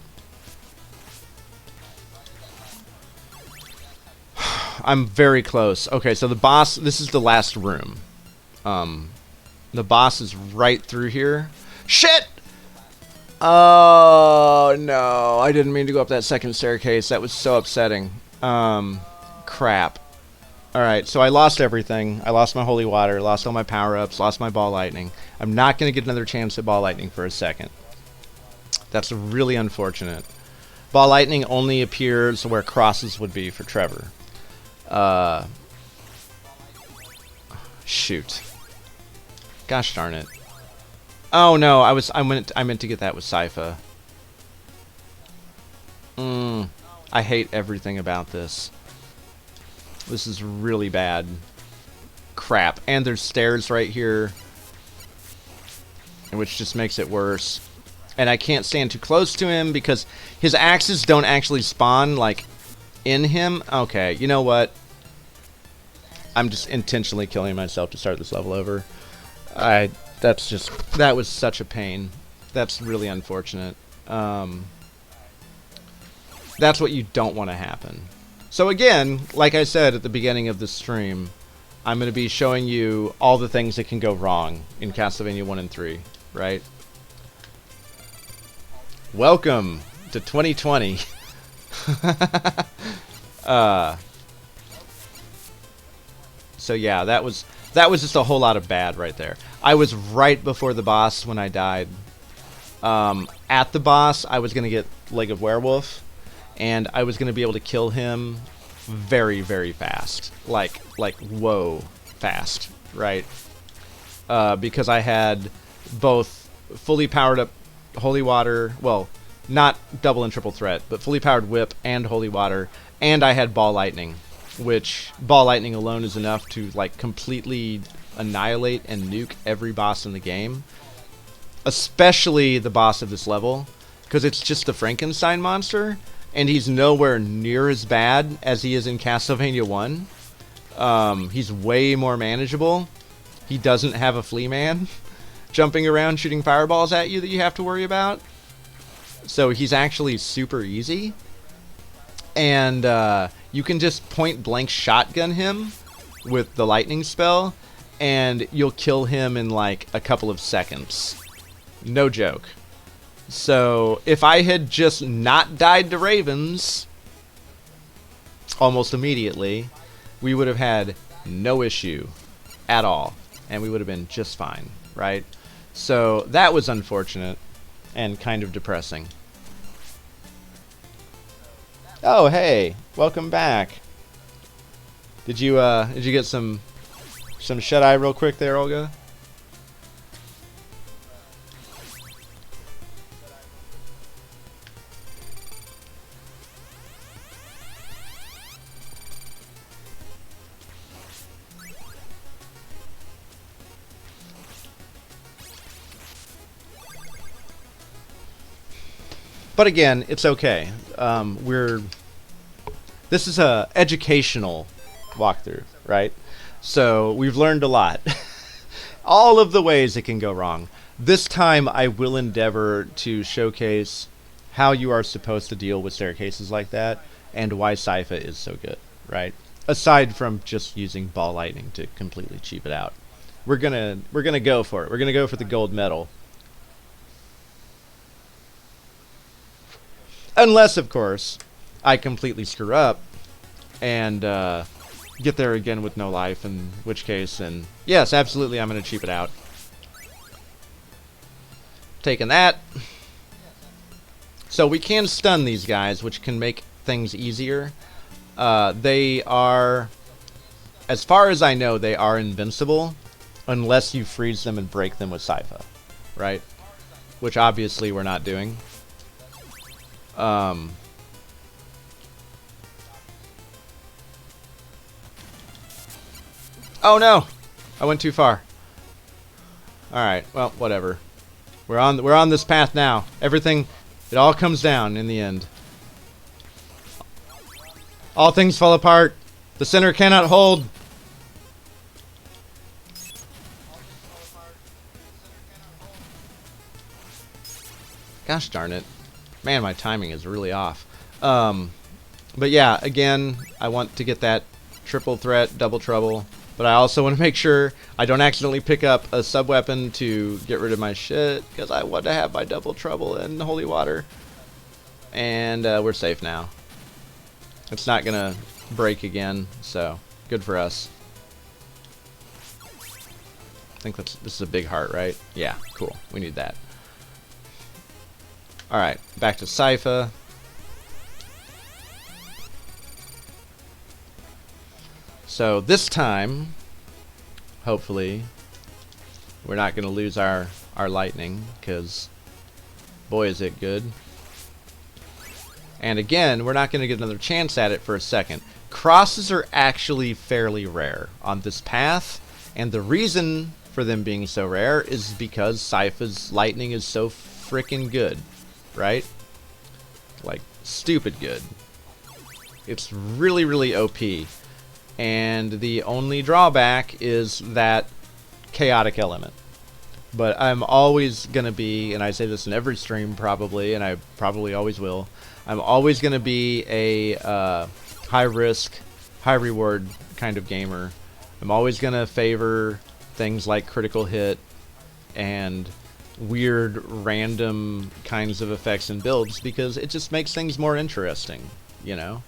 I'm very close. Okay, so the boss, this is the last room. The boss is right through here. Shit! Oh, no. I didn't mean to go up that second staircase. That was so upsetting. Crap. Alright, so I lost everything. I lost my holy water, lost all my power-ups, lost my ball lightning. I'm not going to get another chance at ball lightning for a second. That's really unfortunate. Ball lightning only appears where crosses would be for Trevor. Shoot. Gosh darn it. Oh no, I meant to get that with Sypha. I hate everything about this. This is really bad. Crap. And there's stairs right here, which just makes it worse. And I can't stand too close to him because his axes don't actually spawn, like, in him. Okay, you know what? I'm just intentionally killing myself to start this level over. That was such a pain. That's really unfortunate. That's what you don't want to happen. So again, like I said at the beginning of this stream, I'm going to be showing you all the things that can go wrong in Castlevania 1 and 3, right? Welcome to 2020. So yeah, that was just a whole lot of bad right there. I was right before the boss when I died. At the boss, I was going to get Leg of Werewolf, and I was going to be able to kill him very, very fast. Like whoa, fast, right? Because I had both fully powered up Holy Water, well, not double and triple threat, but fully powered Whip and Holy Water, and I had Ball Lightning, which Ball Lightning alone is enough to, like, completely annihilate and nuke every boss in the game. especially the boss of this level, because it's just the Frankenstein monster, and he's nowhere near as bad as he is in Castlevania 1. He's way more manageable. He doesn't have a flea man jumping around shooting fireballs at you that you have to worry about. So he's actually super easy. And you can just point blank shotgun him with the lightning spell, and you'll kill him in like a couple of seconds. No joke. So if I had just not died to ravens almost immediately, we would have had no issue at all, and we would have been just fine, right? So that was unfortunate and kind of depressing. Oh, hey, welcome back. Did you get some shut-eye real quick there, Olga? But again, it's okay. This is a educational walkthrough, right? So we've learned a lot. All of the ways it can go wrong. This time I will endeavor to showcase how you are supposed to deal with staircases like that and why Sypha is so good, right? Aside from just using ball lightning to completely cheap it out. We're gonna go for it. We're gonna go for the gold medal. Unless, of course, I completely screw up and get there again with no life, in which case, and yes, absolutely, I'm going to cheap it out. Taking that. So we can stun these guys, which can make things easier. They are, as far as I know, they are invincible unless you freeze them and break them with Sypha, right? Which obviously we're not doing. Oh no! I went too far. Alright, well, whatever. We're on this path now. Everything, it all comes down in the end. All things fall apart. The center cannot hold. Gosh darn it. Man, my timing is really off. But yeah, again, I want to get that triple threat, double trouble. But I also want to make sure I don't accidentally pick up a sub-weapon to get rid of my shit, because I want to have my double trouble and holy water. And we're safe now. It's not going to break again, so good for us. I think this is a big heart, right? Yeah, cool. We need that. Alright, back to Sypha. So this time, hopefully, we're not going to lose our lightning, because boy is it good. And again, we're not going to get another chance at it for a second. Crosses are actually fairly rare on this path, and the reason for them being so rare is because Sypha's lightning is so freaking good, right? Like, stupid good. It's really, really OP. And the only drawback is that chaotic element. But I'm always going to be, and I say this in every stream probably, and I probably always will, I'm always going to be a high risk, high reward kind of gamer. I'm always going to favor things like critical hit and weird random kinds of effects and builds, because it just makes things more interesting, you know?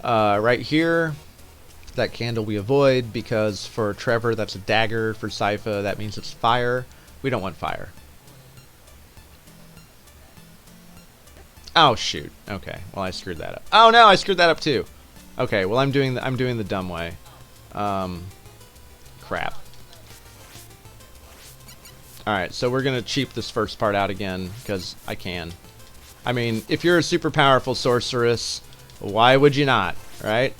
Right here, that candle we avoid, because for Trevor that's a dagger, for Sypha that means it's fire. We don't want fire. Oh shoot. Okay. Well, I screwed that up. Oh no, I screwed that up too. Okay. Well, I'm doing the dumb way. Crap. All right. So we're gonna cheap this first part out again because I can. I mean, if you're a super powerful sorceress, why would you not, right?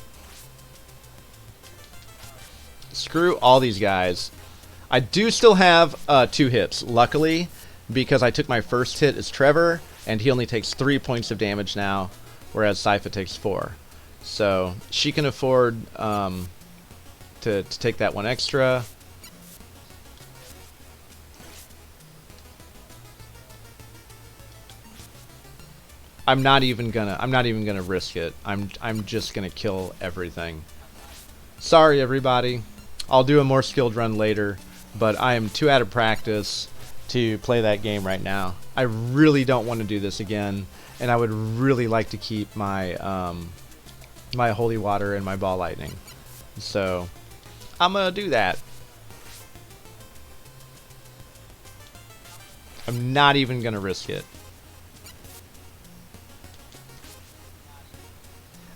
Screw all these guys. I do still have 2 hits, luckily, because I took my first hit as Trevor, and he only takes 3 points of damage now, whereas Sypha takes 4. So she can afford to take that one extra. I'm not even gonna risk it. I'm just gonna kill everything. Sorry everybody. I'll do a more skilled run later, but I am too out of practice to play that game right now. I really don't want to do this again, and I would really like to keep my my holy water and my ball lightning. So I'm gonna do that. I'm not even gonna risk it.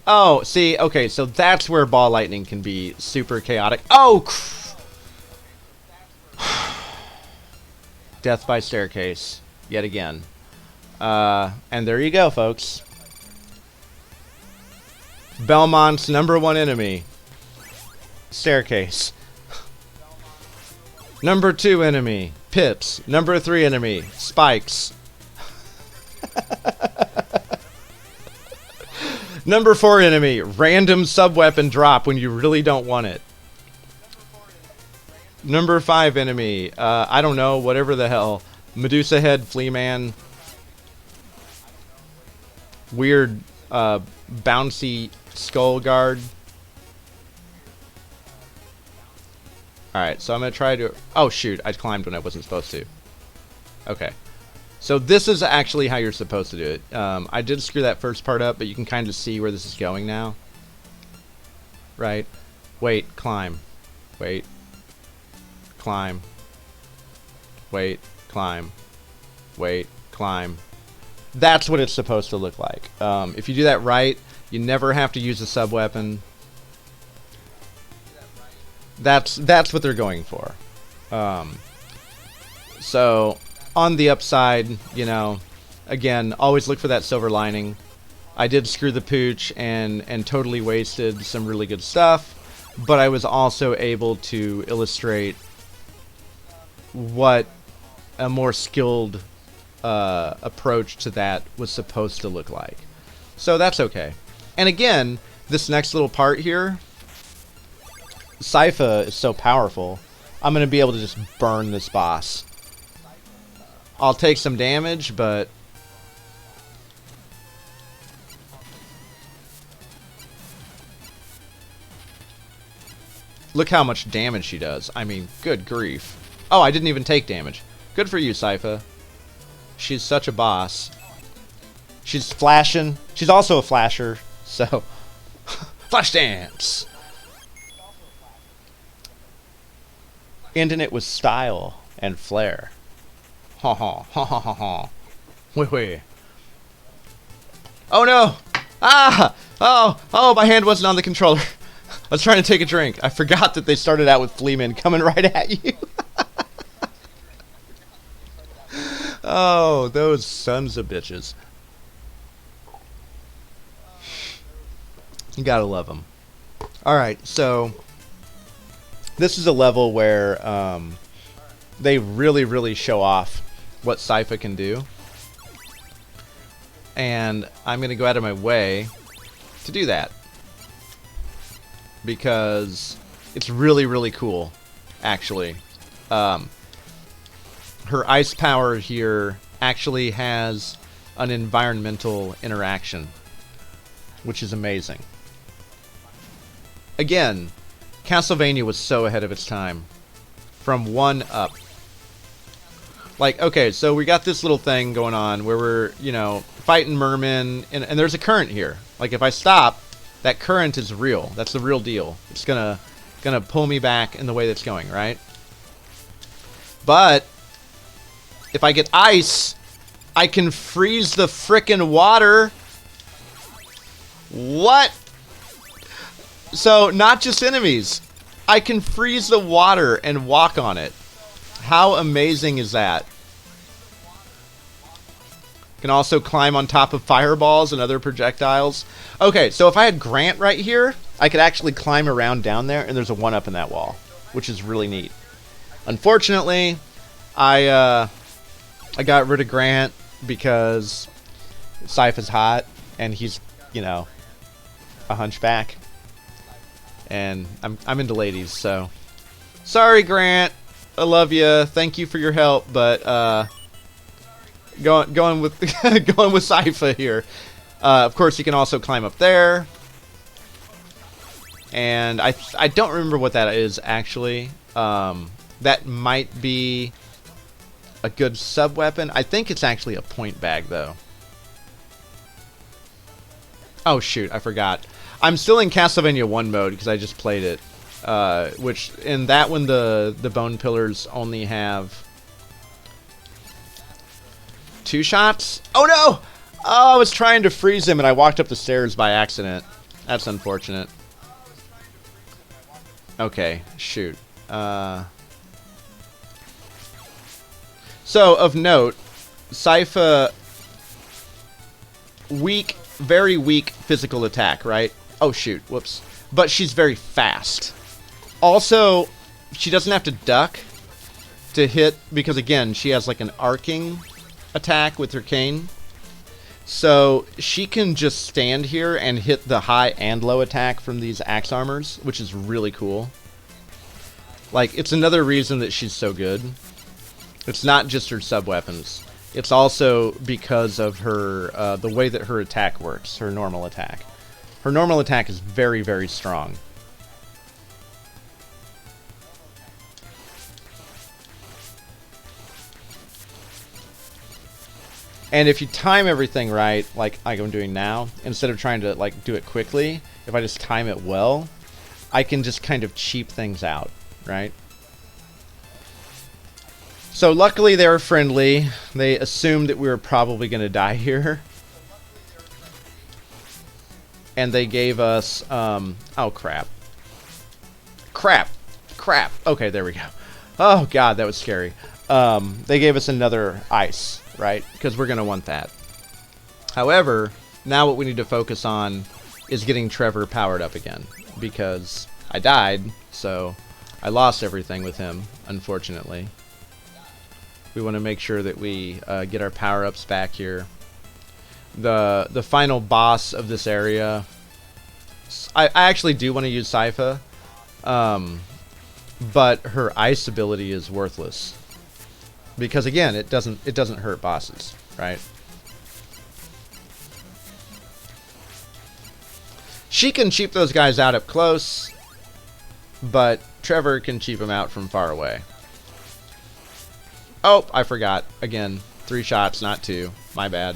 Oh, see, okay, so that's where ball lightning can be super chaotic. Oh, death by staircase, yet again. And there you go, folks. Belmont's #1 enemy, staircase. #2 enemy, pips. #3 enemy, spikes. #4 enemy, random sub-weapon drop when you really don't want it. #5 enemy, I don't know, whatever the hell. Medusa head, flea man. Weird, bouncy skull guard. Alright, so I'm gonna try to... Oh shoot, I climbed when I wasn't supposed to. Okay. So this is actually how you're supposed to do it. I did screw that first part up, but you can kind of see where this is going now. Right? Wait, climb. Wait. Climb. Wait, climb. Wait, climb. That's what it's supposed to look like. If you do that right, you never have to use a sub-weapon. That's what they're going for. So... on the upside, you know, again, always look for that silver lining. I did screw the pooch and totally wasted some really good stuff, but I was also able to illustrate what a more skilled approach to that was supposed to look like. So that's okay. And again, this next little part here, Sypha is so powerful, I'm going to be able to just burn this boss. I'll take some damage, but look how much damage she does. I mean, good grief. Oh, I didn't even take damage. Good for you, Sypha. She's such a boss. She's flashing. She's also a flasher, so... Flash dance! Ending it with style and flair. Ha ha ha ha ha ha. Wait, wait. Oh no! Ah! Oh, my hand wasn't on the controller. I was trying to take a drink. I forgot that they started out with Fleaman coming right at you. Oh, those sons of bitches. You gotta love them. Alright, so this is a level where they really show off what Sypha can do. And I'm going to go out of my way to do that. Because it's really cool, actually. Her ice power here actually has an environmental interaction, which is amazing. Again, Castlevania was so ahead of its time. From 1 up. Like, okay, so we got this little thing going on where we're, you know, fighting mermen, and there's a current here. Like, if I stop, that current is real. That's the real deal. It's gonna pull me back in the way that's going, right? But if I get ice, I can freeze the frickin' water. What? So, not just enemies. I can freeze the water and walk on it. How amazing is that? Can also climb on top of fireballs and other projectiles. Okay, so if I had Grant right here, I could actually climb around down there, and there's a 1-up in that wall, which is really neat. Unfortunately, I I got rid of Grant because Scythe is hot and he's, you know, a hunchback. And I'm into ladies, so sorry, Grant. I love you. Thank you for your help, but going with going with Sypha here. Of course, you can also climb up there. And I don't remember what that is actually. That might be a good sub weapon. I think it's actually a point bag though. Oh shoot, I forgot. I'm still in Castlevania 1 mode because I just played it. Which in that one the bone pillars only have 2 shots. Oh no! Oh, I was trying to freeze him and I walked up the stairs by accident. That's unfortunate. Okay, shoot. So of note, Sypha weak, very weak physical attack, right? Oh shoot, whoops. But she's very fast. Also, she doesn't have to duck to hit because again, she has like an arcing attack with her cane. So she can just stand here and hit the high and low attack from these axe armors, which is really cool. Like, it's another reason that she's so good. It's not just her sub-weapons. It's also because of her, the way that her attack works, her normal attack. Her normal attack is very, very strong. And if you time everything right, like I'm doing now, instead of trying to like do it quickly, if I just time it well, I can just kind of cheap things out, right? So luckily they were friendly. They assumed that we were probably going to die here. And they gave us, oh crap. Crap. Okay, there we go. Oh god, that was scary. They gave us another ice, right? Because we're going to want that. However, now what we need to focus on is getting Trevor powered up again. Because I died, so I lost everything with him, unfortunately. We want to make sure that we get our power-ups back here. The final boss of this area, I actually do want to use Sypha, but her ice ability is worthless. Because again, it doesn't hurt bosses, right? She can cheap those guys out up close, but Trevor can cheap them out from far away. Oh, I forgot. Again, 3 shots, not 2. My bad.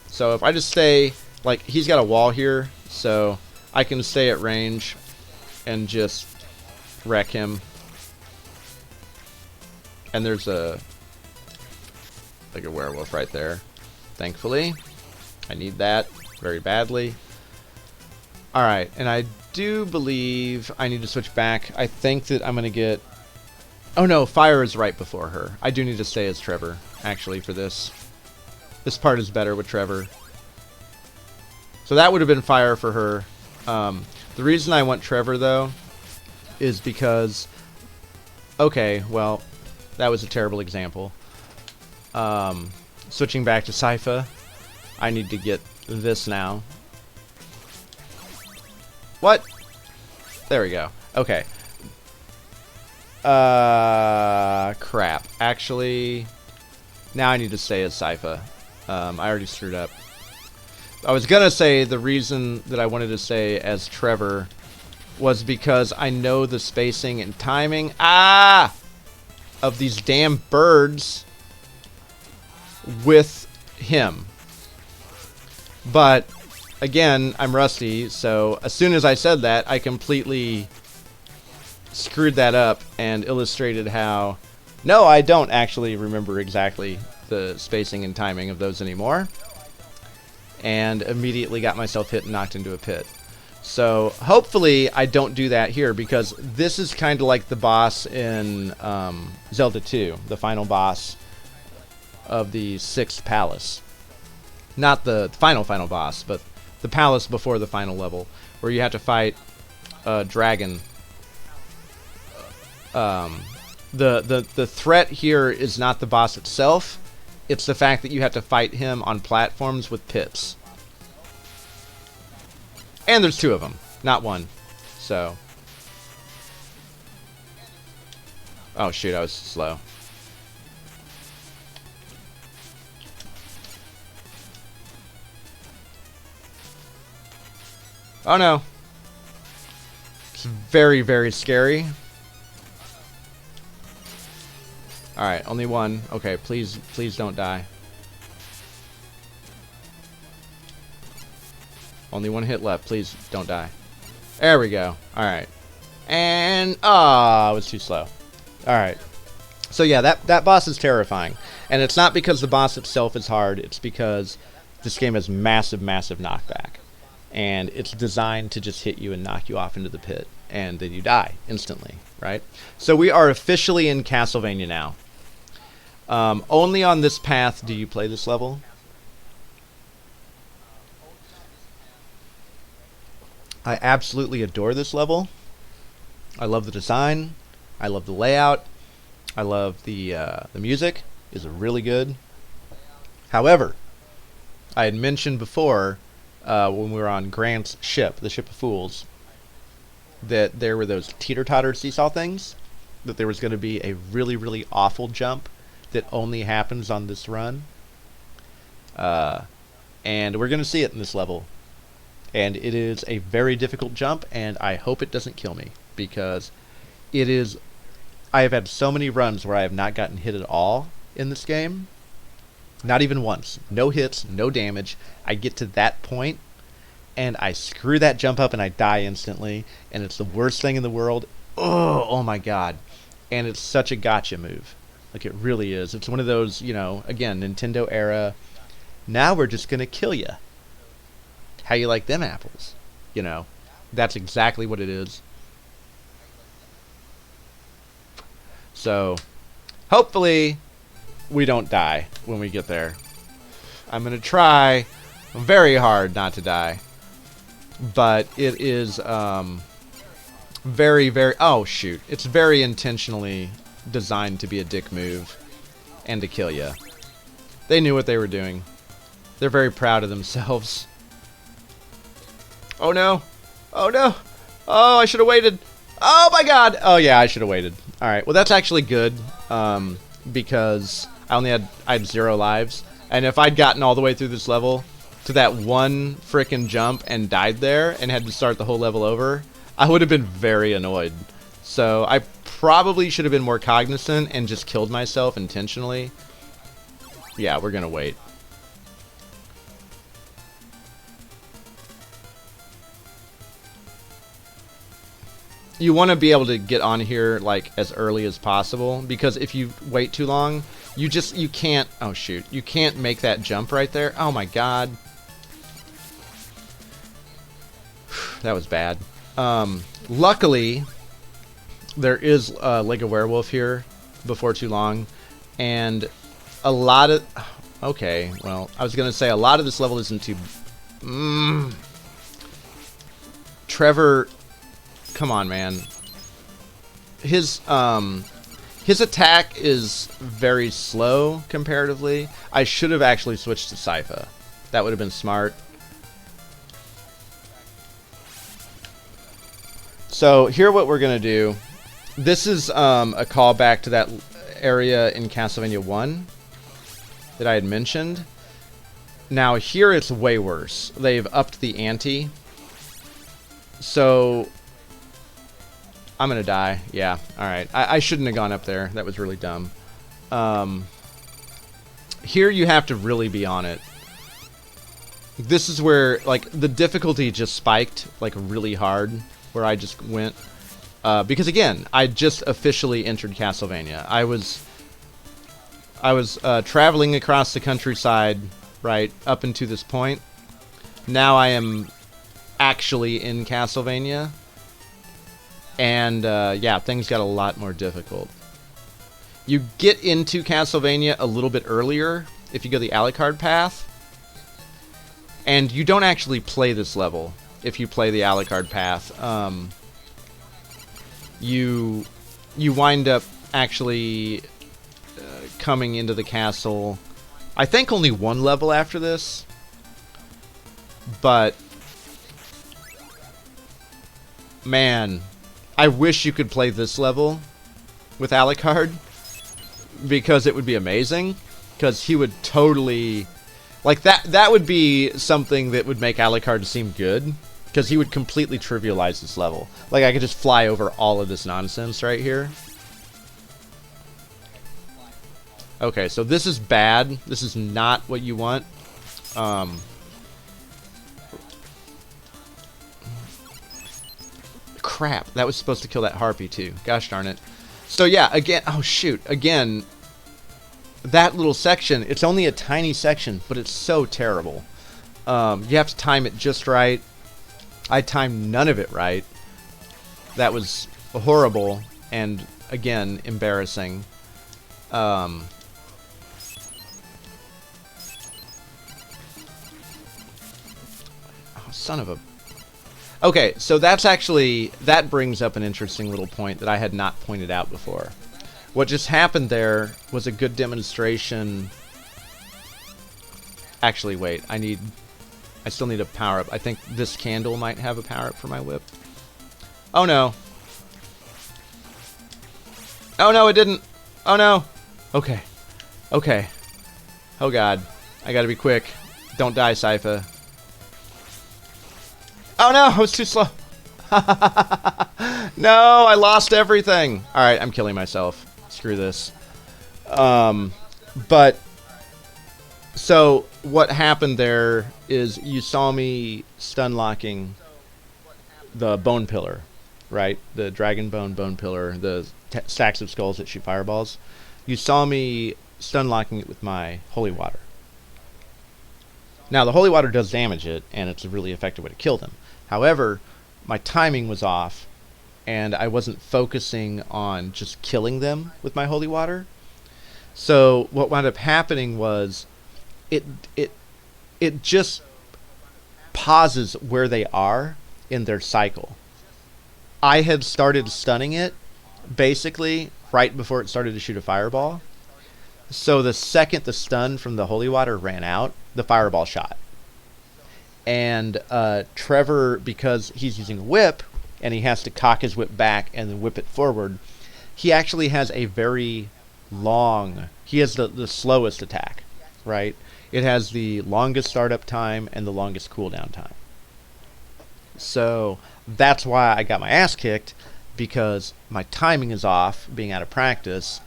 So if I just stay, like, he's got a wall here, so I can stay at range and just wreck him. And there's a werewolf right there. Thankfully. I need that very badly. Alright, and I do believe I need to switch back. I think that I'm going to get... Oh no, fire is right before her. I do need to stay as Trevor, actually, for this. This part is better with Trevor. So that would have been fire for her. The reason I want Trevor, though, is because... Okay, well, that was a terrible example. Switching back to Sypha, I need to get this now. What? There we go. Okay. Crap. Actually, now I need to stay as Sypha. I already screwed up. I was gonna say the reason that I wanted to stay as Trevor was because I know the spacing and timing of these damn birds with him. But again, I'm rusty, so as soon as I said that, I completely screwed that up and illustrated how... No, I don't actually remember exactly the spacing and timing of those anymore. And immediately got myself hit and knocked into a pit. So hopefully I don't do that here, because this is kind of like the boss in Zelda 2, the final boss of the 6th palace. Not the final boss, but the palace before the final level, where you have to fight a dragon The threat here is not the boss itself. It's the fact that you have to fight him on platforms with pits. And there's 2 of them, not 1. So. Oh shoot, I was slow. Oh no. It's very, very scary. Alright, only 1. Okay, please don't die. Only 1 hit left. Please don't die. There we go. Alright. And, I was too slow. Alright. So yeah, that boss is terrifying. And it's not because the boss itself is hard. It's because this game has massive, massive knockback. And it's designed to just hit you and knock you off into the pit. And then you die instantly, right? So we are officially in Castlevania now. Only on this path do you play this level. I absolutely adore this level. I love the design. I love the layout. I love the music is really good. However, I had mentioned before when we were on Grant's ship, the Ship of Fools, that there were those teeter-totter seesaw things, that there was going to be a really, really awful jump that only happens on this run. And we're going to see it in this level. And it is a very difficult jump, and I hope it doesn't kill me, because it is... I have had so many runs where I have not gotten hit at all in this game. Not even once. No hits, no damage. I get to that point, and I screw that jump up and I die instantly, and it's the worst thing in the world. Oh my god. And it's such a gotcha move. Like, it really is. It's one of those, you know, again, Nintendo era, now we're just going to kill you. How you like them apples? You know, that's exactly what it is. So, hopefully, we don't die when we get there. I'm going to try very hard not to die. But it is very, very... Oh, shoot. It's very intentionally designed to be a dick move and to kill you. They knew what they were doing. They're very proud of themselves. Oh, no. Oh, no. Oh, I should have waited. Oh, my God. Oh, yeah, I should have waited. All right. Well, that's actually good because I had 0 lives. And if I'd gotten all the way through this level to that one frickin' jump and died there and had to start the whole level over, I would have been very annoyed. So I probably should have been more cognizant and just killed myself intentionally. Yeah, we're going to wait. You want to be able to get on here like as early as possible, because if you wait too long, you can't, oh shoot, you can't make that jump right there. Oh my god. That was bad. Luckily, there is like a werewolf here before too long, and a lot of, okay, well, I was going to say a lot of this level isn't too, Trevor, come on, man. His attack is very slow comparatively. I should have actually switched to Sypha. That would have been smart. So here what we're going to do. This is a callback to that area in Castlevania 1 that I had mentioned. Now here it's way worse. They've upped the ante. So I'm gonna die. Yeah, alright. I shouldn't have gone up there. That was really dumb. Here you have to really be on it. This is where, like, the difficulty just spiked, like, really hard, where I just went. Because, again, I just officially entered Castlevania. I was traveling across the countryside, right, up until this point. Now I am actually in Castlevania. And, yeah, things got a lot more difficult. You get into Castlevania a little bit earlier if you go the Alucard path. And you don't actually play this level if you play the Alucard path. You you wind up actually coming into the castle. I think only one level after this, but man, I wish you could play this level with Alucard, because it would be amazing, because he would totally, like, that would be something that would make Alucard seem good, because he would completely trivialize this level. Like, I could just fly over all of this nonsense right here. Okay, so this is bad. This is not what you want. Crap, that was supposed to kill that harpy too. Gosh darn it. So yeah, again, oh shoot, again, that little section, it's only a tiny section, but it's so terrible. You have to time it just right. I timed none of it right. That was horrible, and again, embarrassing. Oh, son of a... Okay, so that's actually, that brings up an interesting little point that I had not pointed out before. What just happened there was a good demonstration. Actually, wait, I still need a power-up. I think this candle might have a power-up for my whip. Oh no. Oh no, it didn't. Oh no. Okay. Okay. Oh god. I gotta be quick. Don't die, Sypha. Oh no, I was too slow. No, I lost everything. Alright, I'm killing myself. Screw this. But, so, what happened there is you saw me stun locking the bone pillar, right? The dragon bone pillar, the stacks of skulls that shoot fireballs. You saw me stun locking it with my holy water. Now, the holy water does damage it, and it's a really effective way to kill them. However, my timing was off, and I wasn't focusing on just killing them with my holy water. So what wound up happening was it just pauses where they are in their cycle. I had started stunning it basically right before it started to shoot a fireball. So the second the stun from the holy water ran out, the fireball shot. And Trevor, because he's using a whip, and he has to cock his whip back and then whip it forward, he actually has a very long... He has the slowest attack, right? It has the longest startup time and the longest cooldown time. So that's why I got my ass kicked, because my timing is off, being out of practice,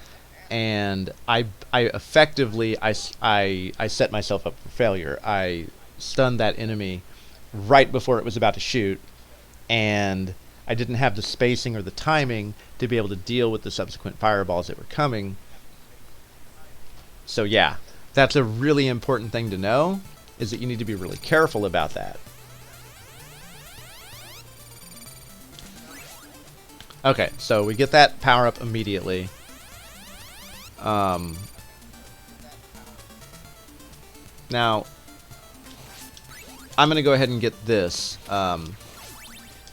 and I effectively set myself up for failure. I stunned that enemy right before it was about to shoot, and I didn't have the spacing or the timing to be able to deal with the subsequent fireballs that were coming. So yeah, that's a really important thing to know, is that you need to be really careful about that. Okay, so we get that power up immediately. Now, I'm going to go ahead and get this.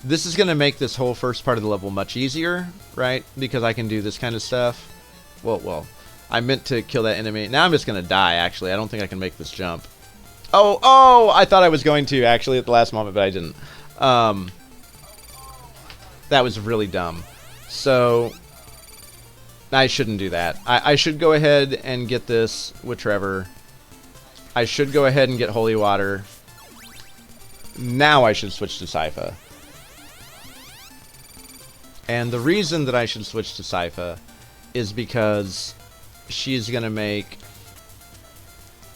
This is going to make this whole first part of the level much easier, right? Because I can do this kind of stuff. Well, I meant to kill that enemy. Now I'm just going to die, actually. I don't think I can make this jump. Oh, I thought I was going to, actually, at the last moment, but I didn't. That was really dumb. So, I shouldn't do that. I should go ahead and get this with Trevor. I should go ahead and get holy water. Now I should switch to Sypha. And the reason that I should switch to Sypha is because she's going to make...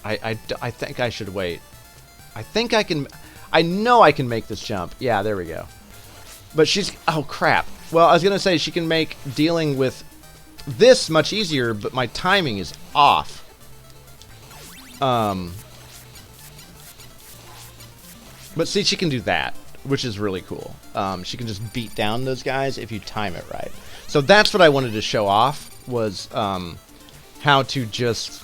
I think I should wait. I think I can... I know I can make this jump. Yeah, there we go. But she's... Oh, crap. Well, I was going to say she can make dealing with this much easier, but my timing is off. But see, she can do that, which is really cool. She can just beat down those guys if you time it right. So that's what I wanted to show off, was how to just,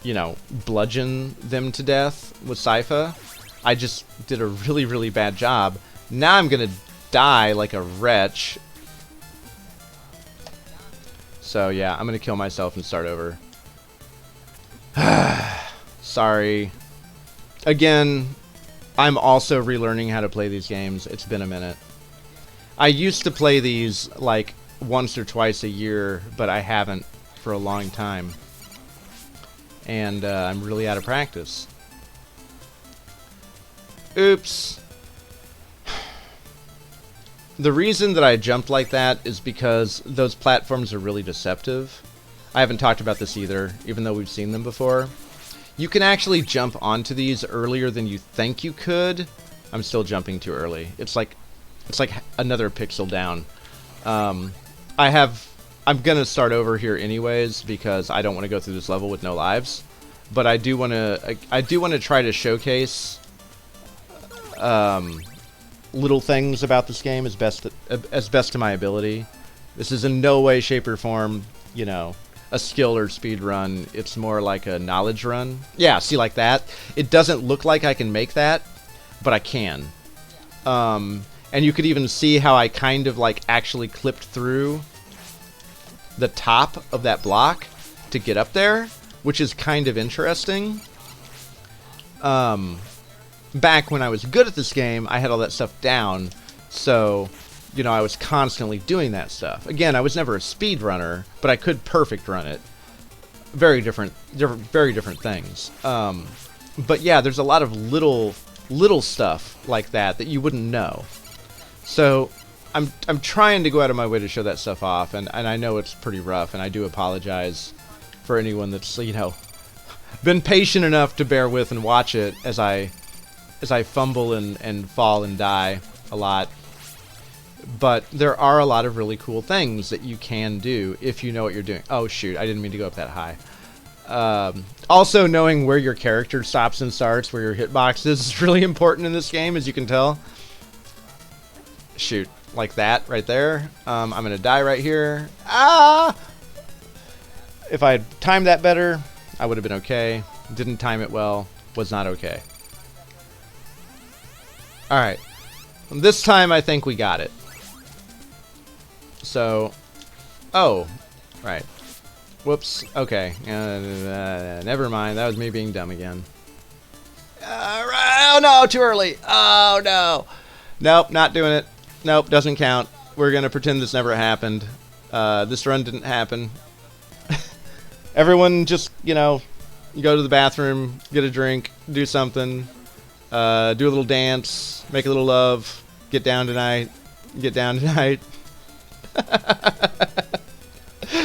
you know, bludgeon them to death with Sypha. I just did a really, really bad job. Now I'm going to die like a wretch, So yeah, I'm gonna kill myself and start over. Sorry. Again, I'm also relearning how to play these games. It's been a minute. I used to play these like once or twice a year, but I haven't for a long time. And I'm really out of practice. Oops. The reason that I jumped like that is because those platforms are really deceptive. I haven't talked about this either, even though we've seen them before. You can actually jump onto these earlier than you think you could. I'm still jumping too early. It's like another pixel down. I'm gonna start over here anyways because I don't want to go through this level with no lives. But I do want to try to showcase little things about this game as best to my ability. This is in no way, shape, or form, you know, a skill or speed run. It's more like a knowledge run. Yeah, see, like that. It doesn't look like I can make that, but I can. And you could even see how I kind of like actually clipped through the top of that block to get up there, which is kind of interesting. Back when I was good at this game, I had all that stuff down, so, you know, I was constantly doing that stuff. Again, I was never a speed runner, but I could perfect run it. Very different things. But yeah, there's a lot of little stuff like that you wouldn't know. So I'm trying to go out of my way to show that stuff off, and I know it's pretty rough, and I do apologize for anyone that's, you know, been patient enough to bear with and watch it as I fumble and fall and die a lot. But there are a lot of really cool things that you can do if you know what you're doing. Oh shoot, I didn't mean to go up that high. Also, knowing where your character stops and starts, where your hitbox is really important in this game, as you can tell. Shoot, like that right there. I'm gonna die right here. Ah! If I had timed that better, I would have been okay. Didn't time it well, was not okay. Alright. This time I think we got it. So, oh, right. Whoops, okay. Never mind, that was me being dumb again. Oh no, too early. Oh no. Nope, not doing it. Nope, doesn't count. We're gonna pretend this never happened. This run didn't happen. Everyone just, you know, go to the bathroom, get a drink, do something, do a little dance, make a little love, get down tonight, get down tonight.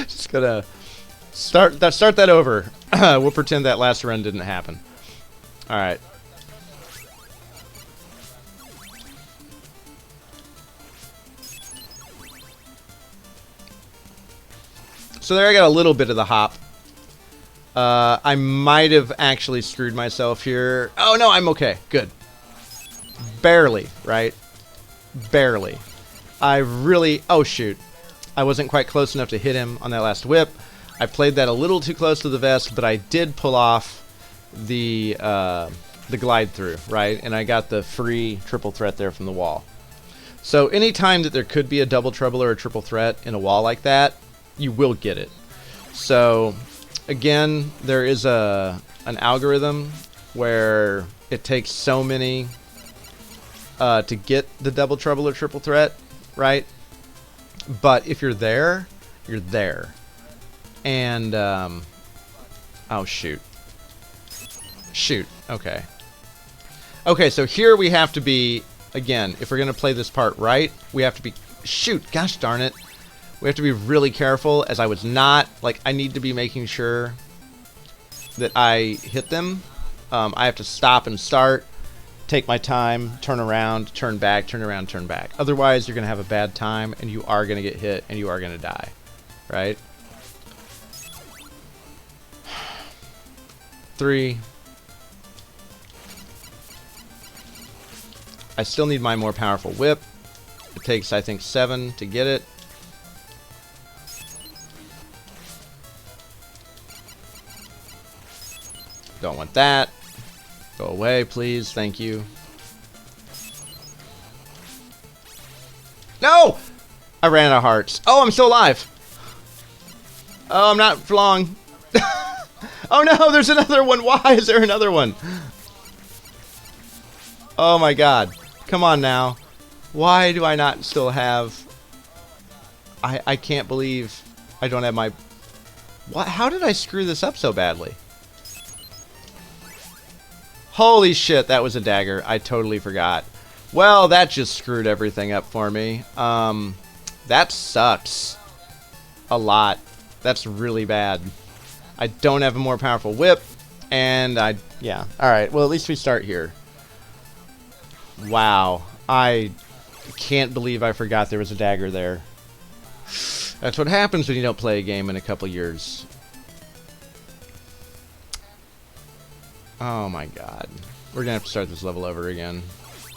Just gonna start that over. We'll pretend that last run didn't happen. All right. So there I got a little bit of the hop. I might have actually screwed myself here. Oh no, I'm okay. Good. Barely, right? Barely. I really... Oh shoot. I wasn't quite close enough to hit him on that last whip. I played that a little too close to the vest, but I did pull off the glide through, right? And I got the free triple threat there from the wall. So anytime that there could be a double trouble or a triple threat in a wall like that, you will get it. So again, there is an algorithm where it takes so many to get the double trouble or triple threat, right? But if you're there, you're there. And oh shoot. Shoot. Okay. Okay, so here we have to be, again, if we're going to play this part right, we have to be, shoot, gosh darn it. We have to be really careful, as I was not, like, I need to be making sure that I hit them. I have to stop and start, take my time, turn around, turn back, turn around, turn back. Otherwise, you're going to have a bad time, and you are going to get hit, and you are going to die. Right? 3. I still need my more powerful whip. It takes, I think, 7 to get it. Don't want that. Go away, please. Thank you. No! I ran out of hearts. Oh, I'm still alive. Oh, I'm not for long. Oh no, there's another one. Why is there another one? Oh my god. Come on now. Why do I not still have... I can't believe I don't have my... What? How did I screw this up so badly? Holy shit, that was a dagger. I totally forgot. Well, that just screwed everything up for me. That sucks. A lot. That's really bad. I don't have a more powerful whip, and yeah. Alright, well, at least we start here. Wow. I can't believe I forgot there was a dagger there. That's what happens when you don't play a game in a couple years. Oh my god. We're gonna have to start this level over again.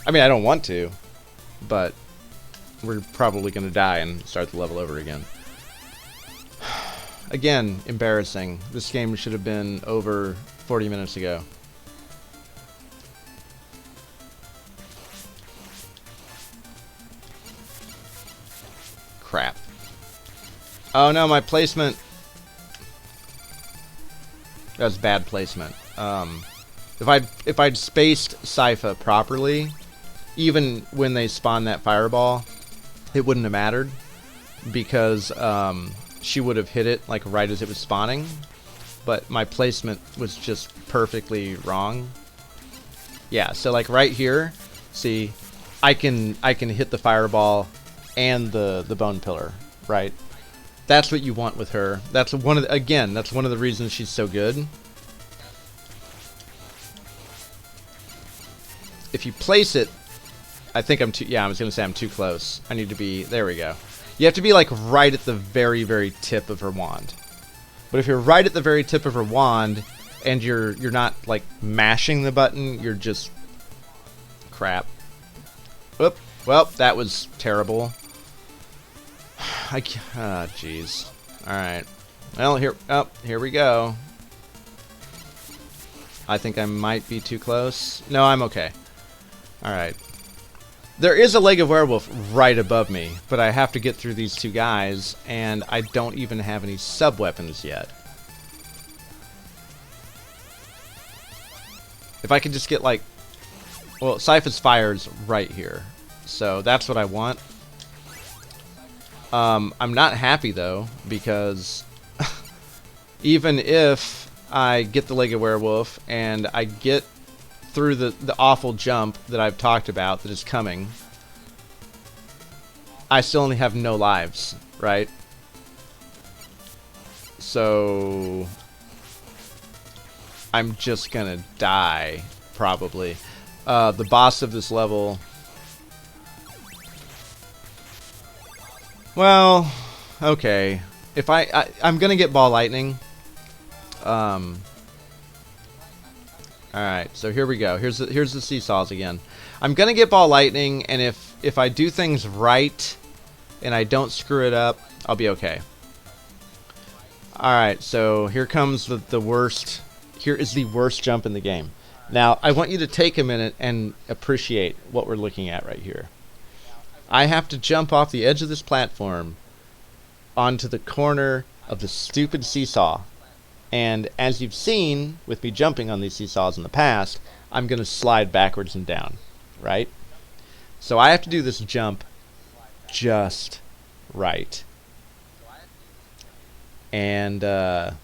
I mean, I don't want to, but we're probably gonna die and start the level over again. Again, embarrassing. This game should have been over 40 minutes ago. Crap. Oh no, my placement. That was bad placement. If I'd spaced Sypha properly, even when they spawned that fireball, it wouldn't have mattered because she would have hit it like right as it was spawning. But my placement was just perfectly wrong. Yeah, so like right here, see, I can hit the fireball and the bone pillar, right? That's what you want with her. That's one of that's one of the reasons she's so good. If you place it, I think I'm too, yeah, I was going to say I'm too close. I need to be, there we go. You have to be like right at the very, very tip of her wand. But if you're right at the very tip of her wand and you're not like mashing the button, you're just crap. Whoop. Well, that was terrible. Jeez. Alright. Well, here we go. I think I might be too close. No, I'm okay. Alright. There is a leg of werewolf right above me, but I have to get through these two guys, and I don't even have any sub-weapons yet. If I could just get, like... Well, Sypha's fire's right here, so that's what I want. I'm not happy, though, because even if I get the leg of werewolf, and I get through the awful jump that I've talked about that is coming, I still only have no lives, right? So I'm just gonna die, probably. The boss of this level... Well, okay. If I'm gonna get ball lightning. Alright, so here we go. Here's the seesaws again. I'm gonna get ball lightning, and if I do things right and I don't screw it up, I'll be okay. Alright, so here comes the worst. Here is the worst jump in the game. Now, I want you to take a minute and appreciate what we're looking at right here. I have to jump off the edge of this platform onto the corner of the stupid seesaw. And as you've seen with me jumping on these seesaws in the past, I'm going to slide backwards and down, right? So I have to do this jump just right. And, well,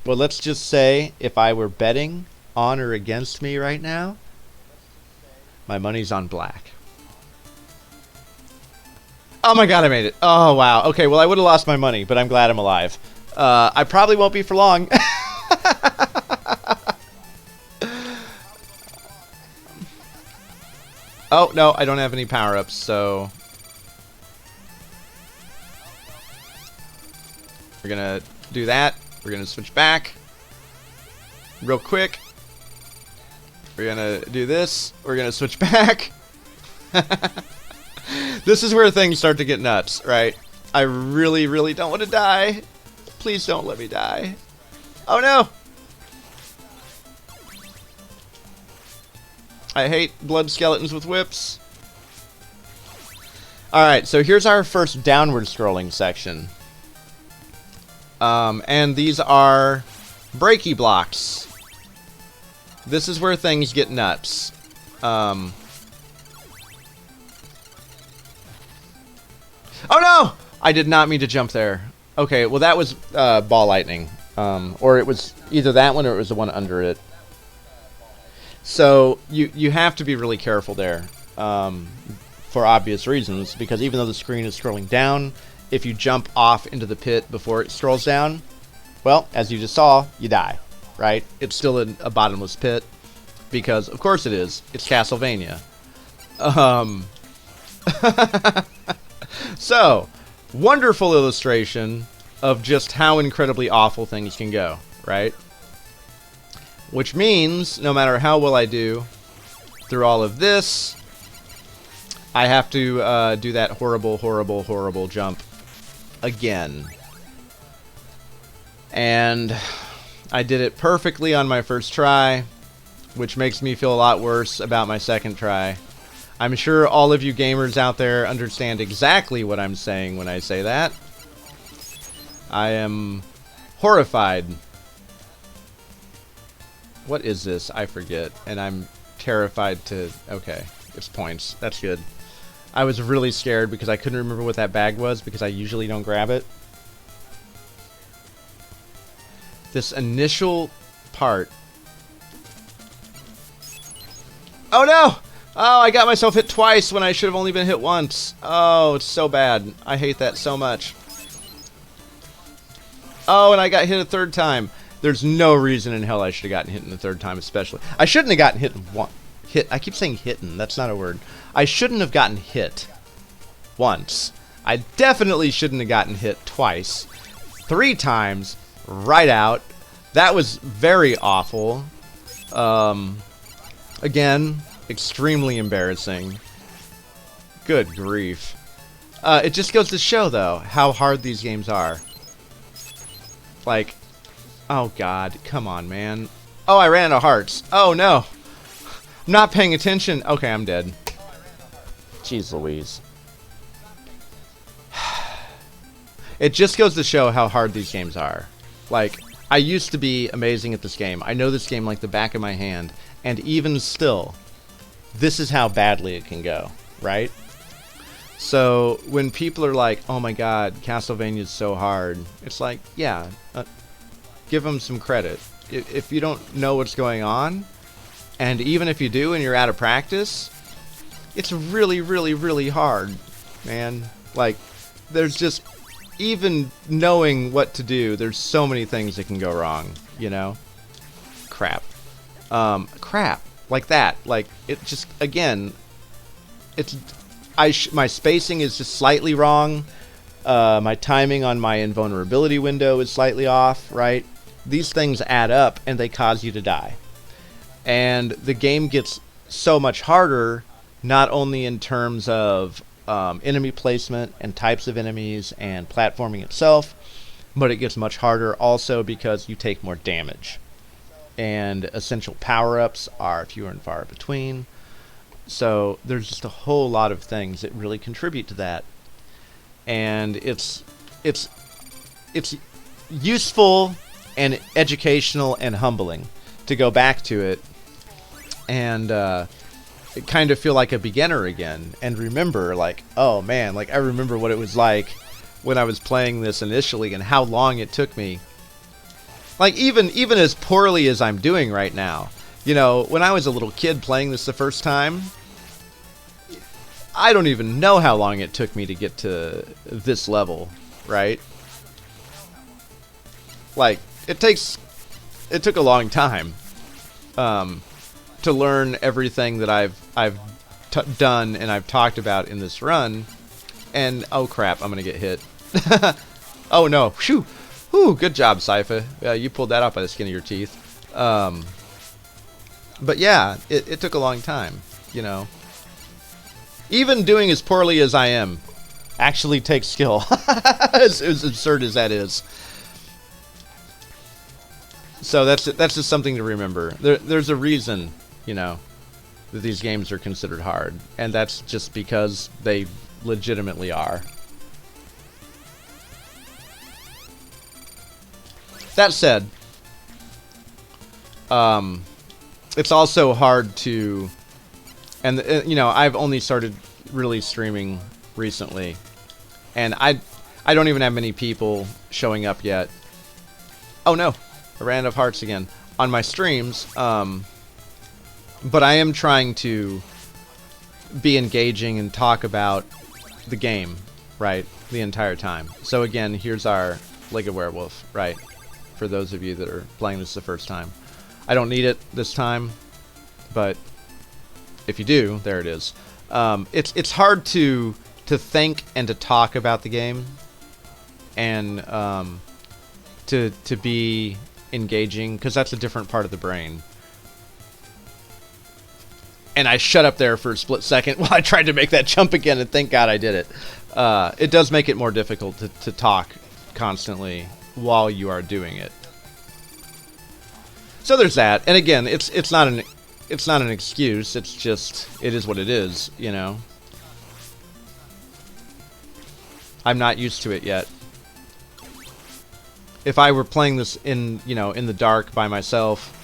let's just say if I were betting on or against me right now, my money's on black. Oh my god, I made it. Oh, wow. Okay, well, I would have lost my money, but I'm glad I'm alive. I probably won't be for long. Oh, no, I don't have any power-ups, so... We're gonna do that. We're gonna switch back. Real quick. We're gonna do this. We're gonna switch back. This is where things start to get nuts, right? I really, really don't want to die. Please don't let me die. Oh no! I hate blood skeletons with whips. Alright, so here's our first downward scrolling section. And these are breaky blocks. This is where things get nuts. Oh no! I did not mean to jump there. Okay, well that was ball lightning. Or it was either that one or it was the one under it. So you have to be really careful there. For obvious reasons, because even though the screen is scrolling down, if you jump off into the pit before it scrolls down, well, as you just saw, you die, right? It's still a bottomless pit, because of course it is. It's Castlevania. So, wonderful illustration of just how incredibly awful things can go, right? Which means, no matter how well I do through all of this, I have to do that horrible, horrible, horrible jump again. And I did it perfectly on my first try, which makes me feel a lot worse about my second try. I'm sure all of you gamers out there understand exactly what I'm saying when I say that. I am horrified. What is this? I forget. And I'm terrified to... Okay, it's points. That's good. I was really scared because I couldn't remember what that bag was because I usually don't grab it. This initial part. Oh no! Oh, I got myself hit twice when I should have only been hit once. Oh, it's so bad. I hate that so much. Oh, and I got hit a third time. There's no reason in hell I should have gotten hit in the third time, especially. I shouldn't have gotten hit one. I keep saying hitten. That's not a word. I shouldn't have gotten hit once. I definitely shouldn't have gotten hit twice. 3 times, right out. That was very awful. Again, extremely embarrassing. Good grief. It just goes to show, though, how hard these games are. Like, oh god, come on, man. Oh, I ran out of hearts. Oh no. I'm not paying attention. Okay, I'm dead. Jeez Louise. It just goes to show how hard these games are. Like, I used to be amazing at this game. I know this game like the back of my hand. And even still, this is how badly it can go, right? So, when people are like, oh my god, Castlevania is so hard, it's like, yeah, give them some credit. If you don't know what's going on, and even if you do and you're out of practice, it's really, really, really hard, man. Like, there's just, even knowing what to do, there's so many things that can go wrong, you know? Crap. Crap. Like that. Like, it just, again, it's, my spacing is just slightly wrong. My timing on my invulnerability window is slightly off, right? These things add up and they cause you to die. And the game gets so much harder, not only in terms of enemy placement and types of enemies and platforming itself, but it gets much harder also because you take more damage. And essential power-ups are fewer and far between. So there's just a whole lot of things that really contribute to that. And it's useful and educational and humbling to go back to it and kind of feel like a beginner again and remember, like, oh man, like I remember what it was like when I was playing this initially and how long it took me. Like, even as poorly as I'm doing right now, you know, when I was a little kid playing this the first time, I don't even know how long it took me to get to this level, right? Like, it took a long time to learn everything that I've done and I've talked about in this run. And oh crap, I'm gonna get hit. Oh no, shoo! Whew, good job, Sypha. You pulled that out by the skin of your teeth. But yeah, it took a long time, you know. Even doing as poorly as I am actually takes skill, as absurd as that is. So that's just something to remember. There's a reason, you know, that these games are considered hard, and that's just because they legitimately are. That said, it's also hard to, and you know, I've only started really streaming recently, and I don't even have many people showing up yet. Oh no, I ran out of hearts again on my streams. But I am trying to be engaging and talk about the game, right, the entire time. So again, here's our Lego Werewolf, right, for those of you that are playing this the first time. I don't need it this time, but if you do, there it is. It's hard to think and to talk about the game, and to be engaging, because that's a different part of the brain. And I shut up there for a split second while I tried to make that jump again, and thank God I did it. It does make it more difficult to talk constantly while you are doing it. So there's that. And again, it's not an excuse. It's just, it is what it is, you know. I'm not used to it yet. If I were playing this in the dark by myself,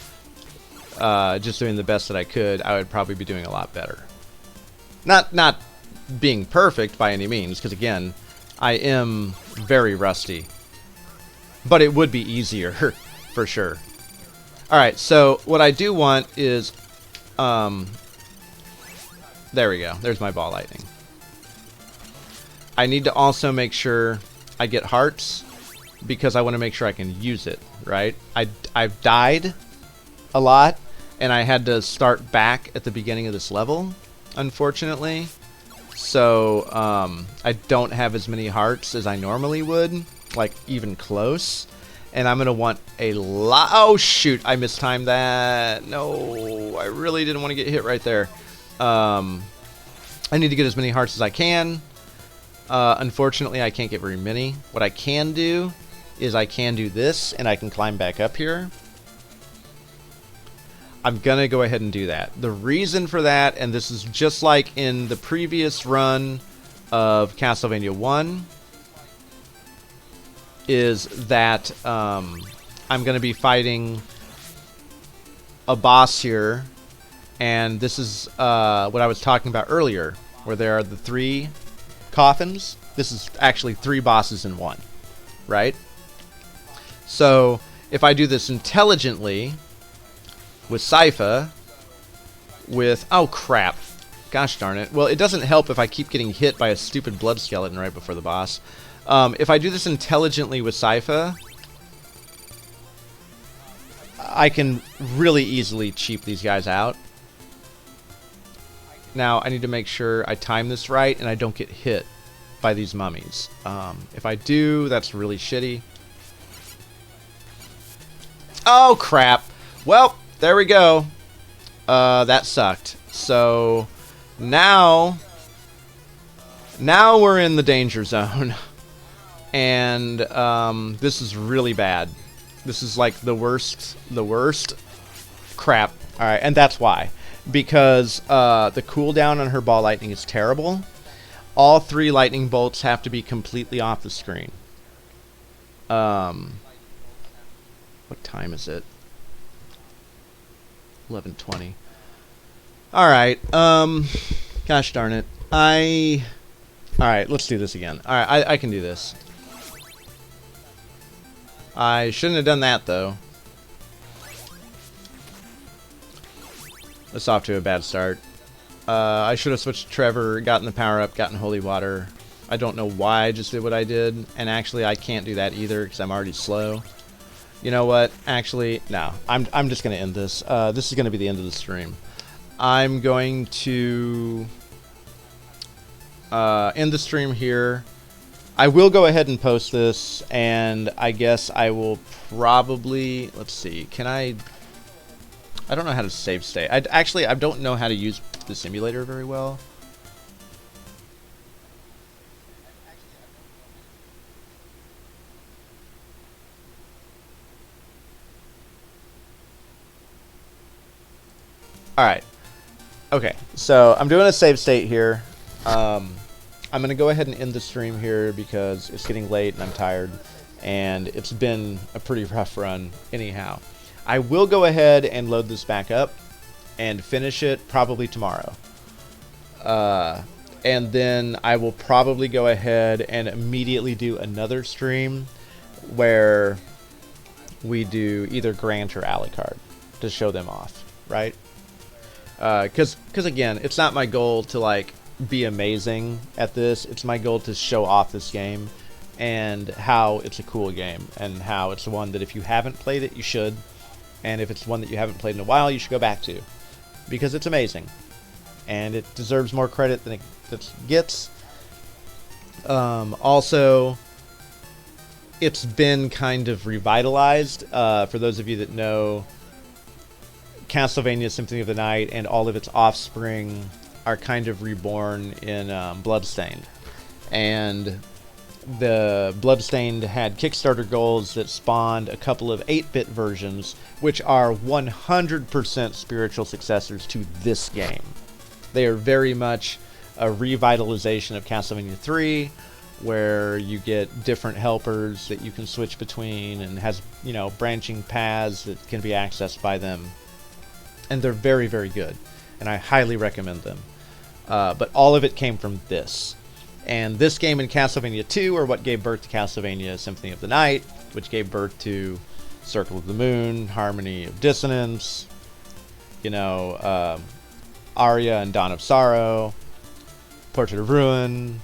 just doing the best that I could, I would probably be doing a lot better. Not being perfect by any means, because again, I am very rusty. But it would be easier, for sure. Alright, so what I do want is, there we go, there's my ball lightning. I need to also make sure I get hearts, because I want to make sure I can use it, right? I've died a lot, and I had to start back at the beginning of this level, unfortunately. So, I don't have as many hearts as I normally would, like, even close. And I'm going to want a lot... Oh, shoot, I mistimed that. No, I really didn't want to get hit right there. I need to get as many hearts as I can. Unfortunately, I can't get very many. What I can do is I can do this, and I can climb back up here. I'm going to go ahead and do that. The reason for that, and this is just like in the previous run of Castlevania 1, is that I'm going to be fighting a boss here, and this is what I was talking about earlier, where there are the 3 coffins. This is actually 3 bosses in one, right? So if I do this intelligently with Sypha, with... Oh, crap. Gosh darn it. Well, it doesn't help if I keep getting hit by a stupid blood skeleton right before the boss. If I do this intelligently with Sypha, I can really easily cheap these guys out. Now, I need to make sure I time this right and I don't get hit by these mummies. If I do, that's really shitty. Oh, crap. Well, there we go. That sucked. So, now we're in the danger zone. And this is really bad. This is like the worst crap. Alright, and that's why. Because the cooldown on her ball lightning is terrible. All 3 lightning bolts have to be completely off the screen. What time is it? 11:20. Alright, gosh darn it. Alright, let's do this again. Alright, I can do this. I shouldn't have done that, though. That's off to a bad start. I should have switched to Trevor, gotten the power-up, gotten Holy Water. I don't know why I just did what I did. And actually, I can't do that either, because I'm already slow. You know what? Actually, no. I'm just going to end this. This is going to be the end of the stream. I'm going to end the stream here. I will go ahead and post this, and I guess I will probably... Let's see. Can I don't know how to save state. Actually, I don't know how to use the simulator very well. Alright. Okay, so I'm doing a save state here. I'm going to go ahead and end the stream here because it's getting late and I'm tired. and it's been a pretty rough run anyhow. I will go ahead and load this back up and finish it probably tomorrow. And then I will probably go ahead and immediately do another stream where we do either Grant or Alucard to show them off, right? Because again, it's not my goal to like be amazing at this. It's my goal to show off this game and how it's a cool game and how it's one that if you haven't played it, you should. And if it's one that you haven't played in a while, you should go back to, because it's amazing and it deserves more credit than it gets. Also, it's been kind of revitalized. For those of you that know, Castlevania Symphony of the Night and all of its offspring are kind of reborn in Bloodstained. And the Bloodstained had Kickstarter goals that spawned a couple of 8-bit versions, which are 100% spiritual successors to this game. They are very much a revitalization of Castlevania 3, where you get different helpers that you can switch between and has, you know, branching paths that can be accessed by them. And they're very, very good, and I highly recommend them. But all of it came from this. And this game and Castlevania 2 are what gave birth to Castlevania Symphony of the Night, which gave birth to Circle of the Moon, Harmony of Dissonance, you know, Aria and Dawn of Sorrow, Portrait of Ruin,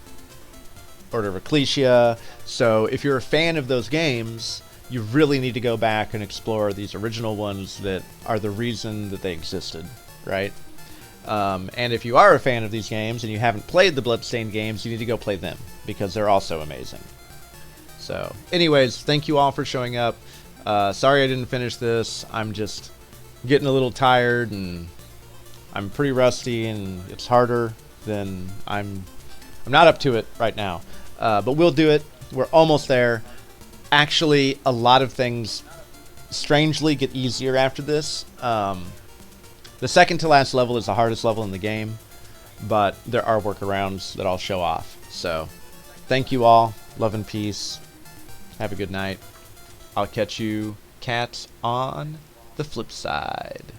Order of Ecclesia. So if you're a fan of those games, you really need to go back and explore these original ones that are the reason that they existed, right? And if you are a fan of these games and you haven't played the Bloodstained games, you need to go play them, because they're also amazing. So, anyways, thank you all for showing up. Sorry I didn't finish this. I'm just getting a little tired, and I'm pretty rusty, and it's harder than I'm not up to it right now. But we'll do it. We're almost there. Actually, a lot of things strangely get easier after this. The second to last level is the hardest level in the game, but there are workarounds that I'll show off. So, thank you all. Love and peace. Have a good night. I'll catch you cats on the flip side.